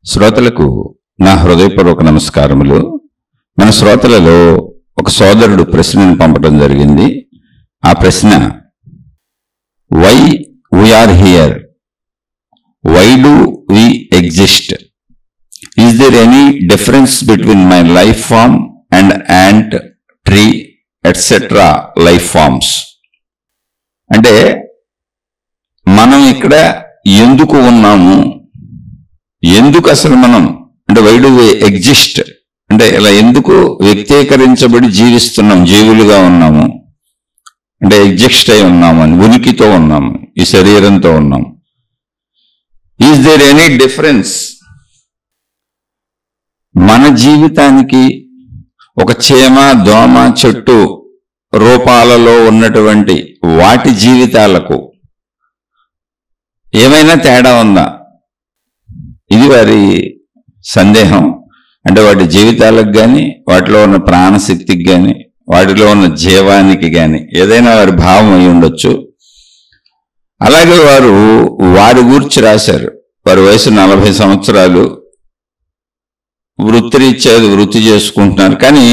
శ్రోతలకు నా హృదయపూర్వక నమస్కారములు. మన శ్రోతలలో ఒక సోదరుడు ప్రశ్నను పంపడం జరిగింది. ఆ ప్రశ్న, why we are here, why do we exist, is there any difference between my life form and ant, tree etcetera life forms? అంటే మనం ఇక్కడ ఎందుకు ఉన్నాము, ఎందుకు అసలు మనం, అంటే వై డు వి ఎగ్జిస్ట్ అంటే ఇలా ఎందుకు వ్యక్తీకరించబడి జీవిస్తున్నాం, జీవులుగా ఉన్నాము అంటే ఎగ్జిస్ట్ అయి ఉన్నాము అని, ఉనికితో ఉన్నాము, ఈ శరీరంతో ఉన్నాము. Is there any difference? మన జీవితానికి ఒక చీమ, దోమ, చెట్టు రూపాలలో ఉన్నటువంటి వాటి జీవితాలకు ఏమైనా తేడా ఉందా? ఇది వారి సందేహం. అంటే వాటి జీవితాలకు కానీ, వాటిలో ఉన్న ప్రాణశక్తికి కానీ, వాటిలో ఉన్న జీవానికి కానీ ఏదైనా వారి భావం అయి ఉండొచ్చు. అలాగే వారి గురించి రాశారు. వారి వయసు 40 సంవత్సరాలు, వృత్తిరీత్యా వృత్తి చేసుకుంటున్నారు. కానీ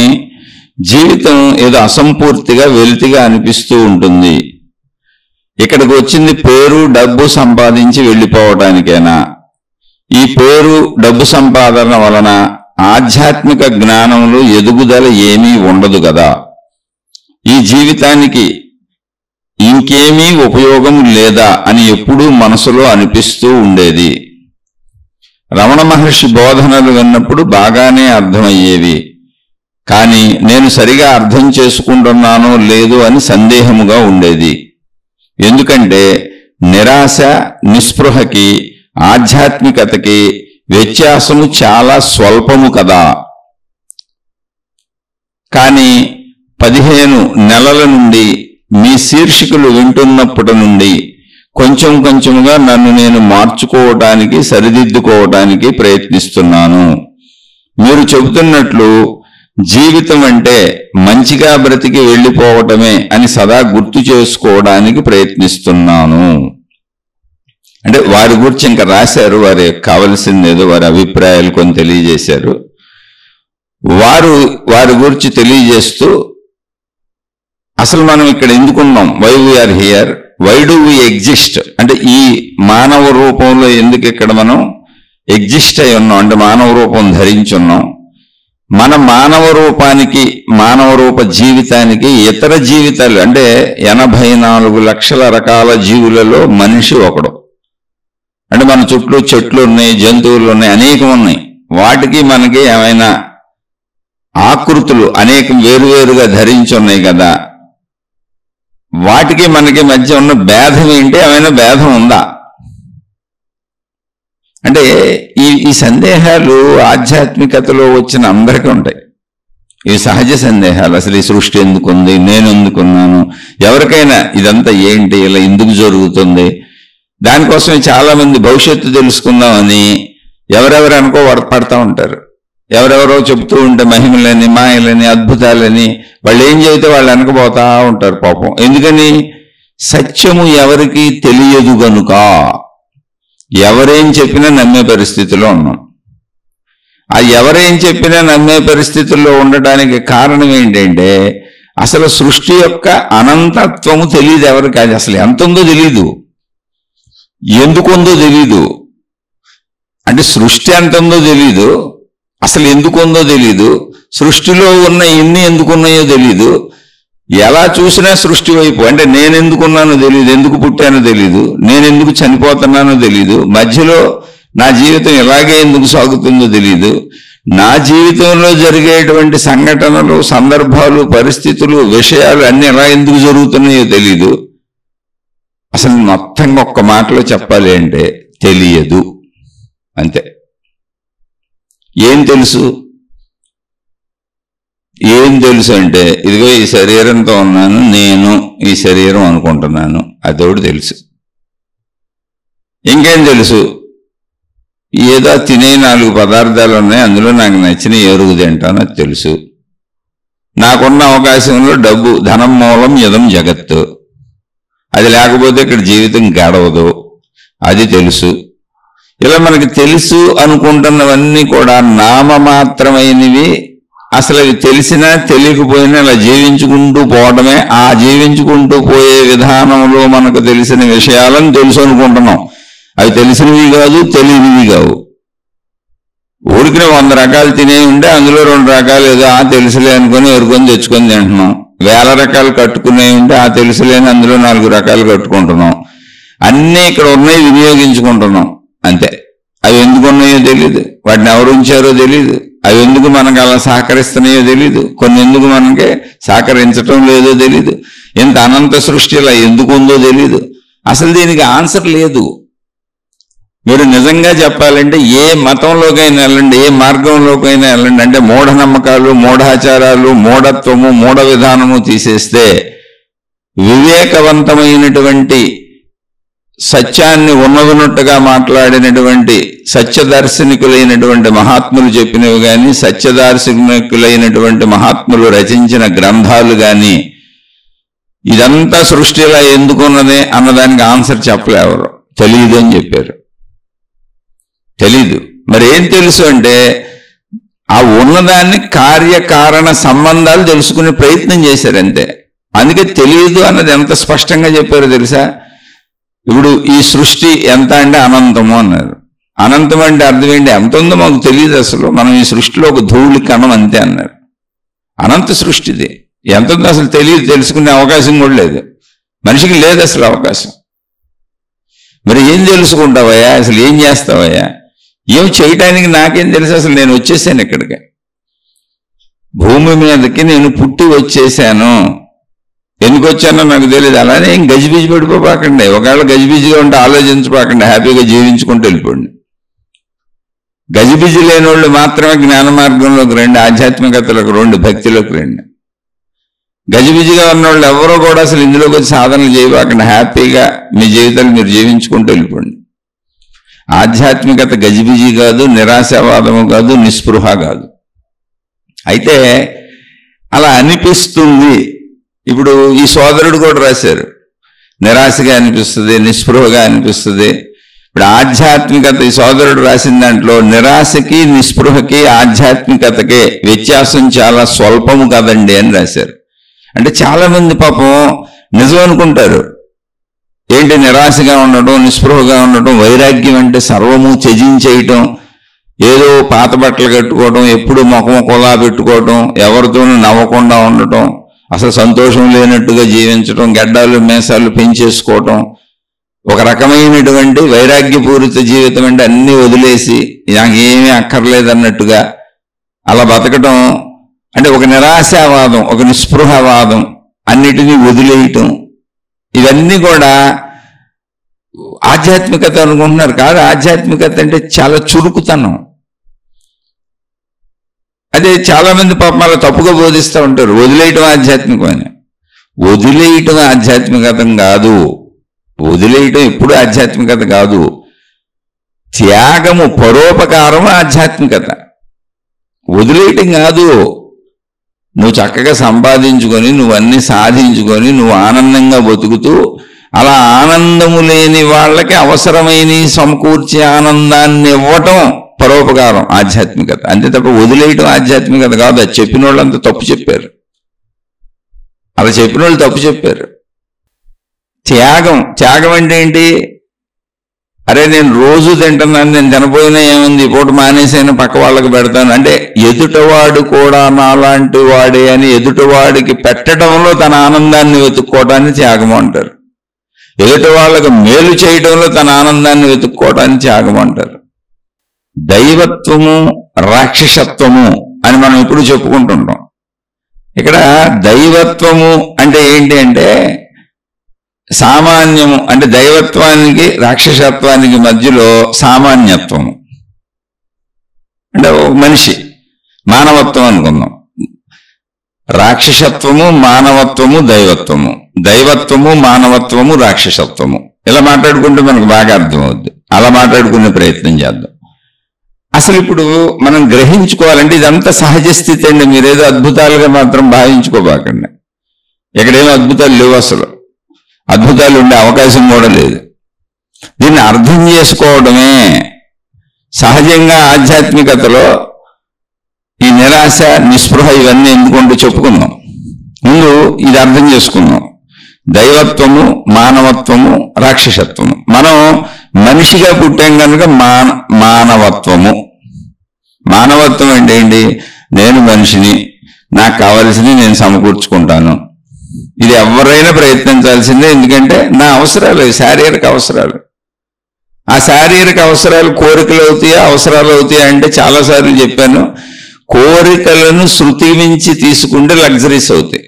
జీవితం ఏదో అసంపూర్తిగా, వెలితిగా అనిపిస్తూ ఉంటుంది. ఇక్కడికి వచ్చింది పేరు, డబ్బు సంపాదించి వెళ్ళిపోవడానికేనా? ఈ పేరు, డబ్బు సంపాదన వలన ఆధ్యాత్మిక జ్ఞానంలో ఎదుగుదల ఏమీ ఉండదు కదా. ఈ జీవితానికి ఇంకేమీ ఉపయోగం లేదా అని ఎప్పుడూ మనసులో అనిపిస్తూ ఉండేది. రమణ మహర్షి బోధనలు విన్నప్పుడు బాగానే అర్థమయ్యేవి. కానీ నేను సరిగా అర్థం చేసుకుంటున్నానో లేదో అని సందేహముగా ఉండేది. ఎందుకంటే నిరాశ, నిస్పృహకి ఆధ్యాత్మికతకి వ్యత్యాసము చాలా స్వల్పము కదా. కానీ 15 నెలల నుండి మీ శీర్షికలు వింటున్నప్పటి నుండి కొంచెం కొంచెంగా నన్ను నేను మార్చుకోవటానికి, సరిదిద్దుకోవటానికి ప్రయత్నిస్తున్నాను. మీరు చెబుతున్నట్లు జీవితం అంటే మంచిగా బ్రతికి వెళ్ళిపోవటమే అని సదా గుర్తు చేసుకోవడానికి ప్రయత్నిస్తున్నాను. అంటే వారి గురించి ఇంకా రాశారు, వారి కావలసిందేదో వారి అభిప్రాయాలు కొన్ని తెలియజేశారు. వారి గురించి తెలియజేస్తూ అసలు మనం ఇక్కడ ఎందుకున్నాం, why we are here, why do we exist అంటే ఈ మానవ రూపంలో ఎందుకు ఇక్కడ మనం ఎగ్జిస్ట్ అయి ఉన్నాం, అంటే మానవ రూపం ధరించున్నాం. మన మానవ రూపానికి, మానవ రూప జీవితానికి ఇతర జీవితాలు అంటే 84 లక్షల రకాల జీవులలో మనిషి ఒకడు. అంటే మన చుట్టూ చెట్లు ఉన్నాయి, జంతువులు ఉన్నాయి, అనేకం ఉన్నాయి. వాటికి మనకి ఏమైనా ఆకృతులు అనేకం వేరువేరుగా ధరించి ఉన్నాయి కదా. వాటికి మనకి మధ్య ఉన్న భేదం ఏంటి, ఏమైనా భేదం ఉందా? అంటే ఈ సందేహాలు ఆధ్యాత్మికతలో వచ్చిన అందరికీ ఉంటాయి. ఇవి సహజ సందేహాలు. అసలు ఈ సృష్టి ఎందుకుంది, నేను ఎందుకున్నాను, ఎవరికైనా ఇదంతా ఏంటి, ఇలా ఎందుకు జరుగుతుంది, దానికోసమే చాలా మంది భవిష్యత్తు తెలుసుకుందామని ఎవరెవరు అనుకో పడతా ఉంటారు. ఎవరెవరో చెప్తూ ఉంటే మహిమలని, మాయలని, అద్భుతాలని వాళ్ళు ఏం చెబితే వాళ్ళు వెనకపోతా ఉంటారు పాపం. ఎందుకని? సత్యము ఎవరికి తెలియదు గనుక ఎవరేం చెప్పినా నమ్మే పరిస్థితిలో ఉన్నాం. ఆ ఎవరేం చెప్పినా నమ్మే పరిస్థితుల్లో ఉండటానికి కారణం ఏంటంటే అసలు సృష్టి యొక్క అనంతత్వము తెలియదు ఎవరికి. అది అసలు ఎంత ఉందో తెలీదు, ఎందుకుందో తెలీదు. అంటే సృష్టి ఎంత ఉందో తెలీదు, అసలు ఎందుకుందో తెలీదు, సృష్టిలో ఉన్న ఇన్ని ఎందుకున్నాయో తెలీదు. ఎలా చూసినా సృష్టి వైపు, అంటే నేను ఎందుకున్నానో తెలియదు, ఎందుకు పుట్టానో తెలీదు, నేను ఎందుకు చనిపోతున్నానో తెలీదు, మధ్యలో నా జీవితం ఇలాగే ఎందుకు సాగుతుందో తెలీదు, నా జీవితంలో జరిగేటువంటి సంఘటనలు, సందర్భాలు, పరిస్థితులు, విషయాలు అన్ని ఎలా ఎందుకు జరుగుతున్నాయో తెలీదు. అసలు మొత్తంగా ఒక్క మాటలో చెప్పాలి అంటే తెలియదు, అంతే. ఏం తెలుసు? ఏం తెలుసు అంటే ఇదిగో ఈ శరీరంతో ఉన్నాను, నేను ఈ శరీరం అనుకుంటున్నాను, అదొకటి తెలుసు. ఇంకేం తెలుసు? ఏదో తినే 4 పదార్థాలు ఉన్నాయి, అందులో నాకు నచ్చిన ఎరుగు తింటాను, అది తెలుసు. నాకున్న అవకాశంలో డబ్బు, ధనం మూలం యదం జగత్తు, అది లేకపోతే ఇక్కడ జీవితం గడవదు, అది తెలుసు. ఇలా మనకి తెలుసు అనుకుంటున్నవన్నీ కూడా నామమాత్రమైనవి. అసలు అవి తెలిసినా తెలియకపోయినా ఇలా జీవించుకుంటూ పోవడమే. ఆ జీవించుకుంటూ పోయే విధానంలో మనకు తెలిసిన విషయాలను తెలుసు అనుకుంటున్నాం. అవి తెలిసినవి కాదు, తెలియనివి కావు. ఊరికి 100 రకాలు తినే ఉంటే అందులో 2 రకాలు ఏదో తెలుసులే అనుకుని ఎరుకొని తెచ్చుకొని తింటున్నాం. 1000 రకాలు కట్టుకునే ఉంటే తెలుసులేని అందులో 4 రకాలు కట్టుకుంటున్నాం. అన్నీ ఇక్కడ ఉన్నాయి, వినియోగించుకుంటున్నాం అంతే. అవి ఎందుకు ఉన్నాయో తెలియదు, వాటిని ఎవరు ఉంచారో తెలియదు, అవి ఎందుకు మనకు అలా సహకరిస్తున్నాయో తెలియదు, కొన్ని ఎందుకు మనకి సహకరించటం లేదో తెలియదు. ఇంత అనంత సృష్టి ఇలా ఎందుకు ఉందో తెలియదు. అసలు దీనికి ఆన్సర్ లేదు. మీరు నిజంగా చెప్పాలంటే ఏ మతంలోకైనా వెళ్ళండి, ఏ మార్గంలోకైనా వెళ్ళండి, అంటే మూఢనమ్మకాలు, మూఢాచారాలు, మూఢత్వము, మూఢ విధానము తీసేస్తే వివేకవంతమైనటువంటి సత్యాన్ని ఉన్నదన్నట్టుగా మాట్లాడినటువంటి సత్యదర్శనికులైనటువంటి మహాత్ములు చెప్పినవి కానీ, సత్యదర్శనికులైనటువంటి మహాత్ములు రచించిన గ్రంథాలు కానీ ఇదంతా సృష్టిలా ఎందుకున్నదే అన్నదానికి ఆన్సర్ చెప్పలేవరు. తెలియదు అని చెప్పారు. తెలీదు. మరి ఏం తెలుసు అంటే ఆ ఉన్నదాన్ని కార్యకారణ సంబంధాలు తెలుసుకునే ప్రయత్నం చేశారు అంతే. అందుకే తెలియదు అన్నది ఎంత స్పష్టంగా చెప్పారో తెలుసా? ఇప్పుడు ఈ సృష్టి ఎంత అంటే అనంతము అన్నారు. అనంతం అంటే అర్థం ఏంటి? ఎంత ఉందో మాకు తెలియదు అసలు. మనం ఈ సృష్టిలో ఒక ధూళి కణం అంతే అన్నారు. అనంత సృష్టిది ఎంత ఉందో అసలు తెలియదు, తెలుసుకునే అవకాశం కూడా లేదు. మనిషికి లేదు అసలు అవకాశం. మరి ఏం తెలుసుకుంటావయ్యా? అసలు ఏం చేస్తావయ్యా? ఏం చేయటానికి నాకేం తెలుసు? అసలు నేను వచ్చేసాను ఇక్కడికి, భూమి మీదకి నేను పుట్టి వచ్చేసాను. ఎందుకు వచ్చానో నాకు తెలియదు. అలానే ఏం గజిబిజి పడిపోపాకండి. ఒకవేళ గజిబిజిగా ఉంటే ఆలోచించపాకండి, హ్యాపీగా జీవించుకుంటూ వెళ్ళిపోండి. గజిబిజి లేని వాళ్ళు మాత్రమే జ్ఞాన మార్గంలోకి రండి, ఆధ్యాత్మికతలోకి రండి, భక్తిలోకి రండి. గజిబిజిగా ఉన్నవాళ్ళు ఎవరో కూడా అసలు ఇందులోకి వచ్చి సాధనలు చేయబాకండి, హ్యాపీగా మీ జీవితాలు మీరు జీవించుకుంటూ వెళ్ళిపోండి. ఆధ్యాత్మికత గజిబిజి కాదు, నిరాశావాదము కాదు, నిస్పృహ కాదు. అయితే అలా అనిపిస్తుంది. ఇప్పుడు ఈ సోదరుడు కూడా రాశారు, నిరాశగా అనిపిస్తుంది, నిస్పృహగా అనిపిస్తుంది. ఇప్పుడు ఆధ్యాత్మికత, ఈ సోదరుడు రాసిన దాంట్లో నిరాశకి, నిస్పృహకి, ఆధ్యాత్మికతకి వ్యత్యాసం చాలా స్వల్పము కదండి అని రాశారు. అంటే చాలా మంది పాపం నిజం అనుకుంటారు. ఏంటి నిరాశగా ఉండటం, నిస్పృహగా ఉండటం, వైరాగ్యం అంటే సర్వము త్యజించేయటం, ఏదో పాత బట్టలు కట్టుకోవటం, ఎప్పుడు ముఖం కొలా పెట్టుకోవటం, ఎవరితోనూ నవ్వకుండా ఉండటం, అసలు సంతోషం లేనట్టుగా జీవించటం, గడ్డాలు మేసాలు పెంచేసుకోవటం, ఒక రకమైనటువంటి వైరాగ్యపూరిత జీవితం అంటే అన్నీ వదిలేసి నాకేమీ అక్కర్లేదన్నట్టుగా అలా బతకటం అంటే ఒక నిరాశావాదం, ఒక నిస్పృహవాదం, అన్నిటినీ వదిలేయటం. ఇవన్నీ కూడా ఆధ్యాత్మికత అనుకుంటున్నారు. కాదు, ఆధ్యాత్మికత అంటే చాలా చురుకుతనం. అదే చాలా మంది పాపం అలా తప్పుగా బోధిస్తూ ఉంటారు, వదిలేయటం ఆధ్యాత్మికం అని. వదిలేయటం ఆధ్యాత్మికతం కాదు. వదిలేయటం ఎప్పుడు ఆధ్యాత్మికత కాదు. త్యాగము, పరోపకారం ఆధ్యాత్మికత. వదిలేయటం కాదు. నువ్వు చక్కగా సంపాదించుకొని, నువ్వు అన్ని సాధించుకొని, నువ్వు ఆనందంగా బతుకుతూ, అలా ఆనందము లేని వాళ్ళకి అవసరమైన సమకూర్చే ఆనందాన్ని ఇవ్వటం పరోపకారం, ఆధ్యాత్మికత. అంతే తప్ప వదిలేయటం ఆధ్యాత్మికత కాదు. అది చెప్పిన వాళ్ళంతా తప్పు చెప్పారు. అలా చెప్పిన వాళ్ళు తప్పు చెప్పారు. త్యాగం, త్యాగం అంటే ఏంటి? అరే నేను రోజు తింటున్నాను, నేను తినపోయినా ఏముంది, పూట మానేసైనా పక్క వాళ్ళకి పెడతాను అంటే ఎదుటవాడు కూడా నాలాంటి వాడే అని ఎదుటవాడికి పెట్టడంలో తన ఆనందాన్ని వెతుక్కోవటాన్ని త్యాగం అంటారు. ఎదుటి వాళ్ళకు మేలు చేయడంలో తన ఆనందాన్ని వెతుక్కోవటాన్ని త్యాగం అంటారు. దైవత్వము, రాక్షసత్వము అని మనం ఇప్పుడు చెప్పుకుంటుంటాం. ఇక్కడ దైవత్వము అంటే ఏంటి అంటే సామాన్యము, అంటే దైవత్వానికి రాక్షసత్వానికి మధ్యలో సామాన్యత్వము. అంటే ఒక మనిషి మానవత్వం అనుకుందాం. రాక్షసత్వము, మానవత్వము, దైవత్వము, దైవత్వము, మానవత్వము, రాక్షసత్వము. ఇలా మాట్లాడుకుంటే మనకు బాగా అర్థమవుద్ది. అలా మాట్లాడుకునే ప్రయత్నం చేద్దాం. అసలు ఇప్పుడు మనం గ్రహించుకోవాలంటే ఇదంతా సహజ స్థితి అండి. మీరేదో అద్భుతాలుగా మాత్రం భావించుకోబాకండి. ఎక్కడేమో అద్భుతాలు లేవు, అసలు అద్భుతాలు ఉండే అవకాశం కూడా లేదు. దీన్ని అర్థం చేసుకోవడమే సహజంగా ఆధ్యాత్మికతలో ఈ నిరాశ, నిస్పృహ ఇవన్నీ ఎందుకుంటూ చెప్పుకుందాం. ముందు ఇది అర్థం చేసుకుందాం. దైవత్వము, మానవత్వము, రాక్షసత్వము. మనం మనిషిగా పుట్టాం కనుక మానవత్వము. మానవత్వం అంటే ఏంటి? నేను మనిషిని, నాకు కావలసింది నేను సమకూర్చుకుంటాను. ఇది ఎవరైనా ప్రయత్నించాల్సిందే. ఎందుకంటే నా అవసరాలు, శారీరక అవసరాలు. ఆ శారీరక అవసరాలు కోరికలు అవుతాయా, అవసరాలు అవుతాయా అంటే చాలాసార్లు చెప్పాను, కోరికలను శృతి మించి తీసుకుంటే లగ్జరీస్ అవుతాయి.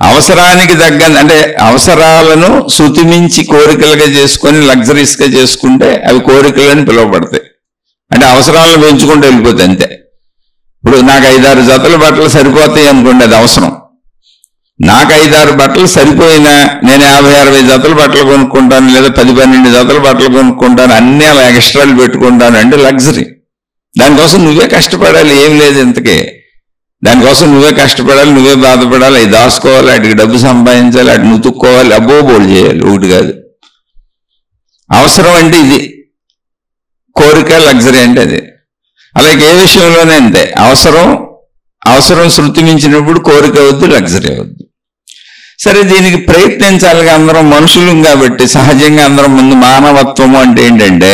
అవసరానికి తగ్గ అంటే అవసరాలను శృతి మించి కోరికలుగా చేసుకొని లగ్జరీస్గా చేసుకుంటే అవి కోరికలని పిలువబడతాయి. అంటే అవసరాలను పెంచుకుంటూ వెళ్ళిపోతాయి అంతే. ఇప్పుడు నాకు 5-6 జతల బట్టలు సరిపోతాయి అనుకోండి, అది అవసరం. నాకు 5-6 బట్టలు సరిపోయినా నేను 50-60 జతల బట్టలు కొనుక్కుంటాను, లేదా 10-12 జతల బట్టలు కొనుక్కుంటాను, అన్నీ అలా ఎక్స్ట్రాలు పెట్టుకుంటాను అంటే లగ్జరీ. దానికోసం నువ్వే కష్టపడాలి, ఏం లేదు ఇంతకే. దానికోసం నువ్వే కష్టపడాలి, నువ్వే బాధపడాలి, అవి దాచుకోవాలి, వాటికి డబ్బు సంపాదించాలి, వాటిని ఉతుక్కోవాలి, అబ్బో బోల్డ్ చేయాలి. ఒకటి కాదు. అవసరం అంటే ఇది, కోరిక లగ్జరీ అంటే అది. అలాగే ఏ విషయంలోనే అంతే. అవసరం శృతి మించినప్పుడు కోరిక అవద్దు, లగ్జరీ అవద్దు. సరే, దీనికి ప్రయత్నించాలిగా. అందరం మనుషులం కాబట్టి సహజంగా అందరం ముందు మానవత్వము అంటే ఏంటంటే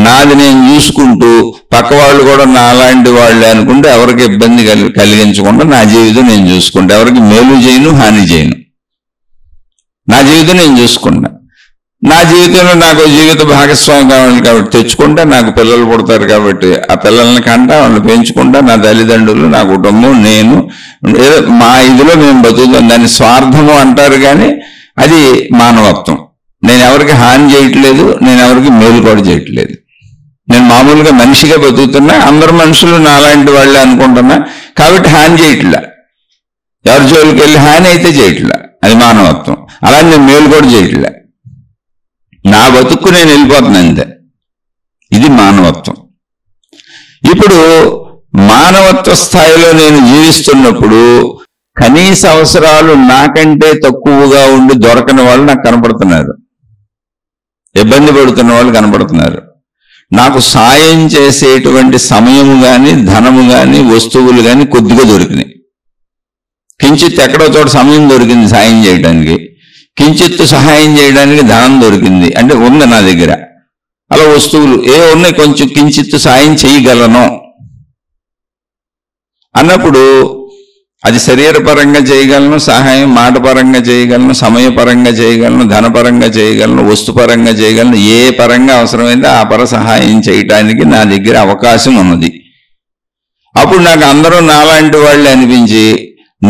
నాది నేను చూసుకుంటూ పక్క వాళ్ళు కూడా నాలాంటి వాళ్ళే అనుకుంటే ఎవరికి ఇబ్బంది కలిగించకుండా నా జీవితం నేను చూసుకుంటా, ఎవరికి మేలు చేయను, హాని చేయను. నా జీవితం నేను చూసుకుంటా. నా జీవితంలో నాకు జీవిత భాగస్వామి కావాలి కాబట్టి తెచ్చుకుంటా. నాకు పిల్లలు పుడతారు కాబట్టి ఆ పిల్లల్ని కంటా, వాళ్ళని పెంచుకుంటా. నా తల్లిదండ్రులు, నా కుటుంబం, నేను ఏదో మా ఇదిలో మేము బతుకుతాం. దాన్ని స్వార్థము అంటారు, కానీ అది మానవత్వం. నేను ఎవరికి హాని చేయట్లేదు, నేను ఎవరికి మేలు కూడా చేయట్లేదు. నేను మామూలుగా మనిషిగా బతుకుతున్నా, అందరు మనుషులు నాలాంటి వాళ్ళే అనుకుంటున్నా కాబట్టి హాని చేయట్లా. ఎవరి జోలికి వెళ్ళి హాని అయితే చేయట్లా, అది మానవత్వం. అలాగే నేను మేలు కూడా చేయట్లే, నా బతుక్కు నేను వెళ్ళిపోతున్నా అంతే. ఇది మానవత్వం. ఇప్పుడు మానవత్వ స్థాయిలో నేను జీవిస్తున్నప్పుడు కనీస అవసరాలు నాకంటే తక్కువగా ఉండి దొరకని వాళ్ళు నాకు కనపడుతున్నారు, ఇబ్బంది పడుతున్న వాళ్ళు కనపడుతున్నారు. నాకు సాయం చేసేటువంటి సమయము కానీ, ధనము కానీ, వస్తువులు కానీ కొద్దిగా దొరికినాయి. కించిత్ ఎక్కడో చోట సమయం దొరికింది సాయం చేయడానికి, కించిత్తు సహాయం చేయడానికి ధనం దొరికింది, అంటే ఉంది నా దగ్గర. అలా వస్తువులు ఏ ఉన్నాయి, కొంచెం కించిత్తు సాయం చేయగలను అన్నప్పుడు అది శరీరపరంగా చేయగలను, సహాయం మాటపరంగా చేయగలను, సమయపరంగా చేయగలను, ధనపరంగా చేయగలను, వస్తుపరంగా చేయగలను. ఏ పరంగా అవసరమైతే ఆ పర సహాయం చేయటానికి నా దగ్గర అవకాశం ఉన్నది. అప్పుడు నాకు అందరూ నాలాంటి వాళ్ళే అనిపించి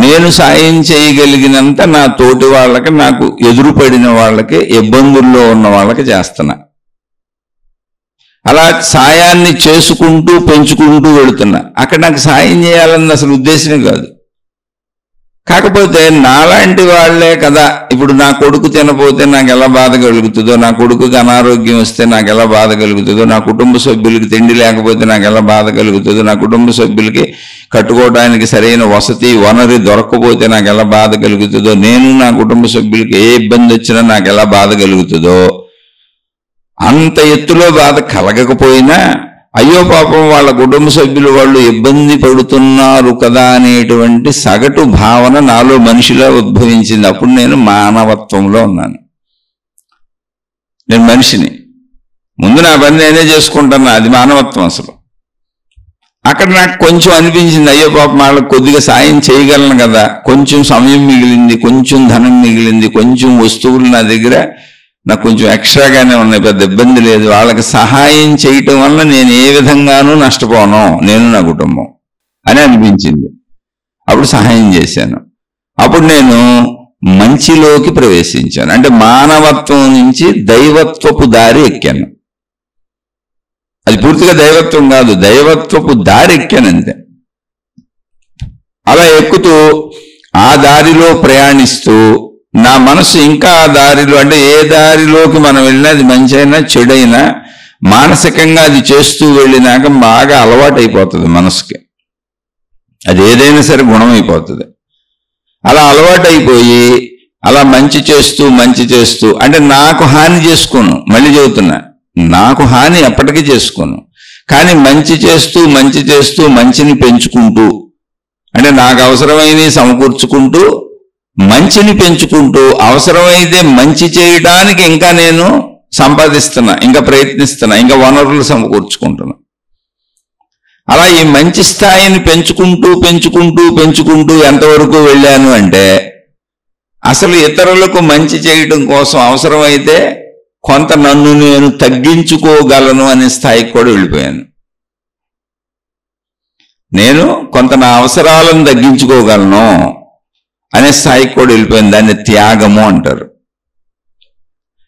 నేను సాయం చేయగలిగినంత నా తోటి వాళ్ళకి, నాకు ఎదురుపడిన వాళ్ళకి, ఇబ్బందుల్లో ఉన్న వాళ్ళకి చేస్తున్నా. అలా సాయాన్ని చేసుకుంటూ పెంచుకుంటూ వెళుతున్నా. అక్కడ నాకు సాయం చేయాలన్న అసలు ఉద్దేశమే కాదు. కాకపోతే నాలాంటి వాళ్లే కదా. ఇప్పుడు నా కొడుకు తినపోతే నాకు ఎలా బాధ కలుగుతుందో, నా కొడుకుకి అనారోగ్యం వస్తే నాకు ఎలా బాధ కలుగుతుందో, నా కుటుంబ సభ్యులకి తిండి లేకపోతే నాకు ఎలా బాధ కలుగుతుందో, నా కుటుంబ సభ్యులకి కట్టుకోవడానికి సరైన వసతి వనరు దొరకకపోతే నాకు ఎలా బాధ కలుగుతుందో, నేను నా కుటుంబ సభ్యులకి ఏ ఇబ్బంది వచ్చినా నాకు ఎలా బాధ కలుగుతుందో, అంత ఎత్తులో బాధ కలగకపోయినా అయ్యో పాపం వాళ్ళ కుటుంబ సభ్యులు వాళ్ళు ఇబ్బంది పడుతున్నారు కదా అనేటువంటి సగటు భావన నాలో మనిషిలో ఉద్భవించింది. అప్పుడు నేను మానవత్వంలో ఉన్నాను. నేను మనిషిని, ముందు నా పని నేనే చేసుకుంటున్నా, అది మానవత్వం. అసలు అక్కడ నాకు కొంచెం అనిపించింది, అయ్యో పాపం వాళ్ళకి కొద్దిగా సాయం చేయగలను కదా, కొంచెం సమయం మిగిలింది, కొంచెం ధనం మిగిలింది, కొంచెం వస్తువులు నా దగ్గర నాకు కొంచెం ఎక్స్ట్రాగానే ఉన్నాయి, పెద్ద ఇబ్బంది లేదు. వాళ్ళకి సహాయం చేయటం వల్ల నేను ఏ విధంగానూ నష్టపోను, నేను నా కుటుంబం అని అనిపించింది. అప్పుడు సహాయం చేశాను. అప్పుడు నేను మంచిలోకి ప్రవేశించాను. అంటే మానవత్వం నుంచి దైవత్వపు దారి ఎక్కాను. అది పూర్తిగా దైవత్వం కాదు, దైవత్వపు దారి ఎక్కానంతే. అలా ఎక్కుతూ ఆ దారిలో ప్రయాణిస్తూ నా మనసు ఇంకా ఆ దారిలో, అంటే ఏ దారిలోకి మనం వెళ్ళినా అది మంచి అయినా చెడైనా మానసికంగా అది చేస్తూ వెళ్ళినాక బాగా అలవాటు అయిపోతుంది మనసుకి. అది ఏదైనా సరే గుణమైపోతుంది. అలా అలవాటు అయిపోయి అలా మంచి చేస్తూ అంటే నాకు హాని చేసుకోను. మళ్ళీ చెబుతున్నా, నాకు హాని ఎప్పటికీ చేసుకోను. కానీ మంచి చేస్తూ మంచి చేస్తూ మంచిని పెంచుకుంటూ, అంటే నాకు అవసరమైనవి సమకూర్చుకుంటూ మంచిని పెంచుకుంటూ, అవసరమైతే మంచి చేయడానికి ఇంకా నేను సంపాదిస్తున్నా, ఇంకా ప్రయత్నిస్తున్నా, ఇంకా వనరులు సమకూర్చుకుంటున్నా. అలా ఈ మంచి స్థాయిని పెంచుకుంటూ పెంచుకుంటూ పెంచుకుంటూ ఎంతవరకు వెళ్ళాను అంటే, అసలు ఇతరులకు మంచి చేయటం కోసం అవసరమైతే కొంత నన్ను నేను తగ్గించుకోగలను అనే స్థాయికి కూడా వెళ్ళిపోయాను. నేను కొంత నా అవసరాలను తగ్గించుకోగలను అనే స్థాయికి కూడా వెళ్ళిపోయాను. దాన్ని త్యాగము అంటారు.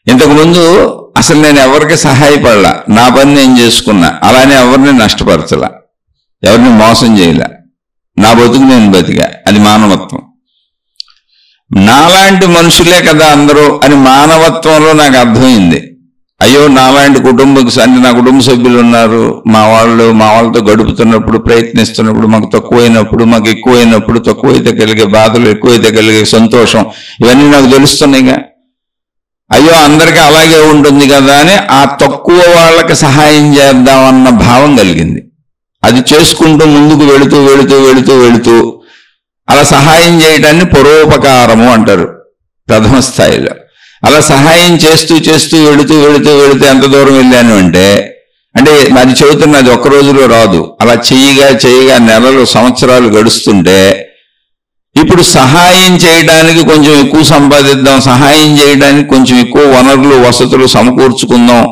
ఇంతకుముందు అసలు నేను ఎవరికి సహాయపడలా, నా పని నేను చేసుకున్నా, అలానే ఎవరిని నష్టపరచలా, ఎవరిని మోసం చేయలే, నా బతుకు నేను బతికా. అది మానవత్వం. నాలాంటి మనుషులే కదా అందరూ అని మానవత్వంలో నాకు అర్థమైంది. అయ్యో నాలాంటి అంటే నా కుటుంబ సభ్యులు ఉన్నారు, మా వాళ్ళతో గడుపుతున్నప్పుడు, ప్రయత్నిస్తున్నప్పుడు మాకు తక్కువైనప్పుడు, మాకు ఎక్కువైనప్పుడు, తక్కువైతే కలిగే బాధలు, ఎక్కువైతే కలిగే సంతోషం, ఇవన్నీ నాకు తెలుస్తున్నాయిగా. అయ్యో అందరికీ అలాగే ఉంటుంది కదా అని ఆ తక్కువ వాళ్ళకి సహాయం చేద్దామన్న భావం కలిగింది. అది చేసుకుంటూ ముందుకు వెళుతూ వెళుతూ వెళుతూ వెళుతూ అలా సహాయం చేయడాన్ని పరోపకారము అంటారు ప్రథమ స్థాయిలో. అలా సహాయం చేస్తూ చేస్తూ వెళుతూ వెళుతూ వెళుతూ ఎంత దూరం వెళ్ళాను అంటే అది చెబుతున్నది ఒక్క రోజులో రాదు. అలా చేయగా నెలలు సంవత్సరాలు గడుస్తుంటే ఇప్పుడు సహాయం చేయడానికి కొంచెం ఎక్కువ సంపాదిద్దాం, సహాయం చేయడానికి కొంచెం ఎక్కువ వనరులు వసతులు సమకూర్చుకుందాం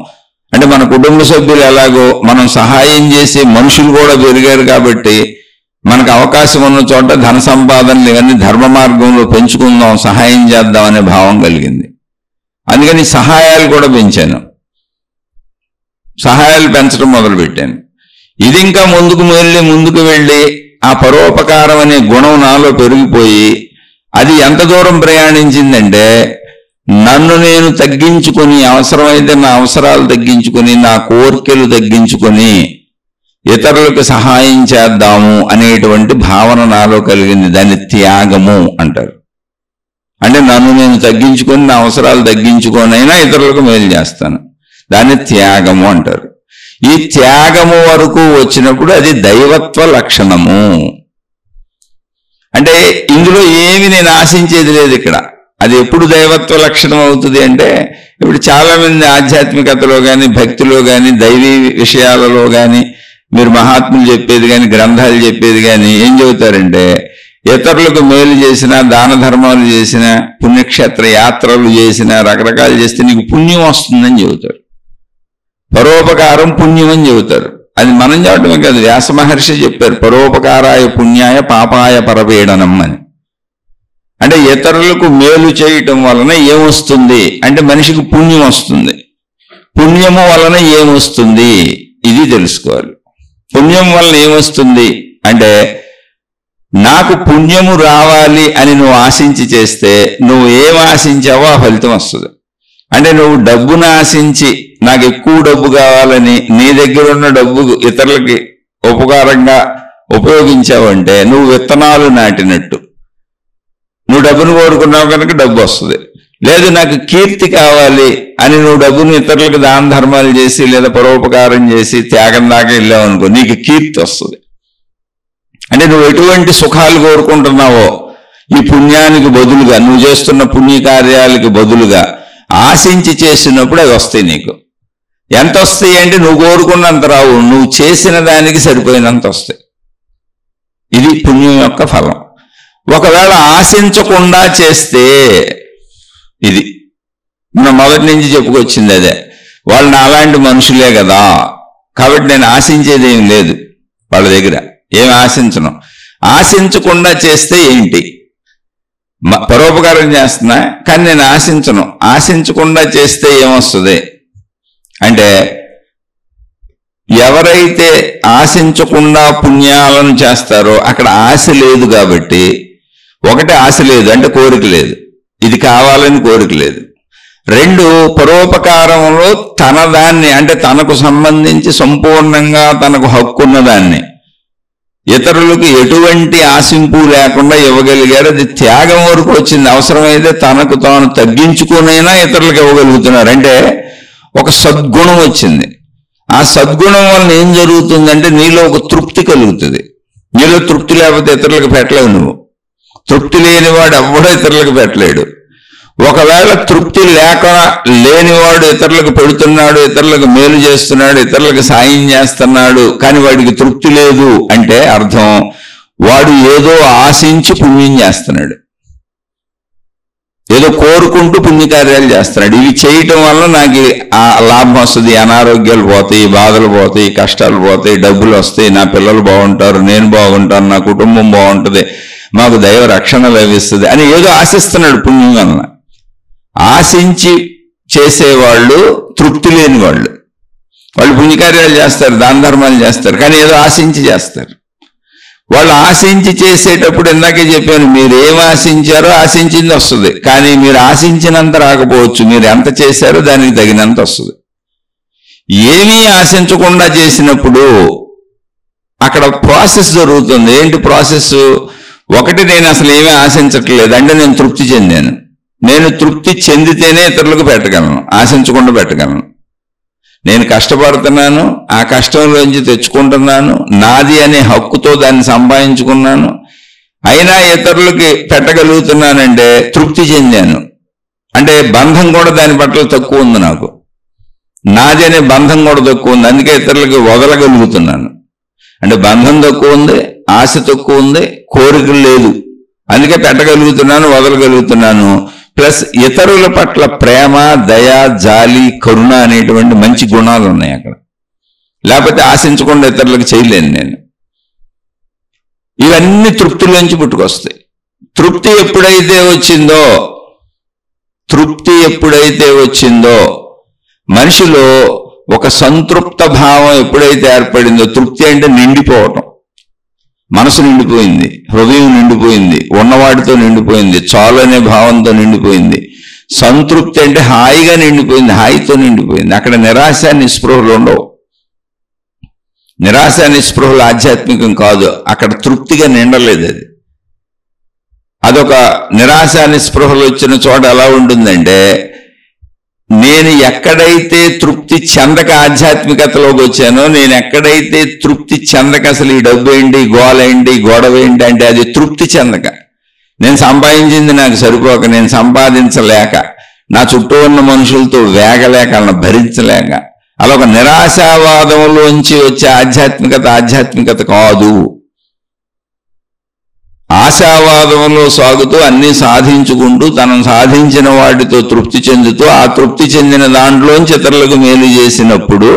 అంటే, మన కుటుంబ సభ్యులు ఎలాగో మనం సహాయం చేసే మనుషులు కూడా పెరిగారు కాబట్టి మనకు అవకాశం ఉన్న చోట ధన సంపాదనలు ఇవన్నీ ధర్మ మార్గంలో పెంచుకుందాం, సహాయం చేద్దాం అనే భావం కలిగింది. అందుకని సహాయాలు కూడా పెంచాను, సహాయాలు పెంచడం మొదలుపెట్టాను. ఇది ఇంకా ముందుకు వెళ్ళి ఆ పరోపకారం అనే గుణం నాలో పెరిగిపోయి అది ఎంత దూరం ప్రయాణించిందంటే, నన్ను నేను తగ్గించుకొని, అవసరమైతే నా అవసరాలు తగ్గించుకొని, నా కోరికలు తగ్గించుకొని ఇతరులకు సహాయం చేద్దాము అనేటువంటి భావన నాలో కలిగింది. దాన్ని త్యాగము అంటారు. అంటే నన్ను నేను తగ్గించుకొని, నా అవసరాలు తగ్గించుకొనైనా ఇతరులకు మేలు చేస్తాను, దాన్ని త్యాగము అంటారు. ఈ త్యాగము వరకు వచ్చినప్పుడు అది దైవత్వ లక్షణము. అంటే ఇందులో ఏమి నేను ఆశించేది లేదు ఇక్కడ. అది ఎప్పుడు దైవత్వ లక్షణం అవుతుంది అంటే, ఇప్పుడు చాలా మంది ఆధ్యాత్మికతలో కానీ, భక్తిలో కానీ, దైవీ విషయాలలో కానీ, మీరు మహాత్ములు చెప్పేది కానీ, గ్రంథాలు చెప్పేది కానీ ఏం చెబుతారంటే, ఇతరులకు మేలు చేసినా, దాన ధర్మాలు చేసినా, పుణ్యక్షేత్ర యాత్రలు చేసినా, రకరకాలు చేస్తే నీకు పుణ్యం వస్తుందని చెబుతారు. పరోపకారం పుణ్యం అని చెబుతారు. అది మనం చెప్పడమే కాదు, వ్యాస మహర్షి చెప్పారు, పరోపకారాయ పుణ్యాయ పాపాయ పరపీడనం అని. అంటే ఇతరులకు మేలు చేయటం వలన ఏమొస్తుంది అంటే, మనిషికి పుణ్యం వస్తుంది. పుణ్యము వలన ఏమొస్తుంది ఇది తెలుసుకోవాలి. పుణ్యం వలన ఏమొస్తుంది అంటే, నాకు పుణ్యము రావాలి అని నువ్వు ఆశించి చేస్తే, నువ్వు ఏం ఆశించావో ఆ ఫలితం వస్తుంది. అంటే నువ్వు డబ్బును ఆశించి నాకు ఎక్కువ డబ్బు కావాలని నీ దగ్గర ఉన్న డబ్బు ఇతరులకి ఉపకారంగా ఉపయోగించావంటే నువ్వు విత్తనాలు నాటినట్టు. నువ్వు డబ్బును కోరుకున్నావు కనుక డబ్బు వస్తుంది. లేదు నాకు కీర్తి కావాలి అని నువ్వు డబ్బును ఇతరులకు దాన ధర్మాలు చేసి లేదా పరోపకారం చేసి త్యాగం దాకా వెళ్ళావు అనుకో, నీకు కీర్తి వస్తుంది. అంటే నువ్వు ఎటువంటి సుఖాలు కోరుకుంటున్నావో ఈ పుణ్యానికి బదులుగా, నువ్వు చేస్తున్న పుణ్యకార్యాలకి బదులుగా ఆశించి చేసినప్పుడు అవి వస్తాయి. నీకు ఎంత వస్తాయి అంటే, నువ్వు కోరుకున్నంత రావు, నువ్వు చేసిన దానికి సరిపోయినంత వస్తాయి. ఇది పుణ్యం యొక్క ఫలం. ఒకవేళ ఆశించకుండా చేస్తే, ఇది మనం మొదటి నుంచి చెప్పుకొచ్చింది అదే, వాళ్ళు నాలాంటి మనుషులే కదా కాబట్టి నేను ఆశించేది ఏం లేదు, వాళ్ళ దగ్గర ఏం ఆశించను. ఆశించకుండా చేస్తే ఏంటి, పరోపకారం చేస్తున్నా కానీ నేను ఆశించను. ఆశించకుండా చేస్తే ఏమొస్తుంది అంటే, ఎవరైతే ఆశించకుండా పుణ్యాలను చేస్తారో అక్కడ ఆశ లేదు. కాబట్టి ఒకటి ఆశ లేదు అంటే కోరిక లేదు, ఇది కావాలని కోరిక లేదు. రెండు, పరోపకారంలో తన దాన్ని అంటే తనకు సంబంధించి సంపూర్ణంగా తనకు హక్కున్న దాన్ని ఇతరులకు ఎటువంటి ఆశింపు లేకుండా ఇవ్వగలిగారు. అది త్యాగం వరకు వచ్చింది. అవసరమైతే తనకు తాను తగ్గించుకునైనా ఇతరులకు ఇవ్వగలుగుతున్నారు. అంటే ఒక సద్గుణం వచ్చింది. ఆ సద్గుణం వలన ఏం జరుగుతుందంటే నీలో ఒక తృప్తి కలుగుతుంది. నీలో తృప్తి లేకపోతే ఇతరులకు పెట్టలేవు. నువ్వు తృప్తి లేనివాడు ఎవడో ఇతరులకు పెట్టలేడు. ఒకవేళ తృప్తి లేనివాడు ఇతరులకు పెడుతున్నాడు, ఇతరులకు మేలు చేస్తున్నాడు, ఇతరులకు సాయం చేస్తున్నాడు, కానీ వాడికి తృప్తి లేదు అంటే అర్థం వాడు ఏదో ఆశించి పుణ్యం చేస్తున్నాడు, ఏదో కోరుకుంటూ పుణ్యకార్యాలు చేస్తున్నాడు. ఇవి చేయటం వల్ల నాకు ఆ లాభం వస్తుంది, అనారోగ్యాలు పోతాయి, బాధలు పోతాయి, కష్టాలు పోతాయి, డబ్బులు వస్తాయి, నా పిల్లలు బాగుంటారు, నేను బాగుంటాను, నా కుటుంబం బాగుంటుంది, మాకు దైవ రక్షణ లభిస్తుంది అని ఏదో ఆశిస్తున్నాడు పుణ్యం వలన. ఆశించి చేసేవాళ్ళు తృప్తి లేని వాళ్ళు పుణ్యకార్యాలు చేస్తారు, దాన ధర్మాలు చేస్తారు, కానీ ఏదో ఆశించి చేస్తారు. వాళ్ళు ఆశించి చేసేటప్పుడు ఇందాకే చెప్పాను, మీరు ఏం ఆశించారో ఆశించింది వస్తుంది, కానీ మీరు ఆశించినంత రాకపోవచ్చు. మీరు ఎంత చేశారో దానికి తగినంత వస్తుంది. ఏమీ ఆశించకుండా చేసినప్పుడు అక్కడ ప్రాసెస్ జరుగుతుంది. ఏంటి ప్రాసెస్? ఒకటి, నేను అసలు ఏమీ ఆశించట్లేదు అంటే నేను తృప్తి చెందాను. నేను తృప్తి చెందితేనే ఇతరులకు పెట్టగలను, ఆశించకుండా పెట్టగలను. నేను కష్టపడుతున్నాను, ఆ కష్టంలోంచి తెచ్చుకుంటున్నాను, నాది అనే హక్కుతో దాన్ని సంపాదించుకున్నాను, అయినా ఇతరులకి పెట్టగలుగుతున్నానంటే తృప్తి చెందాను. అంటే బంధం కూడా దాని పట్ల తక్కువ ఉంది, నాకు నాది అనే బంధం కూడా తక్కువ ఉంది, అందుకే ఇతరులకి వదలగలుగుతున్నాను. అంటే బంధం తక్కువ ఉంది, ఆశ తక్కువ ఉంది, కోరికలు లేదు, అందుకే పెట్టగలుగుతున్నాను, వదలగలుగుతున్నాను. ప్లస్ ఇతరుల పట్ల ప్రేమ, దయ, జాలి, కరుణ అనేటువంటి మంచి గుణాలు ఉన్నాయి అక్కడ. లేకపోతే ఆశించకుండా ఇతరులకు చేయలేను నేను. ఇవన్నీ తృప్తిలోంచి పుట్టుకొస్తాయి. తృప్తి ఎప్పుడైతే వచ్చిందో మనిషిలో ఒక సంతృప్త భావం ఎప్పుడైతే ఏర్పడిందో, తృప్తి అంటే నిండిపోవటం, మనసు నిండిపోయింది, హృదయం నిండిపోయింది, ఉన్నవాడితో నిండిపోయింది, చాలు అనే భావంతో నిండిపోయింది. సంతృప్తి అంటే హాయిగా నిండిపోయింది, హాయితో నిండిపోయింది. అక్కడ నిరాశ నిస్పృహలు ఉండవు. నిరాశ నిస్పృహలు ఆధ్యాత్మికం కాదు, అక్కడ తృప్తిగా నిండలేదు. అదొక నిరాశ నిస్పృహలు వచ్చిన చోట ఎలా ఉంటుందంటే, నేను ఎక్కడైతే తృప్తి చెందక ఆధ్యాత్మికతలోకి వచ్చానో, నేను ఎక్కడైతే తృప్తి చెందక అసలు ఈ డబ్బు ఏంటి, గోలేంటి, గొడవ ఏంటి అంటే అది తృప్తి చెందక, నేను సంపాదించింది నాకు సరిపోక, నేను సంపాదించలేక, నా చుట్టూ ఉన్న మనుషులతో వేగలేక, వాళ్ళని భరించలేక, అలా ఒక నిరాశావాదంలోంచి వచ్చే ఆధ్యాత్మికత కాదు. ఆశావాదంలో సాగుతూ అన్ని సాధించుకుంటూ తనను సాధించిన వాటితో తృప్తి చెందుతూ, ఆ తృప్తి చెందిన దాంట్లోంచి ఇతరులకు మేలు చేసినప్పుడు,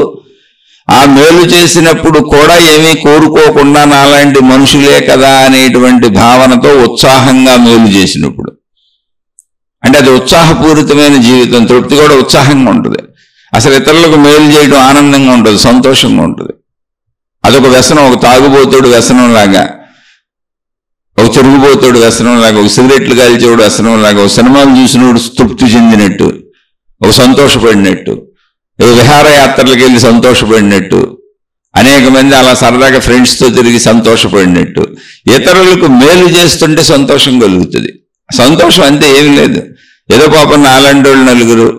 ఆ మేలు చేసినప్పుడు కూడా ఏమీ కోరుకోకుండా నాలాంటి మనుషులే కదా అనేటువంటి భావనతో ఉత్సాహంగా మేలు చేసినప్పుడు, అంటే అది ఉత్సాహపూరితమైన జీవితం. తృప్తి కూడా ఉత్సాహంగా ఉంటుంది. అసలు ఇతరులకు మేలు చేయడం ఆనందంగా ఉంటుంది, సంతోషంగా ఉంటుంది. అదొక వ్యసనం, ఒక తాగుబోతుడు వ్యసనం లాగా, ఒక చెరుగుబోతుడు వ్యసనం లాగా, ఒక సిగరెట్లు కాల్చేవాడు వ్యసనం లాగా, ఒక సినిమాలు చూసినప్పుడు తృప్తి చెందినట్టు, ఒక సంతోషపడినట్టు, విహారయాత్రలకు వెళ్ళి సంతోషపడినట్టు, అనేక మంది అలా సరదాగా ఫ్రెండ్స్తో తిరిగి సంతోషపడినట్టు, ఇతరులకు మేలు చేస్తుంటే సంతోషం కలుగుతుంది. సంతోషం అంతే, ఏమి లేదు. ఏదో పాపం నాలాంటి వాళ్ళు నలుగురు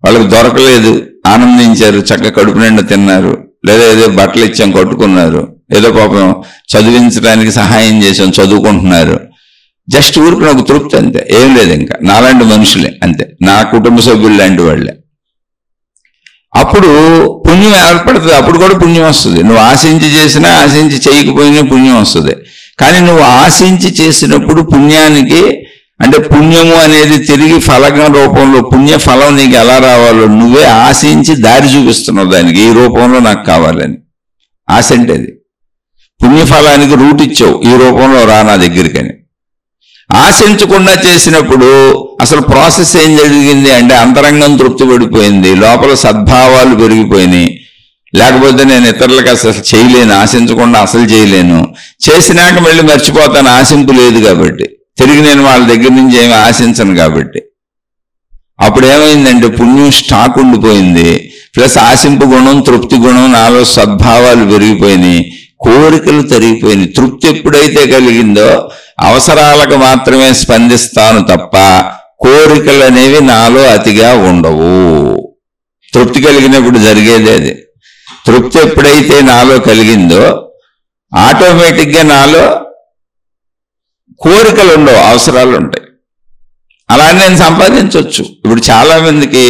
వాళ్ళకి దొరకలేదు, ఆనందించారు, చక్కగా కడుపు నిండా తిన్నారు, లేదా ఏదో బట్టలు ఇచ్చాం కట్టుకున్నారు, ఏదో పాపం చదివించడానికి సహాయం చేసాం చదువుకుంటున్నారు, జస్ట్ ఊరికి నాకు తృప్తి అంతే, ఏం లేదు. ఇంకా నాలాంటి మనుషులే అంతే, నా కుటుంబ సభ్యులు లాంటి వాళ్ళే. అప్పుడు పుణ్యం ఏర్పడుతుంది, అప్పుడు కూడా పుణ్యం వస్తుంది. నువ్వు ఆశించి చేసినా ఆశించి చేయకపోయినా పుణ్యం వస్తుంది. కానీ నువ్వు ఆశించి చేసినప్పుడు పుణ్యానికి, అంటే పుణ్యము అనేది తిరిగి ఫలకం రూపంలో, పుణ్య ఫలం నీకు ఎలా రావాలో నువ్వే ఆశించి దారి చూపిస్తున్నావు దానికి, ఈ రూపంలో నాకు కావాలని. ఆశ అంటే అది. పుణ్యఫలానికి రూట్ ఇచ్చావు, ఈ రూపంలో రా నా దగ్గరికని. ఆశించకుండా చేసినప్పుడు అసలు ప్రాసెస్ ఏం జరిగింది అంటే, అంతరంగం తృప్తి పడిపోయింది, లోపల సద్భావాలు పెరిగిపోయినాయి. లేకపోతే నేను ఇతరులకు అసలు చేయలేను, ఆశించకుండా అసలు చేయలేను, చేసినాక మళ్ళీ మర్చిపోతాను, ఆశింపు లేదు కాబట్టి, తిరిగి నేను వాళ్ళ దగ్గర నుంచి ఏమి ఆశించను కాబట్టి. అప్పుడు ఏమైందంటే పుణ్యం స్టాక్ ఉండిపోయింది, ప్లస్ ఆశింపు గుణం, తృప్తి గుణం, నాలో సద్భావాలు పెరిగిపోయినాయి, కోరికలు తరిగిపోయినాయి. తృప్తి ఎప్పుడైతే కలిగిందో అవసరాలకు మాత్రమే స్పందిస్తాను తప్ప కోరికలు అనేవి నాలో అతిగా ఉండవు. తృప్తి కలిగినప్పుడు జరిగేదే అది. తృప్తి ఎప్పుడైతే నాలో కలిగిందో ఆటోమేటిక్గా నాలో కోరికలు ఉండవు, అవసరాలు ఉంటాయి. అలా నేను సంపాదించవచ్చు. ఇప్పుడు చాలా మందికి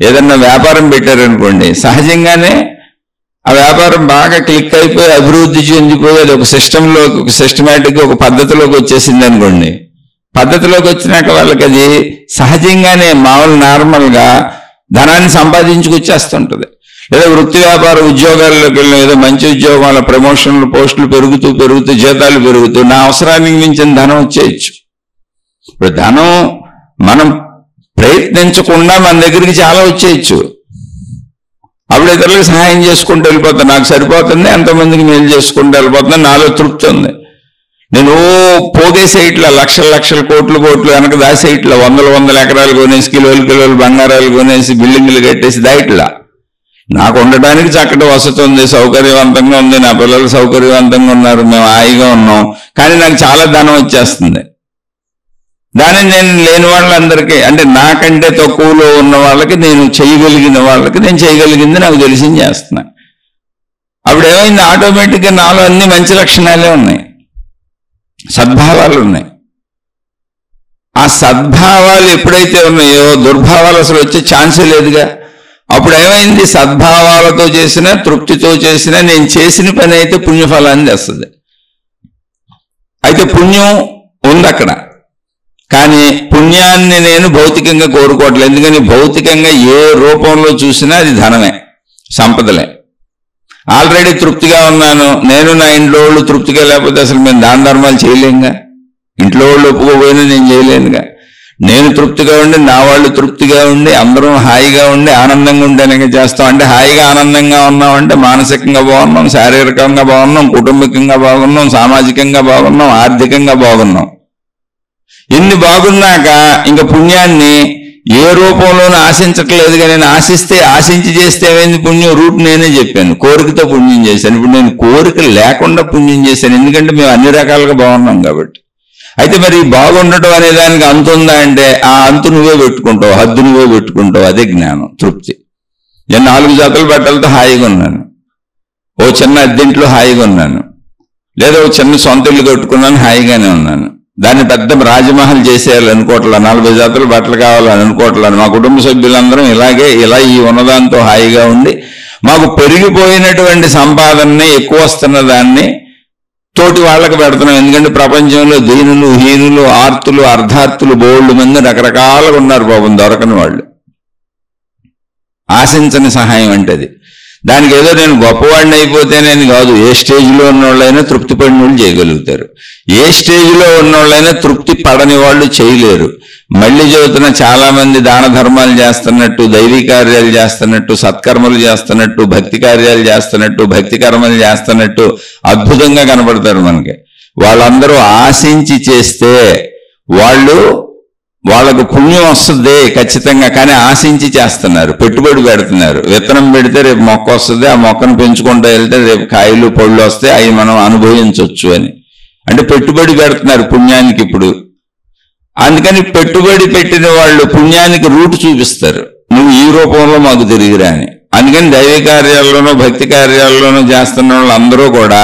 ఏదన్నా వ్యాపారం పెట్టారనుకోండి, సహజంగానే ఆ వ్యాపారం బాగా క్లిక్ అయిపోయి అభివృద్ధి చెందిపోయి అది ఒక సిస్టంలోకి, ఒక సిస్టమేటిక్గా ఒక పద్ధతిలోకి వచ్చేసింది అనుకోండి. పద్ధతిలోకి వచ్చినాక వాళ్ళకి అది సహజంగానే మామూలు నార్మల్గా ధనాన్ని సంపాదించుకొచ్చేస్తుంటుంది. ఏదో వృత్తి వ్యాపార ఉద్యోగాల్లోకి వెళ్ళిన ఏదో మంచి ఉద్యోగాల ప్రమోషన్లు, పోస్టులు పెరుగుతూ జీతాలు పెరుగుతూ నా అవసరానికి మించిన ధనం వచ్చేయచ్చు. ఇప్పుడు ధనం మనం ప్రయత్నించకుండా మన దగ్గరికి చాలా వచ్చేయచ్చు. అప్పుడు ఇతరులకు సహాయం చేసుకుంటూ వెళ్ళిపోతాను, నాకు సరిపోతుంది, ఎంతమందికి మేలు చేసుకుంటూ వెళ్ళిపోతున్నా, నాలో తృప్తి ఉంది. నేను పోగేసే ఇట్లా లక్షల కోట్లు వెనక దాసే ఇట్లా వందల ఎకరాలు కొనేసి కిలోలు బంగారాలు కొనేసి బిల్డింగ్లు కట్టేసి దాయిట్లా నాకు ఉండడానికి చక్కటి వసతి ఉంది, సౌకర్యవంతంగా ఉంది, నా పిల్లలు సౌకర్యవంతంగా ఉన్నారు, మేము హాయిగా ఉన్నాం. కానీ నాకు చాలా ధనం వచ్చేస్తుంది. దాన్ని నేను లేని వాళ్ళందరికీ, అంటే నాకంటే తక్కువలో ఉన్న వాళ్ళకి, నేను చేయగలిగిన వాళ్ళకి నేను చేయగలిగింది నాకు తెలిసింది చేస్తున్నా. అప్పుడు ఏమైంది, ఆటోమేటిక్గా నాలో అన్ని మంచి లక్షణాలే ఉన్నాయి, సద్భావాలు ఉన్నాయి. ఆ సద్భావాలు ఎప్పుడైతే ఉన్నాయో దుర్భావాలు అసలు వచ్చే ఛాన్సే లేదుగా. అప్పుడు ఏమైంది, సద్భావాలతో చేసిన, తృప్తితో చేసిన, నేను చేసిన పని అయితే పుణ్యఫలాన్ని తెస్తుంది. అయితే పుణ్యం ఉంది అక్కడ, కానీ పుణ్యాన్ని నేను భౌతికంగా కోరుకోవట్లేదు. ఎందుకని భౌతికంగా ఏ రూపంలో చూసినా అది ధనమే, సంపదలే. ఆల్రెడీ తృప్తిగా ఉన్నాను నేను, నా ఇంట్లో వాళ్ళు తృప్తిగా లేకపోతే అసలు మేము దాన ధర్మాలు చేయలేంగా. ఇంట్లో వాళ్ళు ఒప్పుకోపోయినా నేను చేయలేనుగా. నేను తృప్తిగా ఉండి, నా వాళ్ళు తృప్తిగా ఉండి, అందరం హాయిగా ఉండి ఆనందంగా ఉండేలాగా చేస్తాం. అంటే హాయిగా ఆనందంగా ఉన్నామంటే మానసికంగా బాగున్నాం, శారీరకంగా బాగున్నాం, కుటుంబికంగా బాగున్నాం, సామాజికంగా బాగున్నాం, ఆర్థికంగా బాగున్నాం. ఇన్ని బాగున్నాక ఇంకా పుణ్యాన్ని ఏ రూపంలోనూ ఆశించట్లేదుగా. నేను ఆశించి చేస్తే ఏమైంది, పుణ్యం రూట్ నేనే చెప్పాను, కోరికతో పుణ్యం చేశాను. ఇప్పుడు నేను కోరిక లేకుండా పుణ్యం చేశాను, ఎందుకంటే మేము అన్ని రకాలుగా బాగున్నాం కాబట్టి. అయితే మరి బాగుండటం అనే దానికి అంతు ఉందా అంటే, ఆ అంతు నువ్వే పెట్టుకుంటావు, హద్దు నువ్వే పెట్టుకుంటావు. అదే జ్ఞానం, తృప్తి. నేను 4 జతల బట్టలతో హాయిగా ఉన్నాను, ఓ చిన్న అద్దెంట్లో హాయిగా ఉన్నాను, లేదా ఓ చిన్న సొంత ఇల్లు కట్టుకున్నాను, హాయిగానే ఉన్నాను. దాన్ని పెద్ద రాజమహల్ చేసేయాలనుకోవట్లా, 40 జతల బట్టలు కావాలని అనుకోవట్లేదు. మా కుటుంబ సభ్యులందరం ఇలా ఈ ఉన్నదాంతో హాయిగా ఉండి, మాకు పెరిగిపోయినటువంటి సంపాదనని, ఎక్కువ వస్తున్న దాన్ని తోటి వాళ్ళకి పెడుతున్నాం. ఎందుకంటే ప్రపంచంలో దీనులు, హీనులు, ఆర్తులు, అర్ధార్థులు బోల్డ్ మంది రకరకాలుగా ఉన్నారు పాపం, దొరకని వాళ్ళు. ఆశించని సహాయం అంటే అది. దానికి ఏదో నేను గొప్పవాడిని అయిపోతేనేది కాదు. ఏ స్టేజ్లో ఉన్నోళ్ళైనా తృప్తి పడిన వాళ్ళు చేయగలుగుతారు, ఏ స్టేజ్లో ఉన్నోళ్ళైనా తృప్తి పడని వాళ్ళు చేయలేరు. మళ్ళీ చెబుతున్న చాలా మంది దాన ధర్మాలు చేస్తున్నట్టు, దైవీ కార్యాలు చేస్తున్నట్టు, సత్కర్మలు చేస్తున్నట్టు, భక్తి కార్యాలు చేస్తున్నట్టు, భక్తి కర్మలు చేస్తున్నట్టు అద్భుతంగా కనపడతారు మనకి. వాళ్ళందరూ ఆశించి చేస్తే వాళ్ళకు పుణ్యం వస్తుంది ఖచ్చితంగా. కానీ ఆశించి చేస్తున్నారు, పెట్టుబడి పెడుతున్నారు. విత్తనం పెడితే రేపు మొక్క వస్తుంది, ఆ మొక్కను పెంచుకుంటూ వెళ్తే రేపు కాయలు పళ్ళు వస్తే అవి మనం అనుభవించవచ్చు అని. అంటే పెట్టుబడి పెడుతున్నారు పుణ్యానికి ఇప్పుడు. అందుకని పెట్టుబడి పెట్టిన వాళ్ళు పుణ్యానికి రూట్ చూపిస్తారు, నువ్వు ఈ రూపంలో మాకు తిరిగిరా అని. అందుకని దైవ కార్యాల్లోనూ భక్తి కార్యాల్లోనూ చేస్తున్న వాళ్ళు అందరూ కూడా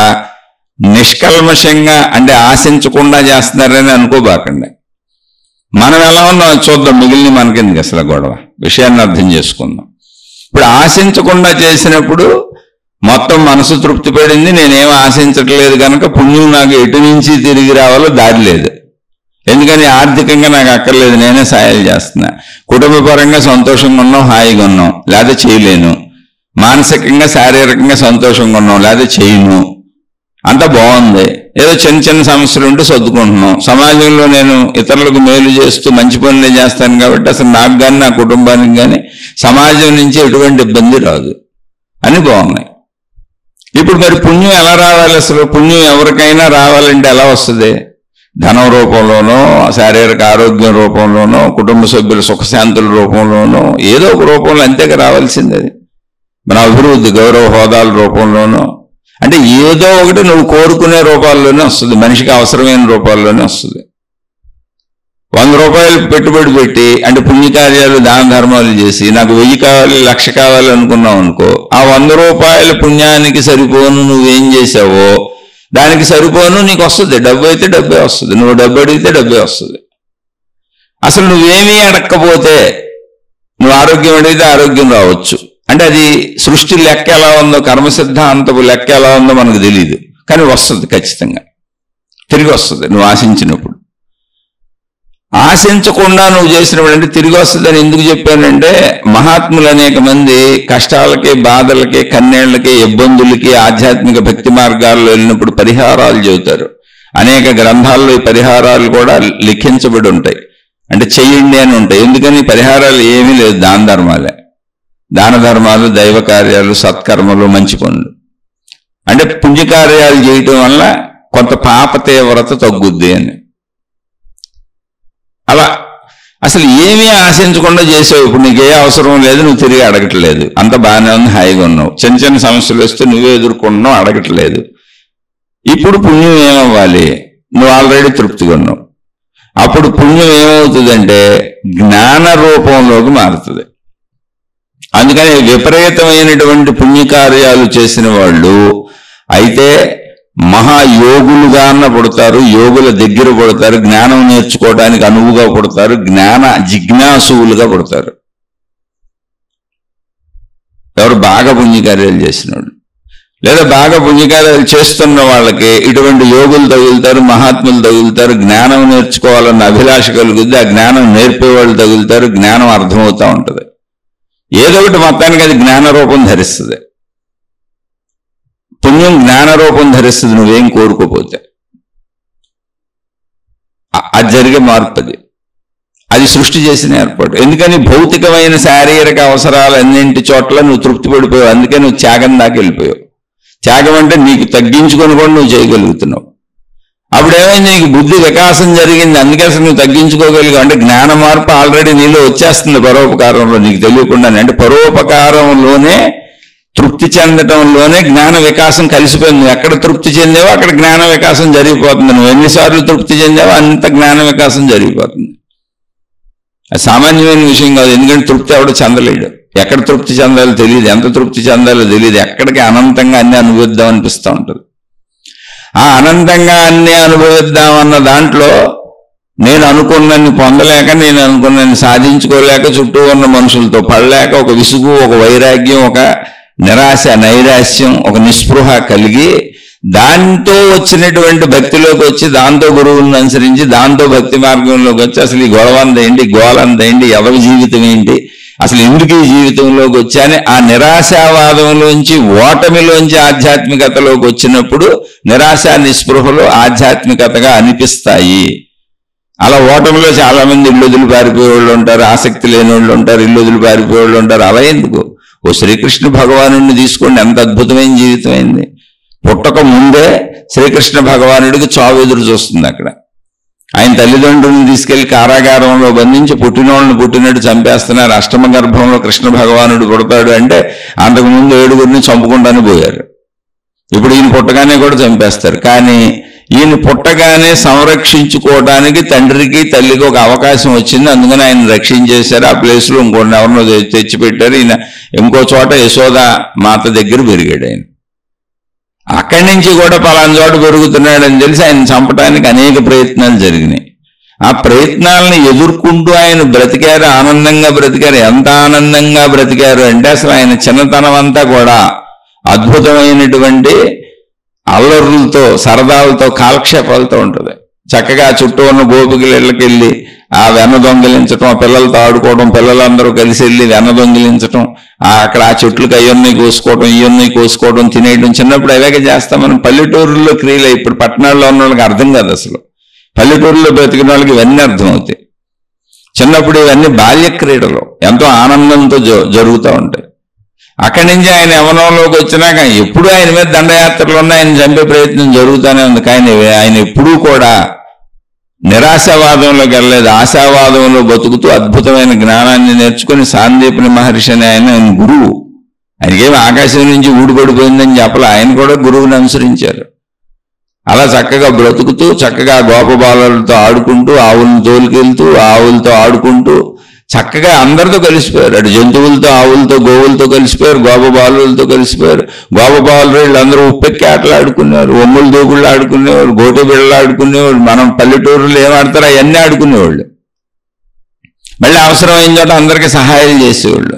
నిష్కల్మషంగా, అంటే ఆశించకుండా చేస్తున్నారని అనుకోబాకండి. మనం ఎలా ఉన్నాం చూద్దాం, మిగిలిన మనకెందుకు అసలు గొడవ, విషయాన్ని అర్థం చేసుకుందాం. ఇప్పుడు ఆశించకుండా చేసినప్పుడు మొత్తం మనసు తృప్తి పడింది, నేనేం ఆశించట్లేదు కనుక పుణ్యం నాకు ఎటు నుంచి తిరిగి రావాలో దారి లేదు. ఎందుకని ఆర్థికంగా నాకు అక్కర్లేదు, నేనే సాయాలు చేస్తున్నా. కుటుంబ పరంగా సంతోషంగా ఉన్నాం, హాయిగా ఉన్నాం, లేదా చేయలేను. మానసికంగా శారీరకంగా సంతోషంగా ఉన్నాం, లేదా చేయను. అంతా బాగుంది. ఏదో చిన్న సమస్యలు ఉంటే సర్దుకుంటున్నాం. సమాజంలో నేను ఇతరులకు మేలు చేస్తూ మంచి పనులే చేస్తాను కాబట్టి అసలు నాకు కానీ నా కుటుంబానికి కానీ సమాజం నుంచి ఎటువంటి ఇబ్బంది రాదు అని బాగున్నాయి. ఇప్పుడు మరి పుణ్యం ఎలా రావాలి, అసలు పుణ్యం ఎవరికైనా రావాలంటే ఎలా వస్తుంది? ధనం రూపంలోనో, శారీరక ఆరోగ్యం రూపంలోనో, కుటుంబ సభ్యుల సుఖశాంతుల రూపంలోనో, ఏదో ఒక రూపంలో అంతేగా రావాల్సింది. అది మన అభివృద్ధి, గౌరవ హోదాల రూపంలోనో, అంటే ఏదో ఒకటి నువ్వు కోరుకునే రూపాల్లోనే వస్తుంది, మనిషికి అవసరమైన రూపాల్లోనే వస్తుంది. 100 రూపాయలు పెట్టుబడి పెట్టి అంటే పుణ్యకార్యాలు దాన ధర్మాలు చేసి నాకు 1000 కావాలి 1,00,000 కావాలి అనుకున్నావు అనుకో, ఆ 100 రూపాయల పుణ్యానికి సరిపోను నువ్వేం చేసావో దానికి సరిపోను నీకు వస్తుంది. డబ్బు అయితే డబ్బే వస్తుంది, నువ్వు డబ్బు అడిగితే డబ్బే వస్తుంది. అసలు నువ్వేమీ అడగకపోతే నువ్వు ఆరోగ్యం అడిగితే ఆరోగ్యం రావచ్చు. అంటే అది సృష్టి లెక్క ఎలా ఉందో, కర్మ సిద్ధాంతపు లెక్క ఎలా ఉందో మనకు తెలియదు, కానీ వస్తుంది, ఖచ్చితంగా తిరిగి వస్తుంది నువ్వు ఆశించినప్పుడు. ఆశించకుండా నువ్వు చేసినప్పుడు అంటే తిరిగి వస్తుందని ఎందుకు చెప్పానంటే, మహాత్ములు అనేక మంది కష్టాలకి, బాధలకి, కన్నీళ్ళకి, ఇబ్బందులకి ఆధ్యాత్మిక భక్తి మార్గాల్లో వెళ్ళినప్పుడు పరిహారాలు చెబుతారు. అనేక గ్రంథాల్లో ఈ పరిహారాలు కూడా లిఖించబడి ఉంటాయి. అంటే చెయ్యండి అని ఉంటాయి. ఎందుకని పరిహారాలు ఏమీ లేదు, దాన ధర్మాలే. దాన ధర్మాలు, దైవ కార్యాలు, సత్కర్మలు, మంచి పనులు. అంటే పుణ్యకార్యాలు చేయటం వల్ల కొంత పాప తీవ్రత తగ్గుద్ది అని. అలా అసలు ఏమీ ఆశించకుండా చేసావు. ఇప్పుడు నీకే అవసరం లేదు, నువ్వు తిరిగి అడగట్లేదు, అంత బాగానే ఉంది, హాయిగా ఉన్నావు. చిన్న చిన్న సమస్యలు వస్తే నువ్వే ఎదుర్కొన్నావు, అడగట్లేదు. ఇప్పుడు పుణ్యం ఏమవ్వాలి? నువ్వు ఆల్రెడీ తృప్తిగా ఉన్నావు. అప్పుడు పుణ్యం ఏమవుతుందంటే జ్ఞాన రూపంలోకి మారుతుంది. అందుకని విపరీతమైనటువంటి పుణ్యకార్యాలు చేసిన వాళ్ళు అయితే మహాయోగులుగా పుడతారు, యోగుల దగ్గర పుడతారు, జ్ఞానం నేర్చుకోవడానికి అనువుగా పుడతారు, జ్ఞాన జిజ్ఞాసువులుగా పుడతారు. ఎవరు బాగా పుణ్యకార్యాలు చేసిన వాళ్ళు, లేదా బాగా పుణ్యకార్యాలు చేస్తున్న వాళ్ళకి ఇటువంటి యోగులు తగులుతారు, మహాత్ములు తగులుతారు. జ్ఞానం నేర్చుకోవాలన్న అభిలాష కలుగుద్ది, ఆ జ్ఞానం నేర్పేవాళ్ళు తగులుతారు, జ్ఞానం అర్థమవుతూ ఉంటుంది. ఏదో ఒకటి మొత్తానికి అది జ్ఞాన రూపం ధరిస్తుంది. పుణ్యం జ్ఞాన రూపం ధరిస్తుంది నువ్వేం కోరుకోపోతే. అది జరిగే మార్పు, అది సృష్టి చేసిన ఏర్పాటు. ఎందుకని భౌతికమైన శారీరక అవసరాలు అన్నింటి చోట్ల నువ్వు తృప్తి పడిపోయావు, అందుకే నువ్వు త్యాగం దాకా వెళ్ళిపోయావు. త్యాగం అంటే నీకు తగ్గించుకొని కూడా నువ్వు చేయగలుగుతున్నావు. అప్పుడేమైంది, నీకు బుద్ధి వికాసం జరిగింది, అందుకే అసలు నువ్వు తగ్గించుకోగలిగావు. అంటే జ్ఞాన మార్పు ఆల్రెడీ నీలో వచ్చేస్తుంది పరోపకారంలో, నీకు తెలియకుండానే. అంటే పరోపకారంలోనే తృప్తి చెందటంలోనే జ్ఞాన వికాసం కలిసిపోయింది. నువ్వు ఎక్కడ తృప్తి చెందావో అక్కడ జ్ఞాన వికాసం జరిగిపోతుంది. నువ్వు ఎన్నిసార్లు తృప్తి చెందావో అంత జ్ఞాన వికాసం జరిగిపోతుంది. అది సామాన్యమైన విషయం కాదు, ఎందుకంటే తృప్తి ఎవడు చెందలేడు. ఎక్కడ తృప్తి చెందాలో తెలియదు, ఎంత తృప్తి చెందాలో తెలియదు. ఎక్కడికి అనంతంగా అన్ని అనుభవిద్దాం అనిపిస్తూ ఉంటుంది. ఆ అనంతంగా అన్ని అనుభవిద్దామన్న దాంట్లో నేను అనుకున్నన్ని పొందలేక, నేను అనుకున్నన్ని సాధించుకోలేక, చుట్టూ ఉన్న మనుషులతో పడలేక ఒక విసుగు, ఒక వైరాగ్యం, ఒక నిరాశ, నైరాశ్యం, ఒక నిస్పృహ కలిగి దాంతో వచ్చినటువంటి భక్తిలోకి వచ్చి, దాంతో గురువులను అనుసరించి, దాంతో భక్తి మార్గంలోకి వచ్చి అసలు ఈ గొడవ అందేంటి, గోళ అందేంటి, ఎవరి జీవితం ఏంటి, అసలు ఎందుకు ఈ జీవితంలోకి వచ్చాని ఆ నిరాశావాదంలోంచి, ఓటమిలోంచి ఆధ్యాత్మికతలోకి వచ్చినప్పుడు నిరాశ నిస్పృహలు ఆధ్యాత్మికతగా అనిపిస్తాయి. అలా ఓటమిలో చాలా మంది ఇల్లు వదిలి పారిపోయే వాళ్ళు ఉంటారు, ఆసక్తి లేని వాళ్ళు ఉంటారు, ఇల్లు వదిలి పారిపోయే వాళ్ళు ఉంటారు. అలా ఎందుకు? ఓ శ్రీకృష్ణ భగవానుడిని తీసుకోండి, ఎంత అద్భుతమైన జీవితం అయింది. పుట్టక ముందే శ్రీకృష్ణ భగవానుడికి చావు ఎదురు చూస్తుంది. అక్కడ ఆయన తల్లిదండ్రులను తీసుకెళ్లి కారాగారంలో బంధించి పుట్టినోళ్ళని పుట్టినట్టు చంపేస్తున్నారు. అష్టమ గర్భంలో కృష్ణ భగవానుడు పుడతాడు అంటే అంతకుముందు 7గురిని చంపుకుంటానే పోయారు. ఇప్పుడు ఈయన పుట్టగానే కూడా చంపేస్తారు. కానీ ఈయన పుట్టగానే సంరక్షించుకోవడానికి తండ్రికి తల్లికి ఒక అవకాశం వచ్చింది, అందుకని ఆయన రక్షించేశారు. ఆ ప్లేస్లో ఇంకోటి ఎవరినో తెచ్చిపెట్టారు. ఈయన ఇంకో చోట యశోద మాత దగ్గర పెరిగాడు. ఆయన అక్కడి నుంచి కూడా పలానా చోట పెరుగుతున్నాడని తెలిసి ఆయన చంపడానికి అనేక ప్రయత్నాలు జరిగినాయి. ఆ ప్రయత్నాలను ఎదుర్కొంటూ ఆయన బ్రతికారు, ఆనందంగా బ్రతికారు. ఎంత ఆనందంగా బ్రతికారు అంటే అసలు ఆయన చిన్నతనం అంతా కూడా అద్భుతమైనటువంటి అల్లరులతో, సరదాలతో, కాలక్షేపాలతో ఉంటుంది. చక్కగా చుట్టూ ఉన్న గోపికల ఇళ్ళకి వెళ్ళి ఆ వెన్న దొంగిలించటం, ఆ పిల్లలతో ఆడుకోవడం, పిల్లలందరూ కలిసి వెళ్ళి వెన్న దొంగిలించటం, అక్కడ ఆ చెట్లకు అయ్యన్నీ కోసుకోవడం, ఇవన్నీ కోసుకోవడం, తినేయడం. చిన్నప్పుడు అలాగే చేస్తాం మనం. పల్లెటూరుల్లో క్రియలు ఇప్పుడు పట్టణాల్లో ఉన్న వాళ్ళకి అర్థం కాదు. అసలు పల్లెటూరులో బ్రతికిన వాళ్ళకి ఇవన్నీ అర్థమవుతాయి. చిన్నప్పుడు ఇవన్నీ బాల్య క్రీడలు ఎంతో ఆనందంతో జరుగుతూ ఉంటాయి. అక్కడి నుంచి ఆయన యవనంలోకి వచ్చినాక ఎప్పుడు ఆయన మీద దండయాత్రలు ఉన్నాయి, ఆయన చంపే ప్రయత్నం జరుగుతూనే ఉంది. కానీ ఆయన ఎప్పుడూ కూడా నిరాశావాదంలోకి వెళ్ళలేదు, ఆశావాదంలో బతుకుతూ అద్భుతమైన జ్ఞానాన్ని నేర్చుకుని సాందీపని మహర్షి అని ఆయన గురువు. ఆయనకేమి ఆకాశం నుంచి ఊడిపడిపోయిందని చెప్పలే, ఆయన కూడా గురువుని అనుసరించారు. అలా చక్కగా బ్రతుకుతూ చక్కగా గోపబాలలతో ఆడుకుంటూ ఆవులను తోలుకెళ్తూ ఆవులతో ఆడుకుంటూ చక్కగా అందరితో కలిసిపోయారు. అటు జంతువులతో ఆవులతో గోవులతో కలిసిపోయారు, గోపబాలులతో కలిసిపోయారు. గోపబాలు వీళ్ళందరూ ఉప్పెక్కి ఆటలు ఆడుకునేవారు, ఒమ్ములు దూకుళ్ళు ఆడుకునేవారు, గోటి బిళ్ళలు ఆడుకునేవాళ్ళు. మనం పల్లెటూరులో ఏమాడతారో అవన్నీ ఆడుకునేవాళ్ళు. మళ్ళీ అవసరమైన చోట అందరికీ సహాయాలు చేసేవాళ్ళు.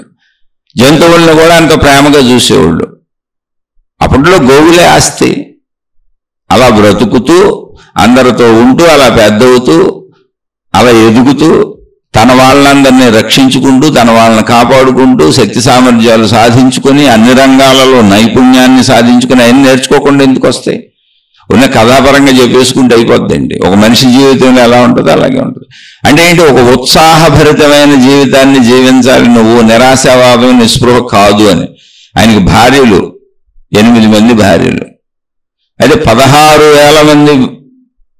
జంతువులను కూడా అంత ప్రేమగా చూసేవాళ్ళు. అప్పట్లో గోవులే ఆస్తి. అలా బ్రతుకుతూ అందరితో ఉంటూ అలా పెద్దవుతూ అలా ఎదుగుతూ తన వాళ్ళందరినీ రక్షించుకుంటూ తన వాళ్ళని కాపాడుకుంటూ శక్తి సామర్థ్యాలు సాధించుకొని అన్ని రంగాలలో నైపుణ్యాన్ని సాధించుకుని ఆయన నేర్చుకోకుండా ఎందుకు వస్తాయి? ఉన్న కథాపరంగా చెప్పేసుకుంటే అయిపోద్దండి. ఒక మనిషి జీవితంలో ఎలా ఉంటుందో అలాగే ఉంటుంది. అంటే ఏంటి, ఒక ఉత్సాహభరితమైన జీవితాన్ని జీవించాలి నువ్వు, నిరాశావాదం నిస్పృహ కాదు అని. ఆయనకి భార్యలు 8 మంది భార్యలు. అయితే 16,000 మంది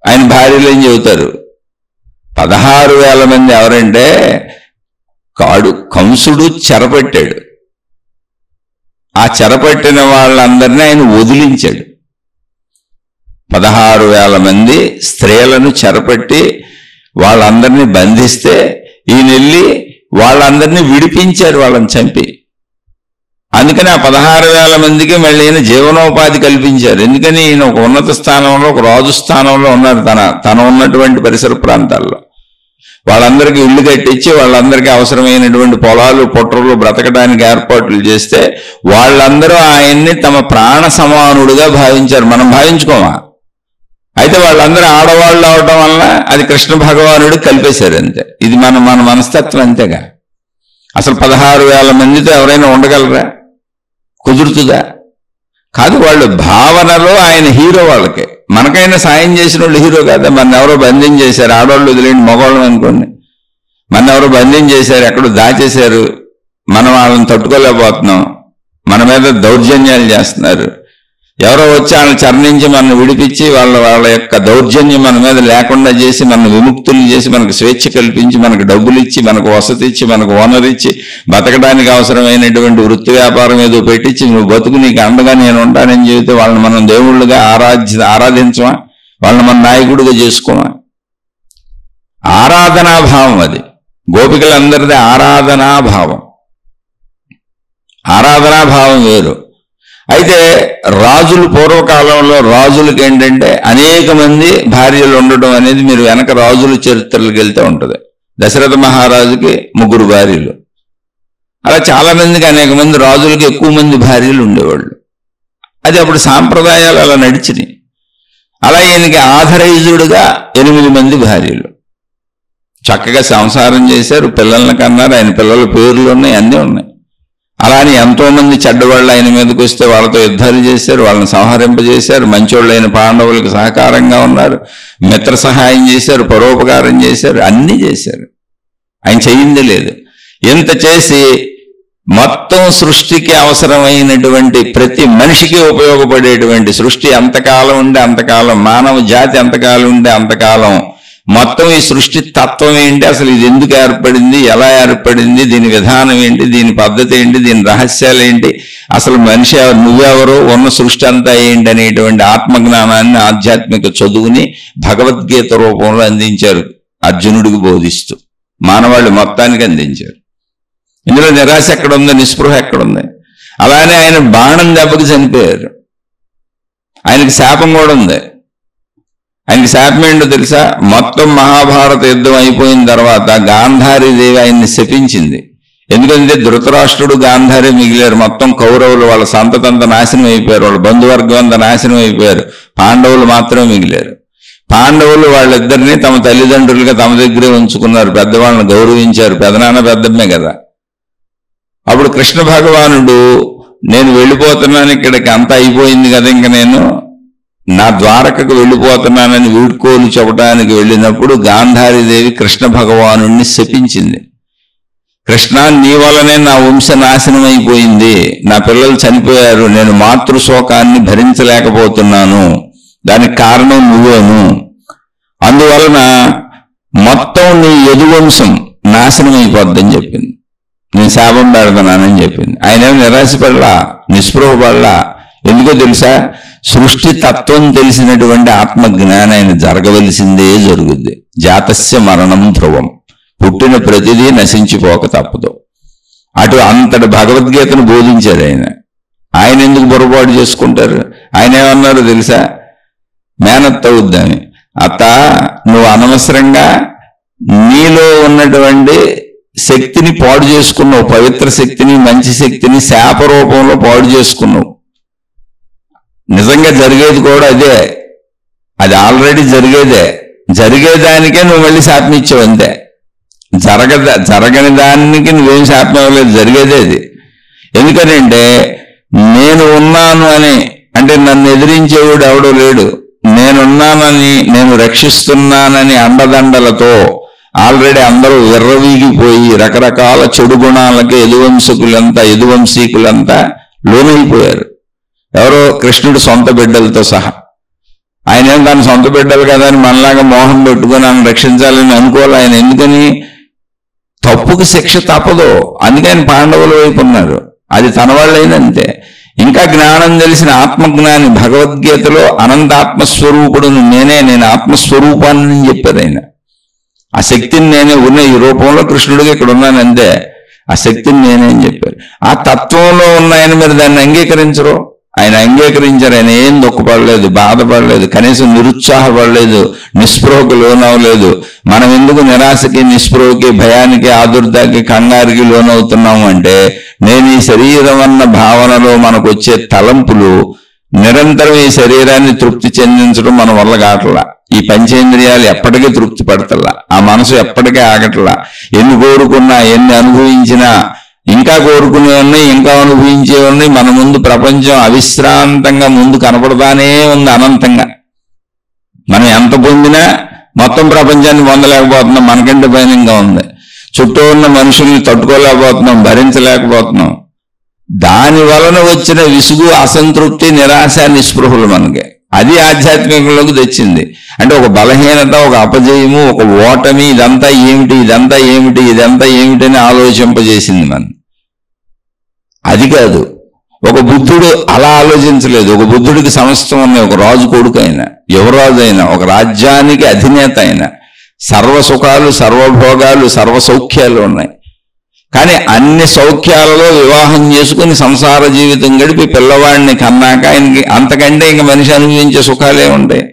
ఆయన భార్యలు ఏం చెబుతారు. 16,000 మంది ఎవరంటే కంసుడు చెరపట్టాడు. ఆ చెరపట్టిన వాళ్ళందరినీ ఆయన వదిలించాడు. 16,000 మంది స్త్రీలను చెరపట్టి వాళ్ళందరినీ బంధిస్తే ఈయన వెళ్ళి వాళ్ళందరినీ విడిపించారు, వాళ్ళని చంపి. అందుకని ఆ 16,000 మందికి మళ్ళీ ఈయన జీవనోపాధి కల్పించారు. ఎందుకని ఈయన ఒక ఉన్నత స్థానంలో, ఒక రాజు స్థానంలో ఉన్నారు తన ఉన్నటువంటి పరిసర ప్రాంతాల్లో. వాళ్ళందరికీ ఇళ్ళు కట్టించి వాళ్ళందరికీ అవసరమైనటువంటి పొలాలు పొట్రలు బ్రతకడానికి ఏర్పాట్లు చేస్తే వాళ్ళందరూ ఆయన్ని తమ ప్రాణ సమానుడుగా భావించారు. మనం భావించుకోమా? అయితే వాళ్ళందరూ ఆడవాళ్ళు అవడం వల్ల అది కృష్ణ భగవానుడు కలిపేశారు అంతే. ఇది మన మనస్తత్వం అంతేగా. అసలు 16,000 మందితో ఎవరైనా ఉండగలరా? కుదురుతుందా? కాదు. వాళ్ళు భావనలో ఆయన హీరో. వాళ్ళకి మనకైనా సాయం చేసిన వాళ్ళు హీరో కాదా? మన ఎవరో బంధం చేశారు, ఆడవాళ్ళు వదిలేండి, మగవాళ్ళం అనుకోండి. మన ఎవరో బంధం చేశారు, ఎక్కడో దాచేశారు, మనం వాళ్ళని తట్టుకోలేకపోతున్నాం, మన మీద దౌర్జన్యాలు చేస్తున్నారు. ఎవరో వచ్చి వాళ్ళని చరణించి మనల్ని విడిపించి వాళ్ళ యొక్క దౌర్జన్యం మన మీద లేకుండా చేసి మనల్ని విముక్తులు చేసి మనకు స్వేచ్ఛ కల్పించి మనకు డబ్బులు ఇచ్చి మనకు వసతి ఇచ్చి మనకు ఓనర్ ఇచ్చి బతకడానికి అవసరమైనటువంటి వృత్తి వ్యాపారం ఏదో పెట్టించి నువ్వు బతుకు నీకు అండగా నేను ఉంటానని చెబితే వాళ్ళని మనం దేవుళ్ళుగా ఆరాధించమా? వాళ్ళని మన నాయకుడిగా చేసుకోమా? ఆరాధనాభావం అది. గోపికలందరిది ఆరాధనాభావం. ఆరాధనాభావం వేరు. అయితే రాజులు పూర్వకాలంలో రాజులకి ఏంటంటే అనేక మంది భార్యలు ఉండటం అనేది మీరు వెనక రాజుల చరిత్రలకు వెళ్తే ఉంటుంది. దశరథ మహారాజుకి 3 భార్యలు. అలా చాలా మందికి అనేక మంది రాజులకి ఎక్కువ మంది భార్యలు ఉండేవాళ్ళు. అది అప్పుడు సాంప్రదాయాలు అలా నడిచినాయి. అలా ఈయనకి ఆథరైజ్డ్గా 8 మంది భార్యలు. చక్కగా సంసారం చేశారు, పిల్లల్ని కన్నారు, ఆయన పిల్లల పేర్లు ఉన్నాయి, అన్నీ ఉన్నాయి. అలానే ఎంతో మంది చెడ్డవాళ్ళు ఆయన మీదకి వస్తే వాళ్ళతో యుద్ధాలు చేశారు, వాళ్ళని సంహరింపజేశారు. మంచోళ్ళైన పాండవులకు సహకారంగా ఉన్నారు, మిత్ర సహాయం చేశారు, పరోపకారం చేశారు, అన్నీ చేశారు. ఆయన చెయ్యింది లేదు. ఎంత చేసి మొత్తం సృష్టికి అవసరమైనటువంటి ప్రతి మనిషికి ఉపయోగపడేటువంటి సృష్టి ఎంతకాలం ఉండే అంతకాలం, మానవ జాతి ఎంతకాలం ఉండే అంతకాలం మొత్తం ఈ సృష్టి తత్వం ఏంటి, అసలు ఇది ఎందుకు ఏర్పడింది, ఎలా ఏర్పడింది, దీని విధానం ఏంటి, దీని పద్ధతి ఏంటి, దీని రహస్యాలు ఏంటి, అసలు మనిషి నువ్వెవరో, ఉన్న సృష్టి అంతా ఏంటి అనేటువంటి ఆత్మజ్ఞానాన్ని ఆధ్యాత్మిక చదువుని భగవద్గీత రూపంలో అందించారు. అర్జునుడికి బోధిస్తూ మానవాళి మొత్తానికి అందించారు. ఇందులో నిరాశ ఎక్కడుంది, నిస్పృహ ఎక్కడుంది? అలానే ఆయన బాణం దెబ్బకి చనిపోయారు. ఆయనకి శాపం కూడా ఉంది. ఆయనకి శాపం ఏంటో తెలుసా? మొత్తం మహాభారత యుద్ధం అయిపోయిన తర్వాత గాంధారీదేవి ఆయన్ని శపించింది. ఎందుకంటే ధృతరాష్ట్రుడు గాంధారి మిగిలారు. మొత్తం కౌరవులు వాళ్ళ సంతతంతా నాశనం అయిపోయారు, వాళ్ళ బంధువర్గం అంతా నాశనం అయిపోయారు. పాండవులు మాత్రమే మిగిలారు. పాండవులు వాళ్ళిద్దరినీ తమ తల్లిదండ్రులుగా తమ దగ్గరే ఉంచుకున్నారు, పెద్దవాళ్ళని గౌరవించారు. పెదనాన్న పెద్దమ్మే కదా. అప్పుడు కృష్ణ భగవానుడు నేను వెళ్ళిపోతున్నాను, ఇక్కడికి అంతా అయిపోయింది కదా, ఇంక నేను నా ద్వారకకు వెళ్ళిపోతున్నానని వీడ్కోలు చెప్పడానికి వెళ్ళినప్పుడు గాంధారీదేవి కృష్ణ భగవానుడిని శపించింది. కృష్ణ, నీ వల్లనే నా వంశ నాశనం అయిపోయింది, నా పిల్లలు చనిపోయారు, నేను మాతృశోకాన్ని భరించలేకపోతున్నాను, దానికి కారణం నువ్వేను, అందువలన మొత్తం నీ యదువంశం నాశనం అయిపోద్దని చెప్పింది. నేను శాపం పెడతానని చెప్పింది. ఆయన ఏమి నిరాశపడలా, నిస్పృహపడలా. ఎందుకో తెలుసా? సృష్టి తత్వం తెలిసినటువంటి ఆత్మజ్ఞానం ఆయన జరగవలసిందే జరుగుద్ది. జాతస్య మరణం ధ్రువం, పుట్టిన ప్రతిదీ నశించిపోక తప్పదు. అటు అంతటి భగవద్గీతను బోధించారు ఆయన. ఆయన ఎందుకు పొరపాటు చేసుకుంటారు? ఆయన ఏమన్నారో తెలుసా? మేనత్త అవుద్దాని, అత్త నువ్వు అనవసరంగా నీలో ఉన్నటువంటి శక్తిని పాడు చేసుకున్నావు, పవిత్ర శక్తిని, మంచి శక్తిని శాప రూపంలో పాడు చేసుకున్నావు. నిజంగా జరిగేది కూడా అదే, అది ఆల్రెడీ జరిగేదే. జరిగేదానికే నువ్వు మళ్ళీ శాపం ఇచ్చావు అంతే. జరగని దానికి నువ్వేం శాపం ఇవ్వలేదు, జరిగేదే అది. ఎందుకనంటే నేను ఉన్నాను అని, అంటే నన్ను ఎదిరించేవాడు ఎవడో లేడు, నేనున్నానని, నేను రక్షిస్తున్నానని అండదండలతో ఆల్రెడీ అందరూ విర్రవీగిపోయి రకరకాల చెడు గుణాలకి యదువంశీకులంతా లోనైపోయారు. ఎవరో కృష్ణుడు సొంత బిడ్డలతో సహా. ఆయన ఏం తన సొంత బిడ్డలు కదా అని మనలాగా మోహం పెట్టుకుని ఆయన రక్షించాలని అనుకోవాలి ఆయన. ఎందుకని? తప్పుకు శిక్ష తప్పదు, అందుకని పాండవుల వైపు ఉన్నారు. అది తన వాళ్ళైనంతే. ఇంకా జ్ఞానం తెలిసిన ఆత్మజ్ఞాని భగవద్గీతలో అనంతాత్మస్వరూపుడును నేను ఆత్మస్వరూపాన్ని చెప్పారు ఆయన. ఆ శక్తిని నేనే ఉన్న ఈ రూపంలో కృష్ణుడిగా ఇక్కడ ఉన్నాను అంతే. ఆ శక్తిని నేనే అని చెప్పారు. ఆ తత్వంలో ఉన్నాయని మీరు దాన్ని అంగీకరించరు. ఆయన అంగీకరించారు. ఆయన ఏం దుఃఖపడలేదు, బాధపడలేదు, కనీసం నిరుత్సాహపడలేదు, నిస్పృహకు లోనవలేదు. మనం ఎందుకు నిరాశకి, నిస్పృహకి, భయానికి, ఆదుర్దాకి, కంగారికి లోనవుతున్నాము అంటే నేను ఈ శరీరం అన్న భావనలో మనకు వచ్చే తలంపులు నిరంతరం ఈ శరీరాన్ని తృప్తి చెందించడం మన వల్ల కావట్లా. ఈ పంచేంద్రియాలు ఎప్పటికీ తృప్తి పడతల్లా, ఆ మనసు ఎప్పటికీ ఆగట్లా. ఎన్ని కోరుకున్నా, ఎన్ని అనుభవించినా ఇంకా కోరుకునే ఉన్నాయి, ఇంకా అనుభవించే ఉన్నాయి. మన ముందు ప్రపంచం అవిశ్రాంతంగా ముందు కనపడతానే ఉంది అనంతంగా. మనం ఎంత పొందినా మొత్తం ప్రపంచాన్ని పొందలేకపోతున్నాం, మనకంటే భయంగా ఉంది. చుట్టూ ఉన్న మనుషుల్ని తట్టుకోలేకపోతున్నాం, భరించలేకపోతున్నాం. దాని వలన వచ్చిన విసుగు, అసంతృప్తి, నిరాశ, నిస్పృహలు మనకి అది ఆధ్యాత్మికంలోకి తెచ్చింది. అంటే ఒక బలహీనత, ఒక అపజయము, ఒక ఓటమి, ఇదంతా ఏమిటి అని ఆలోచింపజేసింది మనం. అది కాదు, ఒక బుద్ధుడు అలా ఆలోచించలేదు. ఒక బుద్ధుడికి సమస్తం ఉన్నాయి. ఒక రాజు కొడుకు అయినా, యువరాజు అయినా, ఒక రాజ్యానికి అధినేత అయినా సర్వసుఖాలు, సర్వభోగాలు, సర్వసౌఖ్యాలు ఉన్నాయి. కానీ అన్ని సౌఖ్యాలలో వివాహం చేసుకుని సంసార జీవితం గడిపి పిల్లవాడిని కన్నాక ఆయనకి అంతకంటే ఇంక మనిషి అనుభవించే సుఖాలే ఉంటాయి.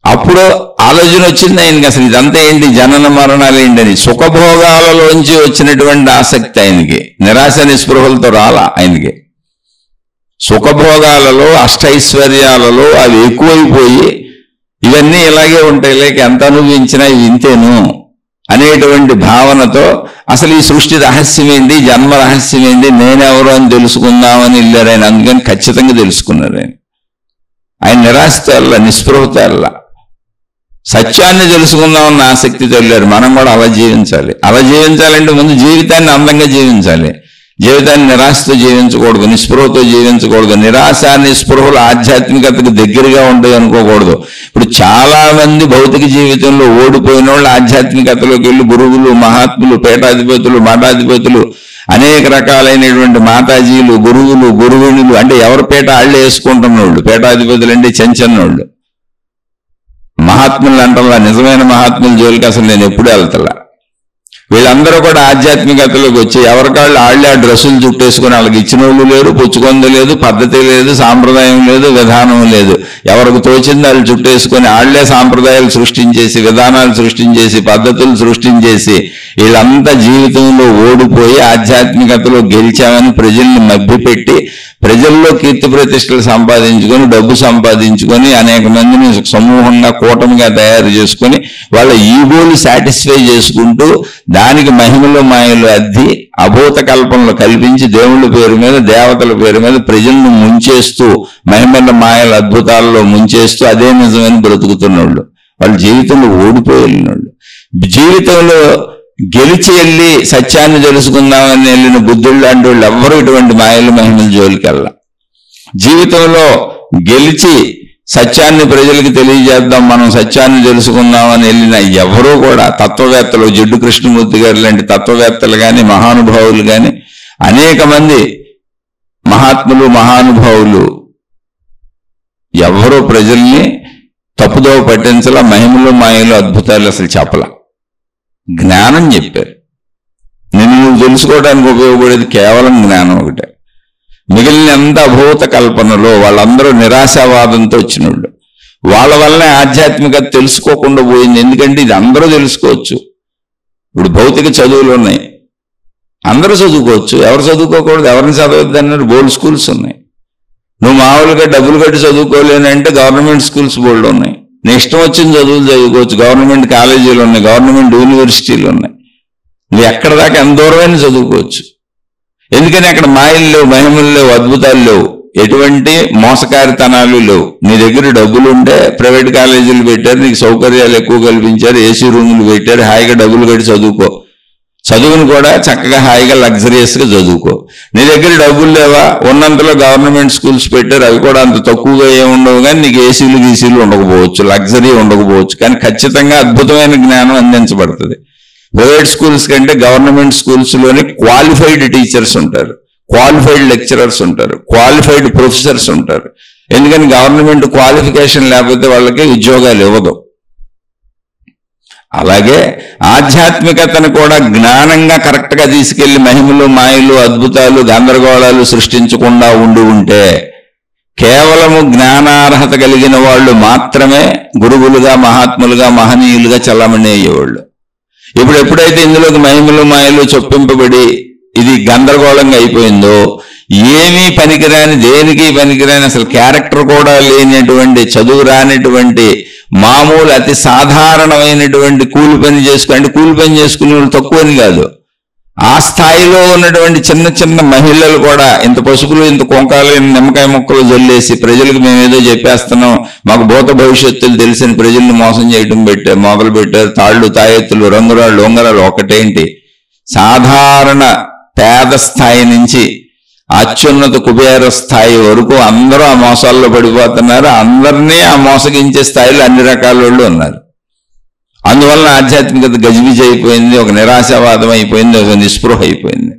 అప్పుడు ఆలోచన వచ్చింది ఆయనకి, అసలు ఇదంతా ఏంటి, జనన మరణాలు ఏంటని. సుఖభోగాలలోంచి వచ్చినటువంటి ఆసక్తి ఆయనకి, నిరాశ నిస్పృహలతో రాలా ఆయనకి. సుఖభోగాలలో, అష్టైశ్వర్యాలలో అవి ఎక్కువైపోయి ఇవన్నీ ఇలాగే ఉంటాయి, లేక ఎంత అనుభవించినా ఇవి ఇంతేను అనేటువంటి భావనతో అసలు ఈ సృష్టి రహస్యం ఏంటి, జన్మ రహస్యం ఏంటి, నేనెవరు అని తెలుసుకుందామని వెళ్ళారు ఆయన. అందుకని ఖచ్చితంగా తెలుసుకున్నారు ఆయన. ఆయన నిరాశతో వెళ్ళా, నిస్పృహతో వెళ్ళా, సత్యాన్ని తెలుసుకుందామన్న ఆసక్తితో వెళ్ళారు. మనం కూడా అలా జీవించాలి. అలా జీవించాలంటే ముందు జీవితాన్ని అందంగా జీవించాలి. జీవితాన్ని నిరాశతో జీవించకూడదు, నిస్పృహతో జీవించకూడదు. నిరాశ, నిస్పృహలు ఆధ్యాత్మికతకు దగ్గరగా ఉంటాయి అనుకోకూడదు. ఇప్పుడు చాలా మంది భౌతిక జీవితంలో ఓడిపోయిన వాళ్ళు ఆధ్యాత్మికతలోకి వెళ్ళి గురువులు, మహాత్ములు, పీఠాధిపతులు, మఠాధిపతులు, అనేక రకాలైనటువంటి మాతాజీలు, గురువులు, గురువుణులు, అంటే ఎవరి పీట ఆళ్లే వేసుకుంటున్న వాళ్ళు. పీఠాధిపతులు అంటే చెంచన్నోళ్ళు. మహాత్ములు అంటల్లా, నిజమైన మహాత్ముల జోలికి అసలు నేను ఎప్పుడూ వెళ్తలా. వీళ్ళందరూ కూడా ఆధ్యాత్మికతలోకి వచ్చి ఎవరికాళ్ళు ఆళ్లే ఆ డ్రెస్సులు చుట్టేసుకుని వాళ్ళకి ఇచ్చిన వాళ్ళు లేరు, పుచ్చుకొంది లేదు, పద్ధతి లేదు, సాంప్రదాయం లేదు, విధానం లేదు. ఎవరికి తోచింది వాళ్ళు చుట్టేసుకొని ఆళ్లే సాంప్రదాయాలు సృష్టించేసి, విధానాలు సృష్టించేసి, పద్ధతులు సృష్టించేసి వీళ్ళంతా జీవితంలో ఓడిపోయి ఆధ్యాత్మికతలో గెలిచామని ప్రజల్ని మభ్యపెట్టి ప్రజల్లో కీర్తి ప్రతిష్టలు సంపాదించుకొని, డబ్బు సంపాదించుకొని, అనేక మందిని సమూహంగా కూటమిగా తయారు చేసుకొని వాళ్ళ ఈగోలు సాటిస్ఫై చేసుకుంటూ దానికి మహిమలు మాయలు అద్ది అభూత కల్పనలు కల్పించి దేవుళ్ళ పేరు మీద, దేవతల పేరు మీద ప్రజలను ముంచేస్తూ, మహిమల మాయల అద్భుతాలలో ముంచేస్తూ అదే నిజమని బ్రతుకుతున్నోళ్ళు. వాళ్ళ జీవితంలో ఓడిపోయి వెళ్ళినోళ్ళు. జీవితంలో గెలిచి వెళ్ళి సత్యాన్ని తెలుసుకుందామని వెళ్ళిన బుద్ధుళ్ళు లాంటి వాళ్ళు ఎవ్వరూ ఇటువంటి మాయలు మహిమల జోలికెళ్ళ. జీవితంలో గెలిచి సత్యాన్ని ప్రజలకు తెలియజేద్దాం, మనం సత్యాన్ని తెలుసుకుందామని వెళ్ళిన ఎవరూ కూడా తత్వవేత్తలు, జిడ్డు కృష్ణమూర్తి గారు లాంటి తత్వవేత్తలు కానీ, మహానుభావులు కానీ, అనేక మంది మహాత్ములు, మహానుభావులు ఎవరో ప్రజల్ని తప్పుదోవ పట్టించలా, మహిమలు మాయలు అద్భుతాలు అసలు చెప్పలా, జ్ఞానం చెప్పారు. నువ్వు తెలుసుకోవడానికి ఉపయోగపడేది కేవలం జ్ఞానం ఒకటే. మిగిలిన ఎంత అభూత కల్పనలో వాళ్ళందరూ నిరాశావాదంతో వచ్చినోళ్ళు. వాళ్ళ వల్లనే ఆధ్యాత్మికత తెలుసుకోకుండా పోయింది. ఎందుకంటే ఇది అందరూ తెలుసుకోవచ్చు. ఇప్పుడు భౌతిక చదువులు ఉన్నాయి, అందరూ చదువుకోవచ్చు. ఎవరు చదువుకోకూడదు, ఎవరిని చదవద్దు అన్నారు. బోల్డ్ స్కూల్స్ ఉన్నాయి. నువ్వు మామూలుగా డబ్బులు కట్టి చదువుకోలేనంటే గవర్నమెంట్ స్కూల్స్ బోల్డ్ ఉన్నాయి. నీ ఇష్టం వచ్చిన చదువులు చదువుకోవచ్చు. గవర్నమెంట్ కాలేజీలు ఉన్నాయి, గవర్నమెంట్ యూనివర్సిటీలు ఉన్నాయి. నువ్వు ఎక్కడ దాకా ఎంత దూరమైనా చదువుకోవచ్చు. ఎందుకని అక్కడ మాయలు లేవు, మహిమలు లేవు, అద్భుతాలు లేవు, ఎటువంటి మోసకారితనాలు లేవు. నీ దగ్గర డబ్బులు ఉంటే ప్రైవేట్ కాలేజీలు పెట్టారు, నీకు సౌకర్యాలు ఎక్కువ కల్పించారు, ఏసీ రూములు పెట్టారు, హాయిగా డబ్బులు కట్టి చదువుకో. చదువును కూడా చక్కగా హాయిగా లగ్జరియస్గా చదువుకో. నీ దగ్గర డబ్బులు లేవా, ఉన్నంతలో గవర్నమెంట్ స్కూల్స్ పెట్టారు, అవి కూడా అంత తక్కువగా ఏముండవు, కానీ నీకు ఏసీలు గీసీలు ఉండకపోవచ్చు, లగ్జరీ ఉండకపోవచ్చు, కానీ ఖచ్చితంగా అద్భుతమైన జ్ఞానం అందించబడుతుంది. ప్రైవేట్ స్కూల్స్ కంటే గవర్నమెంట్ స్కూల్స్లోనే క్వాలిఫైడ్ టీచర్స్ ఉంటారు, క్వాలిఫైడ్ లెక్చరర్స్ ఉంటారు, క్వాలిఫైడ్ ప్రొఫెసర్స్ ఉంటారు. ఎందుకని గవర్నమెంట్ క్వాలిఫికేషన్ లేకపోతే వాళ్ళకి ఉద్యోగాలు ఇవ్వదు. అలాగే ఆధ్యాత్మికతను కూడా జ్ఞానంగా కరెక్ట్గా తీసుకెళ్లి మహిమలు మాయలు అద్భుతాలు గందరగోళాలు సృష్టించకుండా ఉంటే కేవలము జ్ఞానార్హత కలిగిన వాళ్ళు మాత్రమే గురువులుగా, మహాత్ములుగా, మహనీయులుగా చలామణి అయ్యేవాళ్ళు. ఇప్పుడు ఎప్పుడైతే ఇందులోకి మహిమలు మాయలు చొప్పింపబడి ఇది గందరగోళంగా అయిపోయిందో, ఏమీ పనికిరాని, దేనికి పనికిరాని, అసలు క్యారెక్టర్ కూడా లేనటువంటి, చదువు రానిటువంటి, మామూలు అతి సాధారణమైనటువంటి కూలి పని చేసుకునే వాళ్ళు తక్కువని కాదు, ఆ స్థాయిలో ఉన్నటువంటి చిన్న చిన్న మహిళలు కూడా ఇంత పసుపులు, ఇంత కొంకాలు, ఇంత నిమ్మకాయ ముక్కలు జల్లేసి ప్రజలకు మేమేదో చెప్పేస్తున్నాం, మాకు భూత భవిష్యత్తులు తెలిసిన ప్రజల్ని మోసం చేయడం మొదలు పెట్టారు. తాళ్ళు, తాయెత్తులు, రంగురాళ్ళు, ఉంగరాలు ఒకటేంటి, సాధారణ పేద స్థాయి నుంచి అత్యున్నత కుబేర స్థాయి వరకు అందరూ ఆ మోసాల్లో పడిపోతున్నారు. అందరినీ ఆ మోసగించే స్థాయిలో అన్ని రకాల వాళ్ళు ఉన్నారు. అందువల్ల ఆధ్యాత్మికత గజిబిజి అయిపోయింది, ఒక నిరాశావాదం అయిపోయింది, ఒక నిస్పృహ అయిపోయింది.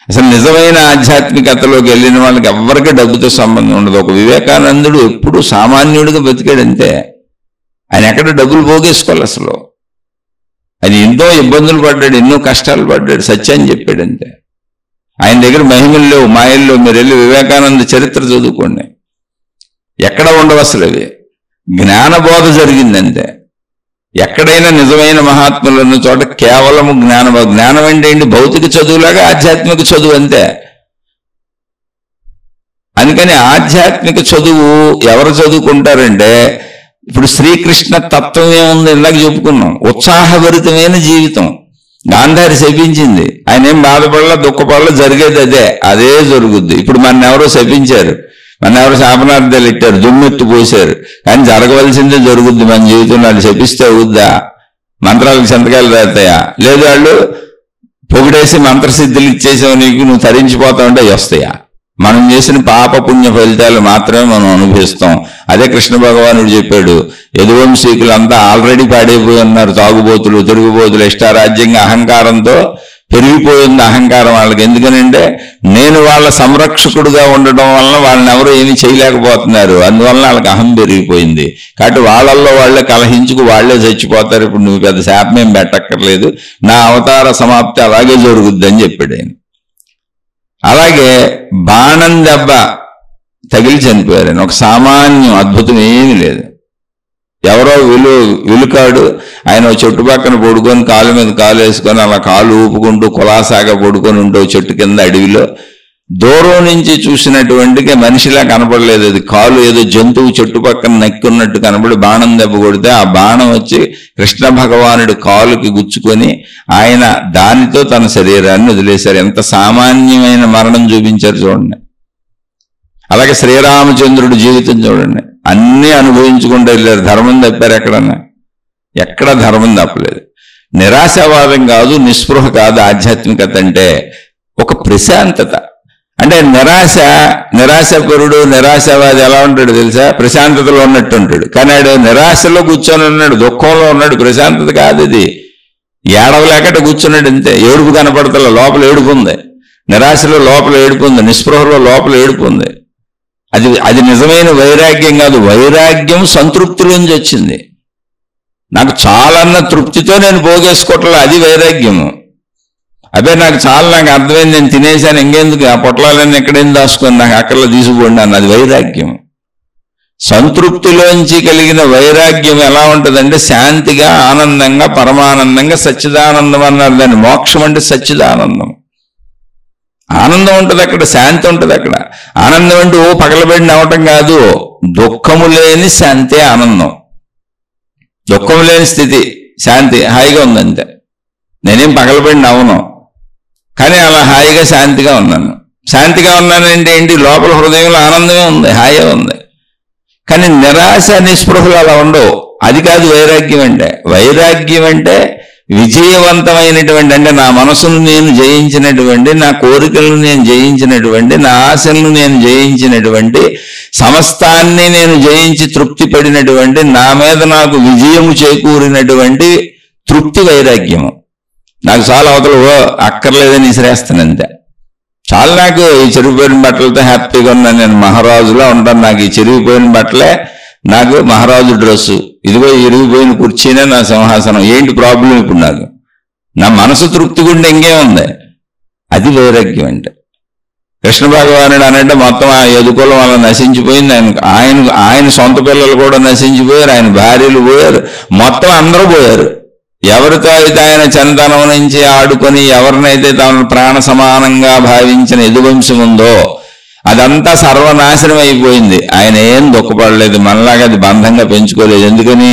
అసలు నిజమైన ఆధ్యాత్మికతలోకి వెళ్ళిన వాళ్ళకి ఎవరికి డబ్బుతో సంబంధం ఉండదు. ఒక వివేకానందుడు ఎప్పుడు సామాన్యుడిగా బతికాడంతే. ఆయన ఎక్కడ డబ్బులు పోగేసుకోవాలి, అసలు ఆయన ఎన్నో ఇబ్బందులు పడ్డాడు, ఎన్నో కష్టాలు పడ్డాడు, సత్యాన్ని చెప్పాడంతే. ఆయన దగ్గర మహిమలు లేవు, మాయలు లేవు. మీరు వెళ్ళి వివేకానంద చరిత్ర చదువుకోండి, ఎక్కడ ఉండవు అసలు. అవి జ్ఞానబోధ జరిగిందంతే. ఎక్కడైనా నిజమైన మహాత్ములు ఉన్న చోట కేవలము జ్ఞానం అంటే ఏంటి, భౌతిక చదువులాగా ఆధ్యాత్మిక చదువు అంతే. అందుకని ఆధ్యాత్మిక చదువు ఎవరు చదువుకుంటారంటే, ఇప్పుడు శ్రీకృష్ణ తత్వం ఏముంది, ఇందాక చెప్పుకున్నాం, ఉత్సాహభరితమైన జీవితం. గాంధారి శపించింది, ఆయన ఏం బాధపడలా, దుఃఖపడలా, జరిగేది అదే జరుగుద్ది. ఇప్పుడు మన ఎవరో శపించారు, మన ఎవరు శాపనార్థాలు ఇట్టారు, దుమ్మెత్తు పోసారు, కానీ జరగవలసిందే జరుగుద్ది మన జీవితంలో. వాళ్ళు శపిస్తే అవుద్దా? మంత్రాలకు సంతకాలు రాస్తాయా? లేదు, వాళ్ళు పొగిడేసి మంత్రసిద్ధులు ఇచ్చేసావు, నీకు నువ్వు తరించిపోతావు అంటే వస్తాయా? మనం చేసిన పాప పుణ్య ఫలితాలు మాత్రమే మనం అనుభవిస్తాం. అదే కృష్ణ భగవానుడు చెప్పాడు, యదువంశీకులంతా ఆల్రెడీ పాడైపోయి ఉన్నారు, తాగుబోతులు, తిరుగుబోతులు, ఇష్టారాజ్యంగా అహంకారంతో పెరిగిపోయింది అహంకారం వాళ్ళకి. ఎందుకనంటే నేను వాళ్ళ సంరక్షకుడుగా ఉండడం వలన వాళ్ళని ఎవరు ఏమీ చేయలేకపోతున్నారు, అందువలన వాళ్ళకి అహం పెరిగిపోయింది. కాబట్టి వాళ్ళల్లో వాళ్ళే కలహించుకు వాళ్ళే చచ్చిపోతారు. ఇప్పుడు నువ్వు పెద్ద శాపమేం పెట్టక్కర్లేదు, నా అవతార సమాప్తి అలాగే జరుగుద్ది అని చెప్పాడు ఆయన. అలాగే బాణం దెబ్బ తగిలి చనిపోయారు ఆయన. ఒక సామాన్యం, అద్భుతం ఏమీ లేదు. ఎవరో విలుకాడు, ఆయన చెట్టు పక్కన పడుకొని కాలు మీద కాలు వేసుకొని అలా కాలు ఊపుకుంటూ కులాసాగా పడుకొని ఉంటే చెట్టు కింద అడవిలో దూరం నుంచి చూసినటువంటిగా మనిషిలా కనపడలేదు. అది కాలు ఏదో జంతువు చెట్టు పక్కన నక్కున్నట్టు కనబడి బాణం దెబ్బ కొడితే ఆ బాణం వచ్చి కృష్ణ భగవానుడి కాలుకి గుచ్చుకొని ఆయన దానితో తన శరీరాన్ని వదిలేశారు. ఎంత సామాన్యమైన మరణం చూపించారు చూడండి. అలాగే శ్రీరామచంద్రుడి జీవితం చూడండి, అన్నీ అనుభవించుకుంటూ వెళ్ళారు. ధర్మం తప్పారు ఎక్కడన్నా? ఎక్కడ ధర్మం తప్పలేదు. నిరాశావాదం కాదు, నిస్పృహ కాదు ఆధ్యాత్మికత అంటే. ఒక ప్రశాంతత. అంటే నిరాశపరుడు, నిరాశావాది ఎలా ఉంటాడు తెలుసా? ప్రశాంతతలో ఉన్నట్టు ఉంటాడు, కానీ ఆడు నిరాశలో కూర్చొని ఉన్నాడు, దుఃఖంలో ఉన్నాడు. ప్రశాంతత కాదు ఇది. ఏడవలేకట కూర్చున్నాడు అంతే. ఏడుపు కనపడతల, లోపల ఏడుపు ఉంది. నిరాశలో లోపల ఏడుపు ఉంది, నిస్పృహలో లోపల ఏడుపు ఉంది. అది నిజమైన వైరాగ్యం కాదు. వైరాగ్యం సంతృప్తిలోంచి వచ్చింది. నాకు చాలన్న తృప్తితో నేను పోగేసుకోవట్లే, అది వైరాగ్యము. అదే నాకు చాలా, నాకు అర్థమైంది, నేను తినేసాను, ఇంకెందుకు ఆ పొట్లాలన్నీ ఎక్కడేం దాచుకొని నాకు అక్కర్లో తీసుకుపోండి అన్న, అది వైరాగ్యం. సంతృప్తిలోంచి కలిగిన వైరాగ్యం ఎలా ఉంటుందంటే శాంతిగా, ఆనందంగా, పరమానందంగా, సచ్చిదానందం అన్నారు దాన్ని. మోక్షం అంటే సచ్చిదానందం. ఆనందం ఉంటుంది అక్కడ, శాంతి ఉంటుంది అక్కడ. ఆనందం అంటే ఓ పగలబడిన అవటం కాదు, దుఃఖము లేని శాంతి ఆనందం. దుఃఖం లేని స్థితి శాంతి, హాయిగా ఉందంతే. నేనేం పగలబడిన అవను, కానీ అలా హాయిగా శాంతిగా ఉన్నాను. శాంతిగా ఉన్నానంటే ఏంటి? లోపల హృదయంలో ఆనందమే ఉంది, హాయిగా ఉంది. కానీ నిరాశ నిస్పృహలు అలా ఉండవు. అది కాదు వైరాగ్యం అంటే. వైరాగ్యం అంటే విజయవంతమైనటువంటి, అంటే నా మనసును నేను జయించినటువంటి, నా కోరికలను నేను జయించినటువంటి, నా ఆశలను నేను జయించినటువంటి, సమస్తాన్ని నేను జయించి తృప్తి పడినటువంటి, నా మీద నాకు విజయము చేకూరినటువంటి తృప్తి వైరాగ్యము. నాకు చాలా అవతల అక్కర్లేదని విసిరేస్తానంతే. చాలా, నాకు ఈ చెరిగిపోయిన బట్టలతో హ్యాపీగా ఉన్నాను, నేను మహారాజులా ఉంటాను. నాకు ఈ చెరిగిపోయిన బట్టలే నాకు మహారాజు డ్రెస్సు, ఇదిగో ఇరిగిపోయిన కుర్చీనే నా సింహాసనం. ఏంటి ప్రాబ్లం ఇప్పుడు? నాకు నా మనసు తృప్తి గుండా ఇంకేముంది? అది వైరాగ్యం అంటే. కృష్ణ భగవానుడు అనంటే మొత్తం ఆ యదుకులం అలా నశించిపోయింది. ఆయన సొంత పిల్లలు కూడా నశించిపోయారు, ఆయన భార్యలు పోయారు, మొత్తం అందరూ పోయారు. ఎవరితో అయితే ఆయన చందనం నుంచి ఆడుకొని ఎవరినైతే తాను ప్రాణ సమానంగా భావించిన యదువంశం ఉందో అదంతా సర్వనాశనం అయిపోయింది. ఆయన ఏం దుఃఖపడలేదు, మనలాగా అది బంధంగా పెంచుకోలేదు. ఎందుకని?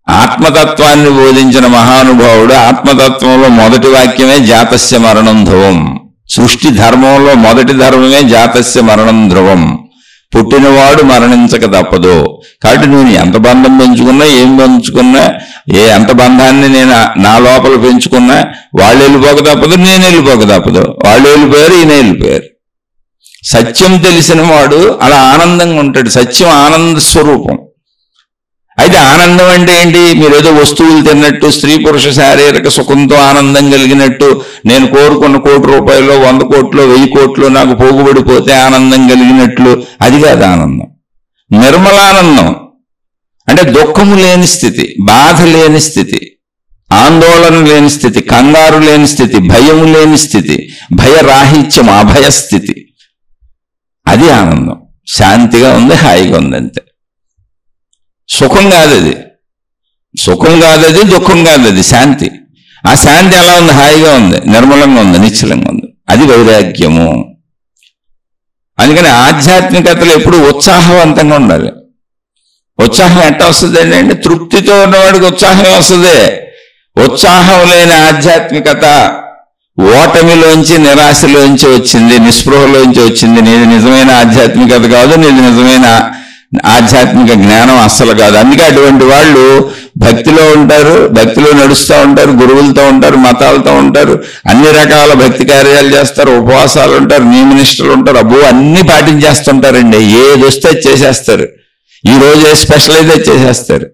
ఆత్మతత్వాన్ని బోధించిన మహానుభావుడు. ఆత్మతత్వంలో మొదటి వాక్యమే జాతస్య మరణం ధ్రువం. సృష్టి ధర్మంలో మొదటి ధర్మమే జాతస్య మరణం ధ్రువం. పుట్టినవాడు మరణించక తప్పదు. కాబట్టి నువ్వు ఎంత బంధం పెంచుకున్నా, ఏం పెంచుకున్నా, ఎంత బంధాన్ని నేను నా లోపల పెంచుకున్నా, వాళ్ళు వెళ్ళిపోక తప్పదు, నేను వెళ్ళిపోక తప్పదు. వాళ్ళు వెళ్ళిపోయారు, ఈయన వెళ్ళిపోయారు. సత్యం తెలిసిన వాడు అలా ఆనందంగా ఉంటాడు. సత్యం ఆనంద స్వరూపం. అయితే ఆనందం అంటే ఏంటి? మీరు ఏదో వస్తువులు తిన్నట్టు, స్త్రీ పురుష శారీరక సుఖంతో ఆనందం కలిగినట్టు, నేను కోరుకున్న 1 కోటి రూపాయలు, 100 కోట్లు, 1000 కోట్లు నాకు పోగుబడిపోతే ఆనందం కలిగినట్లు, అది కాదు ఆనందం. నిర్మలానందం అంటే దుఃఖము లేని స్థితి, బాధ లేని స్థితి, ఆందోళన లేని స్థితి, కంగారు లేని స్థితి, భయము లేని స్థితి, భయరాహిత్యం, అభయ స్థితి. అది ఆనందం. శాంతిగా ఉంది, హాయిగా ఉంది, అంతే. సుఖం కాదు అది, సుఖం కాదు అది, దుఃఖం కాదు అది, శాంతి. ఆ శాంతి ఎలా ఉంది? హాయిగా ఉంది, నిర్మలంగా ఉంది, నిశ్చలంగా ఉంది. అది వైరాగ్యము. అందుకని ఆధ్యాత్మికతలో ఎప్పుడు ఉత్సాహవంతంగా ఉండాలి. ఉత్సాహం ఎట్లా వస్తుంది అంటే తృప్తితో ఉన్నవాడికి ఉత్సాహమే వస్తుంది. ఉత్సాహం లేని ఆధ్యాత్మికత ఓటమిలోంచి, నిరాశలోంచి వచ్చింది, నిస్పృహలోంచి వచ్చింది. నీది నిజమైన ఆధ్యాత్మికత కాదు, నీది నిజమైన ఆధ్యాత్మిక జ్ఞానం అస్సలు కాదు. అందుకే అటువంటి వాళ్ళు భక్తిలో ఉంటారు, భక్తిలో నడుస్తూ ఉంటారు, గురువులతో ఉంటారు, మతాలతో ఉంటారు, అన్ని రకాల భక్తి కార్యాలు చేస్తారు, ఉపవాసాలు ఉంటారు, నియమనిష్టలు ఉంటారు, అబ్బో అన్ని పాటించేస్తుంటారండి. ఏది వస్తే చేసేస్తారు. ఈ రోజు ఏ స్పెషల్ అయితే చేసేస్తారు.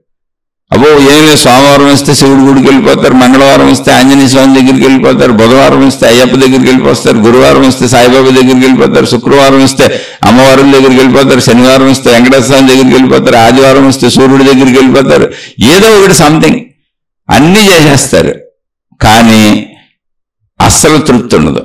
అబ్బో ఏం లేదు, సోమవారం వస్తే శివుడి గుడికి వెళ్ళిపోతారు, మంగళవారం వస్తే ఆంజనేయ స్వామి దగ్గరికి వెళ్ళిపోతారు, బుధవారం వస్తే అయ్యప్ప దగ్గరికి వెళ్ళిపోతారు, గురువారం వస్తే సాయిబాబా దగ్గరికి వెళ్ళిపోతారు, శుక్రవారం వస్తే అమ్మవారుల దగ్గరికి వెళ్ళిపోతారు, శనివారం వస్తే వెంకటేశ్వర స్వామి దగ్గరికి వెళ్ళిపోతారు, ఆదివారం వస్తే సూర్యుడి దగ్గరికి వెళ్ళిపోతారు. ఏదో ఒకటి సంథింగ్ అన్నీ చేసేస్తారు. కానీ అస్సలు తృప్తి ఉండదు.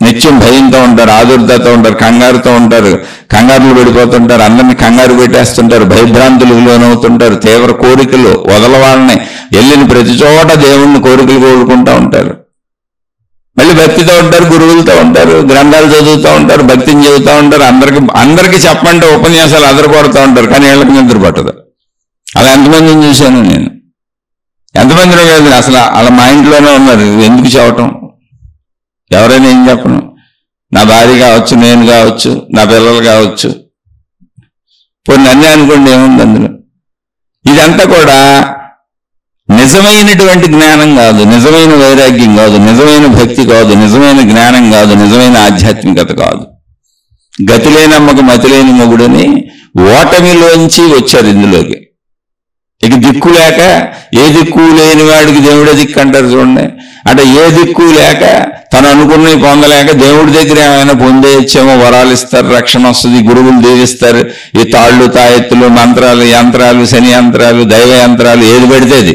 నిత్యం భయంతో ఉంటారు, ఆదుర్దతో ఉంటారు, కంగారుతో ఉంటారు, కంగారులు పడిపోతుంటారు, అందరినీ కంగారు పెట్టేస్తుంటారు, భయభ్రాంతులకు లోనవుతుంటారు, తీవ్ర కోరికలు వదలవాళ్ళని వెళ్ళిన ప్రతి చోట దేవుణ్ణి కోరికలు కోరుకుంటూ ఉంటారు. మళ్ళీ భక్తితో ఉంటారు, గురువులతో ఉంటారు, గ్రంథాలు చదువుతూ ఉంటారు, భక్తిని చెబుతూ ఉంటారు, అందరికీ చెప్పమంటే ఉపన్యాసాలు అదరకొడుతూ ఉంటారు, కానీ వీళ్ళకి నిద్ర పట్టదు. అలా ఎంతమందిని చూశాను నేను, ఎంతమందిలో లేదు అసలు. అలా మా ఇంట్లోనే ఉన్నారు. ఎందుకు చెప్పటం? ఎవరైనా ఏం చెప్పను. నా భార్య కావచ్చు, నేను కావచ్చు, నా పిల్లలు కావచ్చు, కొన్ని అన్నీ అనుకోండి, ఏముంది అందులో. ఇదంతా కూడా నిజమైనటువంటి జ్ఞానం కాదు, నిజమైన వైరాగ్యం కాదు, నిజమైన భక్తి కాదు, నిజమైన జ్ఞానం కాదు, నిజమైన ఆధ్యాత్మికత కాదు. గతిలేనమ్మకు మతిలేని మొగుడని ఓటమిలోంచి వచ్చారు ఇందులోకి. ఇక దిక్కు లేక, ఏ దిక్కు లేని వాడికి దేవుడే దిక్కు అంటారు చూడండి. అంటే ఏ దిక్కు లేక తను అనుకున్నవి పొందలేక దేవుడి దగ్గర ఏమైనా పొందేయచ్చేమో, వరాలు ఇస్తారు, రక్షణ వస్తుంది, గురువులు దీవిస్తారు, ఈ తాళ్ళు తాయెత్తులు మంత్రాలు యంత్రాలు శని యంత్రాలు దైవ యంత్రాలు ఏది పెడితేది,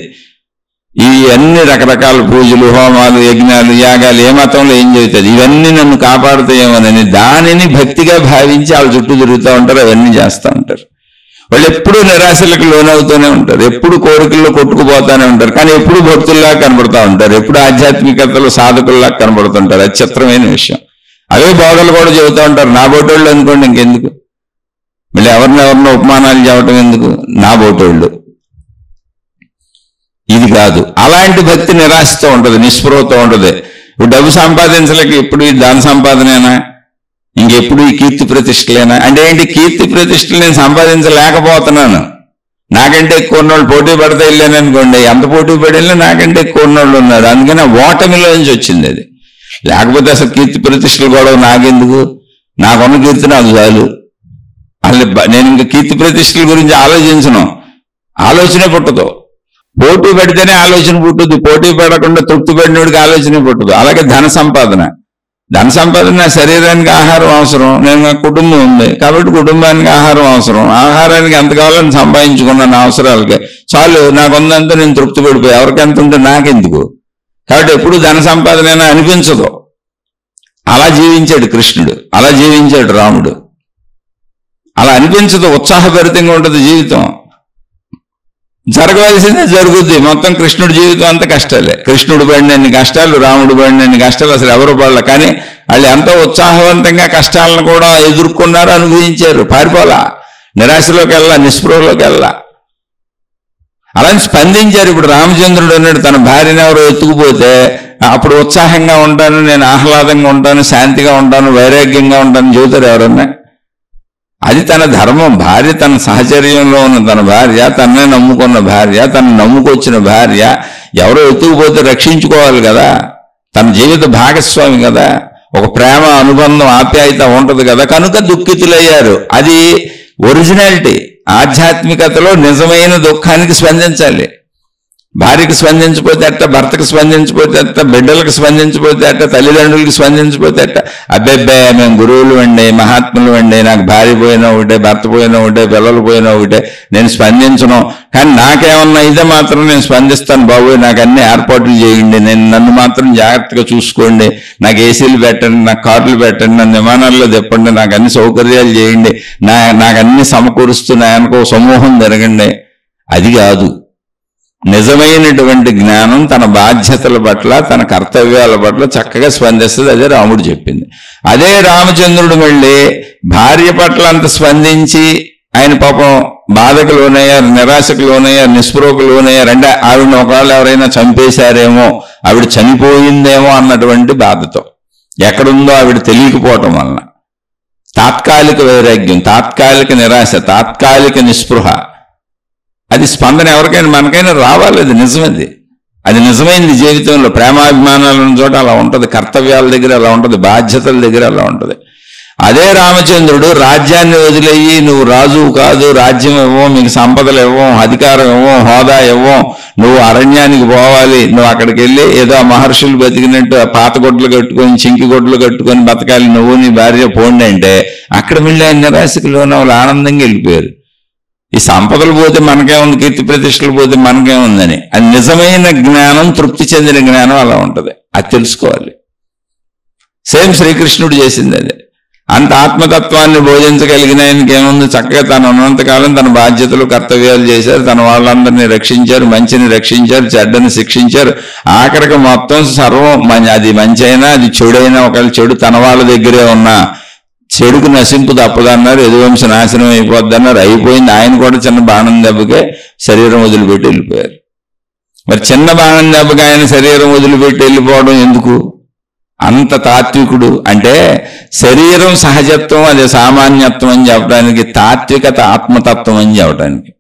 ఈ అన్ని రకరకాల పూజలు హోమాలు యజ్ఞాలు యాగాలు ఏ మతంలో ఏం చెబుతుంది, ఇవన్నీ నన్ను కాపాడుతాయేమోనని దానిని భక్తిగా భావించి వాళ్ళ చుట్టూ తిరుగుతూ ఉంటారు, అవన్నీ చేస్తూ ఉంటారు. వాళ్ళు ఎప్పుడూ నిరాశలకు లోనవుతూనే ఉంటారు, ఎప్పుడు కోరికల్లో కొట్టుకుపోతూనే ఉంటారు, కానీ ఎప్పుడు భక్తుల్లా కనబడుతూ ఉంటారు, ఎప్పుడు ఆధ్యాత్మికతలో సాధకుల్లా కనబడుతుంటారు. అది చిత్రమైన విషయం. అవే బోధలు కూడా చెబుతూ ఉంటారు. నా బోటోళ్ళు అనుకోండి, ఇంకెందుకు మళ్ళీ ఎవరినెవరినో ఉపమానాలు చెప్పడం ఎందుకు, నా బోటోళ్ళు. ఇది కాదు. అలాంటి భక్తి నిరాశతో ఉంటుంది, నిస్పృహతో ఉంటుంది. ఇప్పుడు డబ్బు సంపాదించలేక ఎప్పుడు ఈ దాన సంపాదనేనా, ఇంకెప్పుడు ఈ కీర్తి ప్రతిష్టలేనా అంటే ఏంటి? కీర్తి ప్రతిష్టలు నేను సంపాదించలేకపోతున్నాను, నాకంటే ఎక్కువ ఉన్నోళ్ళు పోటీ పడితే వెళ్ళాను అనుకోండి, ఎంత పోటీ పడి వెళ్ళినా నాకంటే ఎక్కువ ఉన్నోళ్ళు ఉన్నారు, అందుకని ఓటమిలో నుంచి వచ్చింది అది. లేకపోతే అసలు కీర్తి ప్రతిష్టలు కూడా నాకెందుకు, నాకున్న కీర్తి నాకు చాలు. అసలు నేను ఇంకా కీర్తి ప్రతిష్టల గురించి ఆలోచించను, ఆలోచనే పుట్టదు. పోటీ పడితేనే ఆలోచన పుట్టుద్ది, పోటీ పడకుండా తృప్తి పడినోడికి ఆలోచనే పుట్టదు. అలాగే ధన సంపాదన నా శరీరానికి ఆహారం అవసరం, నేను కుటుంబం ఉంది కాబట్టి కుటుంబానికి ఆహారం అవసరం, ఆహారానికి ఎంత కావాలని సంపాదించుకున్నాను అవసరాలకి చాలు, నాకు ఉందంతా నేను తృప్తి పడిపోయి, ఎవరికి ఎంత ఉంటే నాకెందుకు. కాబట్టి ఎప్పుడు ధన సంపాదన అనిపించదు. అలా జీవించాడు కృష్ణుడు, అలా జీవించాడు రాముడు. అలా అనిపించదు, ఉత్సాహభరితంగా ఉంటుంది జీవితం. జరగవలసిందే జరుగుద్ది. మొత్తం కృష్ణుడి జీవితం అంతా కష్టాలే. కృష్ణుడు పడినన్ని కష్టాలు, రాముడు పడినన్ని కష్టాలు అసలు ఎవరు పడలే. కానీ వాళ్ళు ఎంతో ఉత్సాహవంతంగా కష్టాలను కూడా ఎదుర్కొన్నారు, అనుభవించారు. పారిపోలా, నిరాశలోకి వెళ్ళా, నిస్పృహలోకి వెళ్ళా, అలా స్పందించారు. ఇప్పుడు రామచంద్రుడు అన్నాడు, తన భార్యను ఎవరో ఎత్తుకుపోతే అప్పుడు ఉత్సాహంగా ఉంటాను, నేను ఆహ్లాదంగా ఉంటాను, శాంతిగా ఉంటాను, వైరాగ్యంగా ఉంటాను చెబుతారు ఎవరన్నా? అది తన ధర్మం. భార్య తన సహచర్యంలో ఉన్న తన భార్య, తననే నమ్ముకున్న భార్య, తను నమ్ముకొచ్చిన భార్య ఎవరో ఎత్తుకుపోతే రక్షించుకోవాలి కదా, తన జీవిత భాగస్వామి కదా, ఒక ప్రేమ అనుబంధం ఆప్యాయత ఉంటుంది కదా, కనుక దుఃఖితులయ్యారు. అది ఒరిజినాలిటీ. ఆధ్యాత్మికతలో నిజమైన దుఃఖానికి స్పందించాలి. భార్యకి స్పందించపోతే అట్ట, భర్తకు స్పందించపోతే అట్ట, బిడ్డలకు స్పందించపోతే అట్ట, తల్లిదండ్రులకి స్పందించపోతే అట్ట. అబ్బెబ్బే మేము గురువులు అండి, మహాత్ములు అండి, నాకు భార్య పోయినా ఒకటే, భర్త పోయినా ఒకటే, పిల్లలు పోయినా ఒకటే, నేను స్పందించను, కానీ నాకేమన్నా ఇదే మాత్రం నేను స్పందిస్తాను బాబు, నాకు అన్ని ఏర్పాట్లు చేయండి, నన్ను మాత్రం జాగ్రత్తగా చూసుకోండి, నాకు ఏసీలు పెట్టండి, నాకు కార్లు పెట్టండి, నన్ను విమానాల్లో తిప్పండి, నాకు అన్ని సౌకర్యాలు చేయండి, నాకు అన్ని సమకూరుస్తున్నాయనుకో సమూహం జరగండి. అది కాదు. నిజమైనటువంటి జ్ఞానం తన బాధ్యతల పట్ల, తన కర్తవ్యాల పట్ల చక్కగా స్పందిస్తుంది. అదే రాముడు చెప్పింది. అదే రామచంద్రుడు మళ్ళీ భార్య పట్ల అంత స్పందించి ఆయన పాపం బాధకు లోనయ్యారు, నిరాశకు లోనయ్యారు, నిస్పృహకు లోనయ్యారు. అంటే ఆవిడని ఒకవేళ ఎవరైనా చంపేశారేమో, ఆవిడ చనిపోయిందేమో అన్నటువంటి బాధతో, ఎక్కడుందో ఆవిడ తెలియకపోవటం వలన తాత్కాలిక వైరాగ్యం, తాత్కాలిక నిరాశ, తాత్కాలిక నిస్పృహ, అది స్పందన ఎవరికైనా మనకైనా రావాలి. అది నిజమది, అది నిజమైంది. జీవితంలో ప్రేమాభిమానాలను చోట అలా ఉంటుంది, కర్తవ్యాల దగ్గర అలా ఉంటుంది, బాధ్యతల దగ్గర అలా ఉంటుంది. అదే రామచంద్రుడు రాజ్యాన్ని వదిలేయి, నువ్వు రాజువు కాదు, రాజ్యం ఇవ్వం, మీకు సంపదలు ఇవ్వం, అధికారం ఇవ్వం, హోదా ఇవ్వం, నువ్వు అరణ్యానికి పోవాలి, నువ్వు అక్కడికి వెళ్ళి ఏదో ఆ మహర్షులు బతికినట్టు పాత గొడ్లు కట్టుకొని, చింకి గొడ్లు కట్టుకొని బతకాలి, నువ్వు నీ భార్య పోండి అంటే అక్కడ మళ్ళీ ఆయన నిరాశకు లోన వాళ్ళు ఆనందంగా వెళ్ళిపోయారు. ఈ సంపదలు పోతే మనకేముంది, కీర్తి ప్రతిష్టలు పోతే మనకేముందని. అది నిజమైన జ్ఞానం, తృప్తి చెందిన జ్ఞానం అలా ఉంటుంది. అది తెలుసుకోవాలి. సేమ్ శ్రీకృష్ణుడు చేసింది అదే. అంత ఆత్మతత్వాన్ని బోధించగలిగిన ఆయనకి ఏముంది, చక్కగా తను ఉన్నంతకాలం తన బాధ్యతలు కర్తవ్యాలు చేశారు, తన వాళ్ళందరినీ రక్షించారు, మంచిని రక్షించారు, చెడ్డని శిక్షించారు, ఆఖరికి మొత్తం సర్వం అది మంచి అయినా అది చెడైనా, ఒకవేళ చెడు తన వాళ్ళ దగ్గరే ఉన్నా చెడుకు నశింపు తప్పదన్నారు, యదువంశ నాశనం అయిపోద్దన్నారు, అయిపోయింది. ఆయన కూడా చిన్న బాణం దెబ్బకే శరీరం వదిలిపెట్టి వెళ్ళిపోయారు. మరి చిన్న బాణం దెబ్బకి ఆయన శరీరం వదిలిపెట్టి వెళ్ళిపోవడం ఎందుకు? అంత తాత్వికుడు అంటే శరీరం సహజత్వం, అది సామాన్యత్వం అని చెప్పడానికి, తాత్వికత ఆత్మతత్వం అని చెప్పడానికి.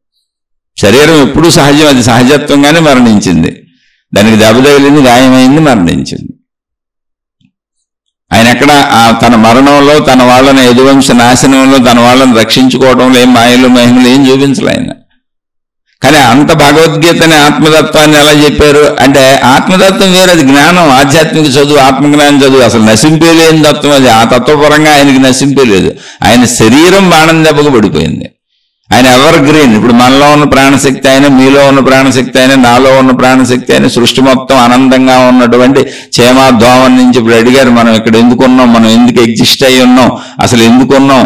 శరీరం ఎప్పుడూ సహజం, అది సహజత్వంగానే మరణించింది, దానికి దెబ్బ తగిలింది, గాయమైంది, మరణించింది. ఆయన ఎక్కడ తన మరణంలో, తన వాళ్ళని యదువంశ నాశనంలో, తన వాళ్ళని రక్షించుకోవడంలో ఏం మాయలు మహిమలు ఏం చూపించలే ఆయన. కానీ అంత భగవద్గీతని ఆత్మతత్వాన్ని ఎలా చెప్పారు అంటే ఆత్మతత్వం వేరు, అది జ్ఞానం, ఆధ్యాత్మిక చదువు, ఆత్మజ్ఞానం చదువు, అసలు నశింపే లేని తత్వం అది. ఆ తత్వపరంగా ఆయనకి నశింపే లేదు. ఆయన శరీరం బాణం దెబ్బకు పడిపోయింది. ఆయన ఎవర్ గ్రీన్. ఇప్పుడు మనలో ఉన్న ప్రాణశక్తి అయినా, మీలో ఉన్న ప్రాణశక్తి అయినా, నాలో ఉన్న ప్రాణశక్తి అయినా, సృష్టి మొత్తం ఆనందంగా ఉన్నటువంటి చేమా దోమం నుంచి ఇప్పుడు అడిగారు మనం ఇక్కడ ఎందుకున్నాం, మనం ఎందుకు ఎగ్జిస్ట్ అయి ఉన్నాం, అసలు ఎందుకున్నాం,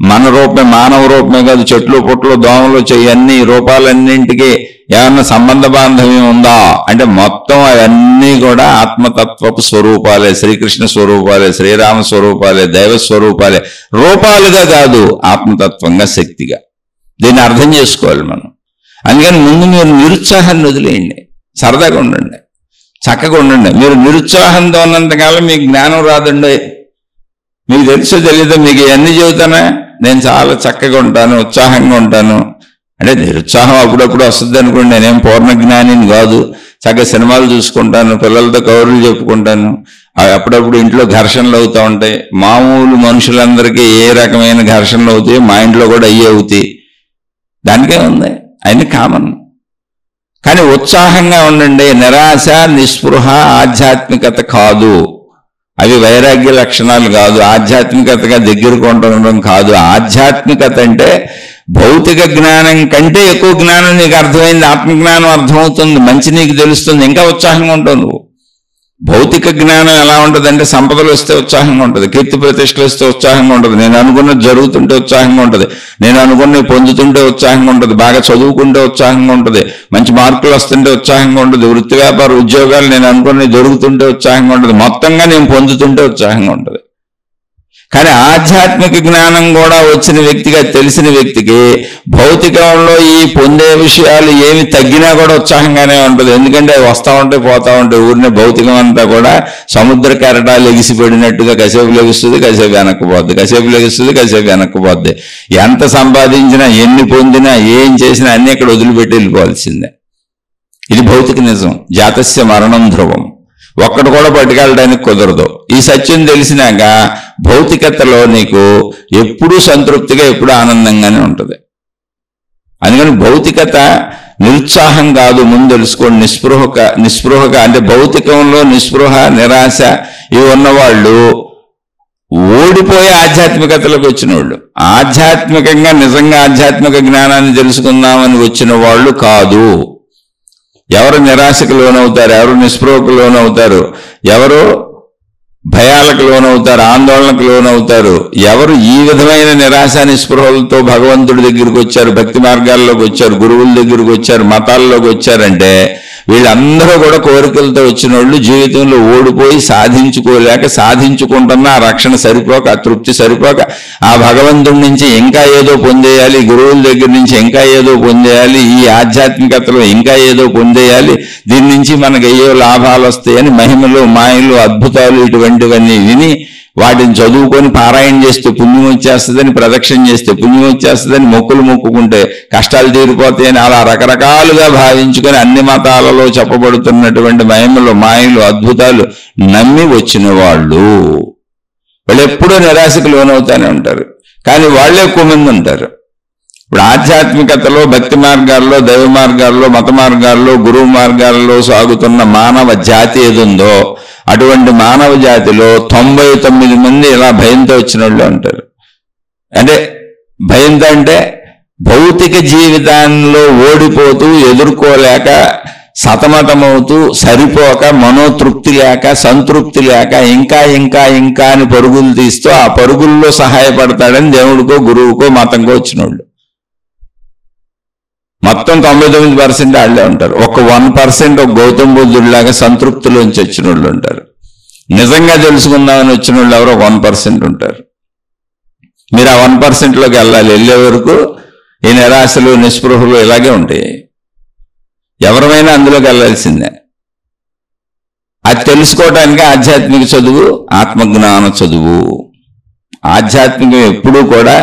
మన రూపమే, మానవ రూపమే కాదు, చెట్లు పుట్లు దోమలు అన్ని రూపాలన్నింటికి ఏమన్నా సంబంధ బాంధవ్యం ఉందా అంటే మొత్తం అవన్నీ కూడా ఆత్మతత్వపు స్వరూపాలే, శ్రీకృష్ణ స్వరూపాలే, శ్రీరామ స్వరూపాలే, దైవ స్వరూపాలే, రూపాలుగా కాదు, ఆత్మతత్వంగా, శక్తిగా. దీన్ని అర్థం చేసుకోవాలి మనం. అందుకని ముందు మీరు నిరుత్సాహాన్ని వదిలేయండి, సరదాగా ఉండండి, చక్కగా ఉండండి. మీరు నిరుత్సాహంతో ఉన్నంతకాలం మీకు జ్ఞానం రాదండి. మీకు తెలుసో తెలీదో, మీకు ఇవన్నీ చెబుతానా, నేను చాలా చక్కగా ఉంటాను, ఉత్సాహంగా ఉంటాను అంటే నిరుత్సాహం అప్పుడప్పుడు వస్తుంది అనుకోండి. నేనేం పూర్ణ జ్ఞానిని కాదు, చక్కగా సినిమాలు చూసుకుంటాను, పిల్లలతో కౌరులు చెప్పుకుంటాను, అప్పుడప్పుడు ఇంట్లో ఘర్షణలు అవుతూ ఉంటాయి. మామూలు మనుషులందరికీ ఏ రకమైన ఘర్షణలు అవుతాయి, మా ఇంట్లో కూడా అయ్యే అవుతాయి. దానికే ఉంది, అయినా కామన్. కానీ ఉత్సాహంగా ఉండండి. నిరాశ, నిస్పృహ ఆధ్యాత్మికత కాదు, అవి వైరాగ్య లక్షణాలు కాదు, ఆధ్యాత్మికతగా దగ్గరకు ఉండడం కాదు. ఆధ్యాత్మికత అంటే భౌతిక జ్ఞానం కంటే ఎక్కువ జ్ఞానం నీకు అర్థమైంది, ఆత్మజ్ఞానం అర్థమవుతుంది, మంచి నీకు తెలుస్తుంది, ఇంకా ఉత్సాహంగా ఉంటావు నువ్వు. భౌతిక జ్ఞానం ఎలా ఉంటుంది అంటే సంపదలు వస్తే ఉత్సాహంగా ఉంటుంది, కీర్తి ప్రతిష్టలు వస్తే ఉత్సాహంగా ఉంటుంది, నేను అనుకున్నది జరుగుతుంటే ఉత్సాహంగా ఉంటుంది, నేను అనుకున్నవి పొందుతుంటే ఉత్సాహంగా ఉంటుంది, బాగా చదువుకుంటే ఉత్సాహంగా ఉంటుంది, మంచి మార్కులు వస్తుంటే ఉత్సాహంగా ఉంటుంది, వృత్తి వ్యాపార ఉద్యోగాలు నేను అనుకున్నవి దొరుకుతుంటే ఉత్సాహంగా ఉంటుంది, మొత్తంగా నేను పొందుతుంటే ఉత్సాహంగా ఉంటుంది. కానీ ఆధ్యాత్మిక జ్ఞానం కూడా వచ్చిన వ్యక్తిగా, తెలిసిన వ్యక్తికి భౌతికంలో ఈ పొందే విషయాలు ఏమి తగ్గినా కూడా ఉత్సాహంగానే ఉంటుంది. ఎందుకంటే వస్తూ ఉంటే పోతా ఉంటే ఊరినే భౌతికం అంతా కూడా సముద్ర కెరటాలు ఎగిసిపడినట్టుగా కాసేపు లెగుస్తుంది, కాసేపు వెనక్కిపోద్ది, కాసేపు లెగుస్తుంది, కాసేపు వెనక్కిపోద్ది. ఎంత సంపాదించినా, ఎన్ని పొందినా, ఏం చేసినా అన్ని ఇక్కడ వదిలిపెట్టి వెళ్ళిపోవాల్సిందే. ఇది భౌతిక నిజం. జాతస్య మరణం ధ్రువం. ఒక్కడు కూడా పట్టుకెళ్ళడానికి కుదరదు. ఈ సత్యం తెలిసినాక భౌతికతలో నీకు ఎప్పుడూ సంతృప్తిగా, ఎప్పుడూ ఆనందంగానే ఉంటుంది. అందుకని భౌతికత నిరుత్సాహం కాదు, ముందు తెలుసుకోండి. నిస్పృహగా అంటే భౌతికంలో నిస్పృహ, నిరాశ ఇవి ఉన్నవాళ్ళు ఓడిపోయే ఆధ్యాత్మికతలకు వచ్చిన వాళ్ళు. ఆధ్యాత్మికంగా నిజంగా ఆధ్యాత్మిక జ్ఞానాన్ని తెలుసుకుందామని వచ్చిన వాళ్ళు కాదు. ఎవరు నిరాశకు లోనవుతారు, ఎవరు నిస్పృహకు లోనవుతారు, ఎవరు భయాలకు లోనవుతారు, ఆందోళనకు లోనవుతారు, ఎవరు ఈ విధమైన నిరాశ నిస్పృహలతో భగవంతుడి దగ్గరికి వచ్చారు, భక్తి మార్గాల్లోకి వచ్చారు, గురువుల దగ్గరికి వచ్చారు, మతాల్లోకి వచ్చారంటే వీళ్ళందరూ కూడా కోరికలతో వచ్చిన వాళ్ళు, జీవితంలో ఓడిపోయి సాధించుకోలేక, సాధించుకుంటున్న ఆ రక్షణ సరిపోక, ఆ తృప్తి సరిపోక, ఆ భగవంతుడి నుంచి ఇంకా ఏదో పొందేయాలి, గురువుల దగ్గర నుంచి ఇంకా ఏదో పొందేయాలి, ఈ ఆధ్యాత్మికతలో ఇంకా ఏదో పొందేయాలి, దీని నుంచి మనకు ఏయో లాభాలు వస్తాయని మహిమలు, మాయలు, అద్భుతాలు ఇటువంటివన్నీ విని వాటిని చదువుకొని పారాయణ చేస్తే పుణ్యం వచ్చేస్తుందని, ప్రదక్షిణ చేస్తే పుణ్యం వచ్చేస్తుందని, మొక్కులు మొక్కుకుంటే కష్టాలు తీరిపోతాయని అలా రకరకాలుగా భావించుకొని అన్ని మతాలలో చెప్పబడుతున్నటువంటి మహిమలు, మాయలు, అద్భుతాలు నమ్మి వచ్చిన వాళ్ళు ఎప్పుడూ నిరాశకు లోనవుతానే ఉంటారు. కానీ వాళ్ళే ఎక్కువ మంది ఉంటారు. ఇప్పుడు ఆధ్యాత్మికతలో, భక్తి మార్గాల్లో, దైవ మార్గాల్లో, మత మార్గాల్లో, గురువు మార్గాల్లో సాగుతున్న మానవ జాతి ఏదుందో అటువంటి మానవ జాతిలో 99 మంది ఇలా భయంతో వచ్చిన వాళ్ళు ఉంటారు. అంటే భయంతో అంటే భౌతిక జీవితాల్లో ఓడిపోతూ, ఎదుర్కోలేక, సతమతమవుతూ, సరిపోక, మనోతృప్తి లేక, సంతృప్తి లేక ఇంకా ఇంకా ఇంకా అని పరుగులు తీస్తూ ఆ పరుగుల్లో సహాయపడతాడని దేవుడికో, గురువుకో, మతంకో వచ్చిన వాళ్ళు. మొత్తం 99% వాళ్ళే ఉంటారు. ఒక 1% ఒక గౌతమ బుద్ధుడిలాగా సంతృప్తిలోంచి వచ్చిన వాళ్ళు ఉంటారు. నిజంగా తెలుసుకుందామని వచ్చిన వాళ్ళు ఎవరో 1% ఉంటారు. మీరు ఆ 1%లోకి వెళ్ళాలి. వెళ్ళే వరకు ఈ నిరాశలు, నిస్పృహలు ఇలాగే ఉంటాయి. ఎవరైనా అందులోకి వెళ్ళాల్సిందే. అది తెలుసుకోవడానికి ఆధ్యాత్మిక చదువు, ఆత్మజ్ఞాన చదువు. ఆధ్యాత్మికం ఎప్పుడూ కూడా